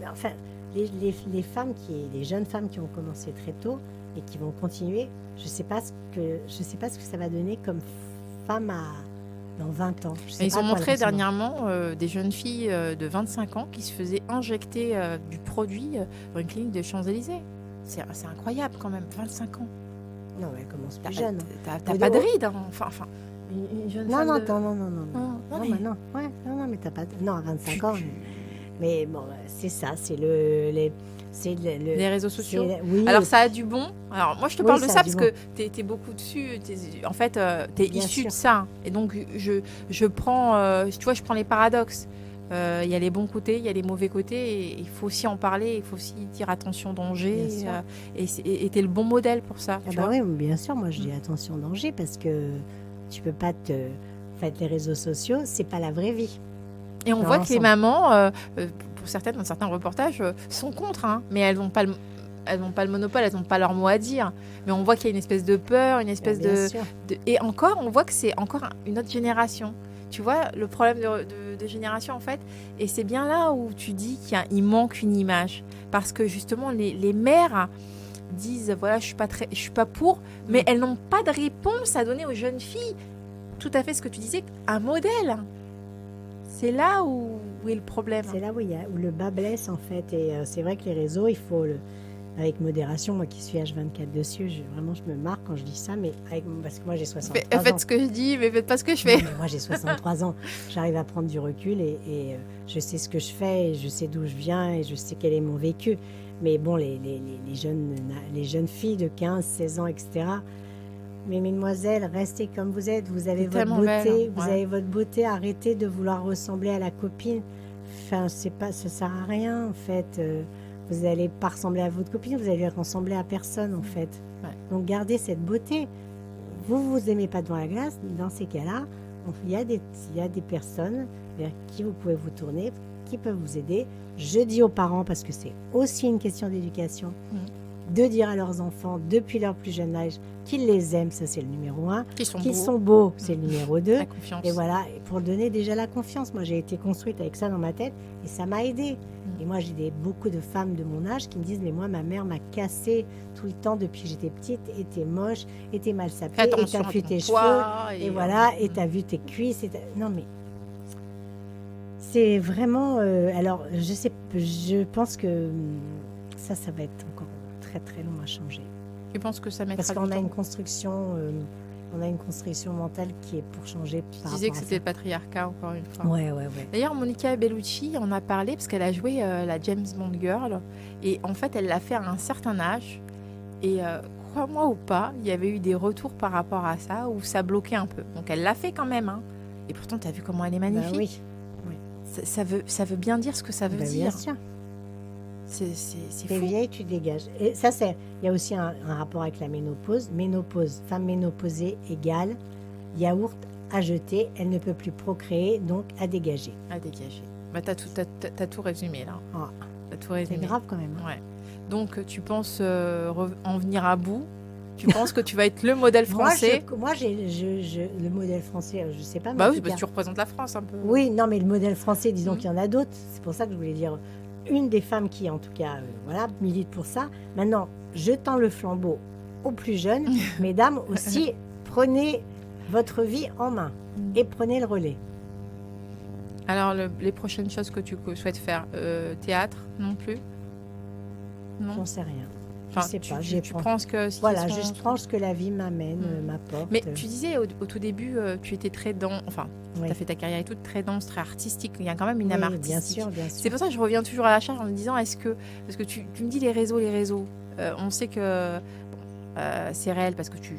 enfin, les femmes les jeunes femmes qui ont commencé très tôt et qui vont continuer, je sais pas ce que ça va donner comme femme dans 20 ans. Je sais Ils pas ont quoi montré elles vont se dernièrement des jeunes filles de 25 ans qui se faisaient injecter du produit dans une clinique de Champs-Élysées. C'est incroyable quand même, 25 ans. Non, mais elle commence plus T'as jeune. t'as pas de rides, hein. Enfin, une jeune Non, femme non, de... attends, non. Non, Non, mais- non, ouais, non, mais t'as pas. Non, à 25 ans. Tu- Mais bon, c'est ça, c'est c'est Les réseaux sociaux. Oui, Alors ça a du bon. Alors moi je te Oui, parle de ça a ça du parce que t'es beaucoup dessus. En fait, t'es Bien issu sûr. de ça. Et donc je prends, tu vois, je prends les paradoxes. Il y a les bons côtés, il y a les mauvais côtés. Et il faut aussi en parler. Il faut aussi dire attention danger. Bien sûr. Et t'es le bon modèle pour ça. Ah Tu bah vois. oui, bien sûr, moi je dis attention danger parce que tu peux pas te. En fait, les réseaux sociaux, c'est pas la vraie vie. Et on Dans voit que les l'ensemble. mamans, pour certaines, dans certains reportages, sont contre. Hein, mais elles n'ont pas le monopole, elles n'ont pas leur mot à dire. Mais on voit qu'il y a une espèce de peur, une espèce Bien sûr. Et encore, on voit que c'est encore une autre génération. Tu vois, le problème de génération, en fait, et c'est bien là où tu dis qu'il manque une image. Parce que justement, les mères disent, voilà, je suis pas pour, mais elles n'ont pas de réponse à donner aux jeunes filles. Tout à fait ce que tu disais, un modèle. C'est là où est le problème. C'est là où le bas blesse en fait. Et c'est vrai que les réseaux, il faut avec modération. Moi qui suis H24 dessus, vraiment je me marre quand je dis ça, mais parce que moi j'ai 63 ans. Faites ce que je dis, mais faites pas ce que je Non, fais. mais moi j'ai 63 ans, j'arrive à prendre du recul et je sais ce que je fais, et je sais d'où je viens et je sais quel est mon vécu. Mais bon, les jeunes filles de 15, 16 ans, etc. Mais mesdemoiselles, restez comme vous êtes, vous avez C'est votre tellement beauté, belle, vous ouais. avez votre beauté, arrêtez de vouloir ressembler à la copine. Enfin, ça sert à rien en fait. Vous n'allez pas ressembler à votre copine, vous allez ressembler à personne en fait. Ouais. Donc gardez cette beauté. Vous aimez pas devant la glace, dans ces cas-là, il y a des personnes vers qui vous pouvez vous tourner, qui peuvent vous aider. Je dis aux parents, parce que c'est aussi une question d'éducation, de dire à leurs enfants, depuis leur plus jeune âge, qu'ils les aiment, ça c'est le numéro 1. Qu'ils sont beaux, c'est le numéro 2. La confiance. Et voilà, et pour donner déjà la confiance. Moi, j'ai été construite avec ça dans ma tête et ça m'a aidée. Et moi, j'ai beaucoup de femmes de mon âge qui me disent, mais moi, ma mère m'a cassée tout le temps depuis que j'étais petite, était moche, était mal sapée, Fais et attention t'as à vu ton tes poids, cheveux, et voilà, et t'as vu tes cuisses. Non, mais c'est vraiment... alors, je pense que ça va être encore très, très long à changer. Tu penses que ça mettra Parce du qu'on a temps une construction... on a une construction mentale qui est pour changer. Tu par disais que rapport à c'était le patriarcat, encore une fois. ça. Ouais. D'ailleurs, Monica Bellucci en a parlé parce qu'elle a joué la James Bond Girl. Et en fait, elle l'a fait à un certain âge. Et crois-moi ou pas, il y avait eu des retours par rapport à ça où ça bloquait un peu. Donc, elle l'a fait quand même. Hein. Et pourtant, tu as vu comment elle est magnifique. Bah oui, Ça veut bien dire ce que ça veut bah, dire. bien sûr. C'est T'es fou. vieille, tu dégages. Et ça, il y a aussi un rapport avec la ménopause. Ménopause, femme ménopausée égale yaourt à jeter, elle ne peut plus procréer, donc à dégager. À dégager. Bah, t'as tout résumé là. Ah, T'as tout c'est résumé. grave quand même. Ouais. Donc tu penses en venir à bout. Tu penses que tu vas être le modèle français. Moi, le modèle français, je sais pas. Mais Bah en oui, tout parce cas- que tu représentes la France un peu. Oui, non, mais le modèle français, disons Mhm. qu'il y en a d'autres. C'est pour ça que je voulais dire une des femmes qui, en tout cas, voilà, milite pour ça. Maintenant, je tends le flambeau aux plus jeunes. Mesdames aussi, prenez votre vie en main et prenez le relais. Alors les prochaines choses que tu souhaites faire, théâtre non plus. Non. J'en sais rien. Enfin, je sais pas. tu prends ce que. Voilà, sont- je prends ce que la vie m'amène, Mhm. m'apporte. Mais tu disais au tout début, tu étais très dense. Enfin, Oui. tu as fait ta carrière et tout, très dense, très artistique. Il y a quand même une Oui, âme bien artistique. sûr, bien C'est sûr. pour ça que je reviens toujours à la charge en me disant est-ce que. Parce que tu me dis les réseaux. On sait que c'est réel parce que tu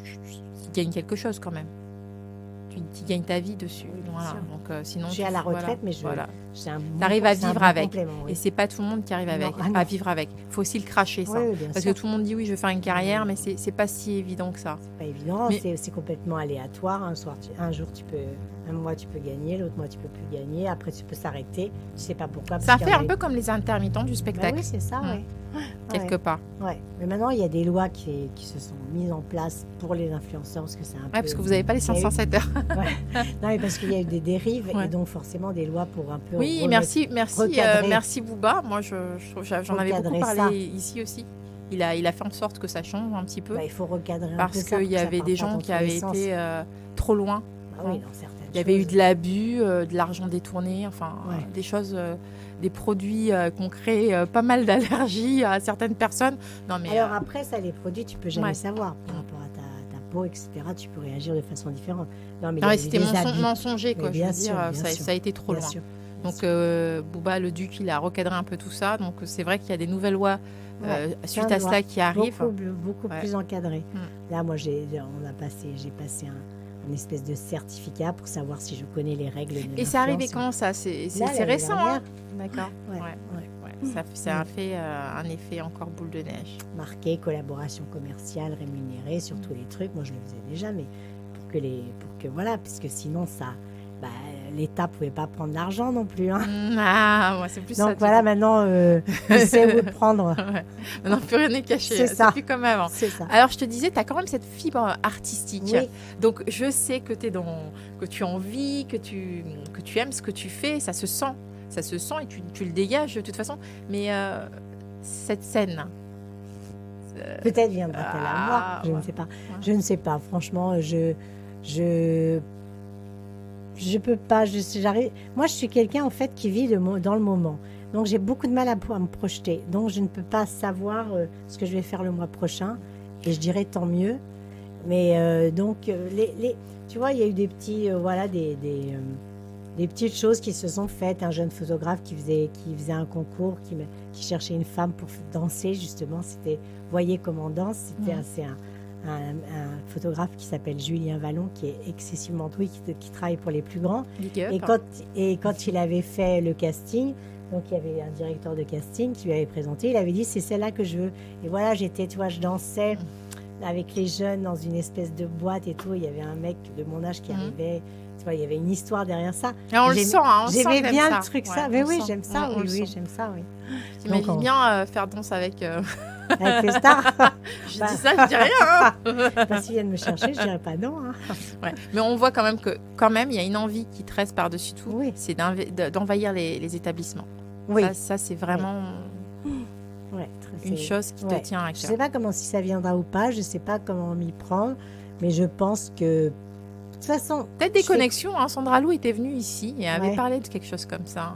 gagnes quelque chose quand même. Tu gagnes ta vie dessus. Oui, bien Voilà. sûr. Donc sinon. Je suis à la retraite, mais j'ai un bon, T'arrives à c'est un vivre bon avec. complément, oui. Et c'est pas tout le monde qui arrive Non, avec, ah non. à vivre avec. Il faut aussi le cracher, ça. Oui, oui, bien Parce sûr. que tout le monde dit oui, je vais faire une carrière, mais c'est pas si évident que ça. Pas évident, Mais- c'est complètement aléatoire. Un jour un mois tu peux gagner, l'autre mois tu peux plus gagner. Après tu peux s'arrêter. Tu sais pas pourquoi. Ça parce qu'il y fait en a un eu- peu comme les intermittents du Bah spectacle, oui, c'est ça, Mm. ouais. quelque part. Ouais. Mais maintenant il y a des lois qui se sont mises en place pour les influenceurs parce que c'est un peu. Ouais, parce que vous n'avez pas les il y a eu- 507 heures. Non, mais parce qu'il y a eu des dérives Ouais. et donc forcément des lois pour un peu. Oui, remettre- merci recadrer. Booba. Moi, j'en avais beaucoup Recadrer parlé ça. ici aussi. Il a fait en sorte que ça change un petit peu. Bah, il faut recadrer un peu Parce ça qu'il pour y que ça avait parte des pas gens dans qui tous les avaient sens. été trop loin. Ah oui, dans certaines Il y avait eu choses. de l'abus, de l'argent détourné, enfin Ouais. des choses, des produits qui ont créé pas mal d'allergies à certaines personnes. Non mais Alors après, ça, les produits, tu peux jamais Ouais. savoir par rapport à ta peau, etc. Tu peux réagir de façon différente. Non, mais il y non, a mais eu c'était des abus, mensonger quoi. Mais Je veux bien dire, sûr, bien ça, sûr. ça a été trop bien loin. sûr. Donc Booba le Duc, il a recadré un peu tout ça. Donc c'est vrai qu'il y a des nouvelles lois suite plein à de cela qui arrivent. Beaucoup Ouais. plus encadré. Mm. Là, moi, j'ai passé un espèce de certificat pour savoir si je connais les règles de Et c'est arrivé l'influence. quand ça C'est Là, l'année récent, hein dernière. D'accord. Ouais, Ouais. ouais. Ça a fait un effet encore boule de neige. Marqué collaboration commerciale rémunérée sur tous les trucs. Moi, je le faisais déjà, mais pour que voilà, puisque sinon, bah, l'État pouvait pas prendre l'argent non plus. Hein. Ah, moi c'est plus ça. Donc tu voilà, vois. maintenant, je sais où le prendre. Ouais. Maintenant, plus rien n'est caché. C'est ça. plus comme avant. C'est ça. Alors, je te disais, tu as quand même cette fibre artistique. Oui. Donc, je sais que, que tu as envie, que tu aimes ce que tu fais. Ça se sent. Ça se sent et tu le dégages de toute façon. Mais cette scène, Peut-être viendra-t-elle à moi. Ah, Je ouais. ne sais pas. Je ne sais pas. Franchement, je peux pas. J'arrive. Moi, je suis quelqu'un en fait qui vit dans le moment. Donc, j'ai beaucoup de mal à me projeter. Donc, je ne peux pas savoir ce que je vais faire le mois prochain. Et je dirais tant mieux. Mais tu vois, il y a eu des petits, voilà, des petites choses qui se sont faites. Un jeune photographe qui faisait un concours, qui cherchait une femme pour danser, justement. C'était Voyez comment on danse. C'est un photographe qui s'appelle Julien Vallon, qui est excessivement doué, qui travaille pour les plus grands. big up. Et quand il avait fait le casting, donc il y avait un directeur de casting qui lui avait présenté, il avait dit c'est celle-là que je veux. Et voilà, tu vois, je dansais avec les jeunes dans une espèce de boîte et tout. Il y avait un mec de mon âge qui arrivait. Tu vois, il y avait une histoire derrière ça. Ah, on le sent, hein, on sent J'aimais que bien t'aimes le truc, Ouais, ça. Mais on oui, le sent. j'aime ça. On le Oui, sent. j'aime ça, oui. T'imagines Donc, bien faire danse avec. Avec les stars. Je Bah. dis ça, je dis rien. Hein. Bah, s'ils viennent me chercher, je dirais pas non. Hein. Ouais. Mais on voit quand même il y a une envie qui te reste par-dessus tout. Oui. C'est d'envahir les établissements. Oui. Ça c'est vraiment Ouais, une chose qui ouais. te tient à Je cœur. sais pas si ça viendra ou pas. Je sais pas comment m'y prendre. Mais je pense que... De toute façon... Peut-être des je fais- connexions. Hein. Sandra Lou était venue ici et avait Ouais. parlé de quelque chose comme ça.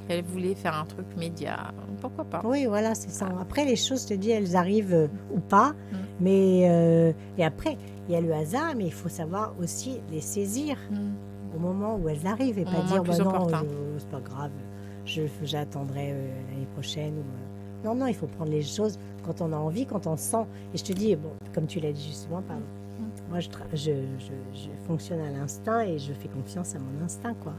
Elle voulait faire un truc média. Pourquoi pas Oui, voilà, c'est ça. Après, les choses, je te dis, elles arrivent ou pas. Mm. Mais et après, il y a le hasard, mais il faut savoir aussi les saisir Mm. au moment où elles arrivent et Au pas moment dire le plus non, opportun. c'est pas grave, j'attendrai l'année prochaine. Non, non, il faut prendre les choses quand on a envie, quand on sent. Et je te dis, bon, comme tu l'as dit justement, moi, je fonctionne à l'instinct et je fais confiance à mon instinct, quoi.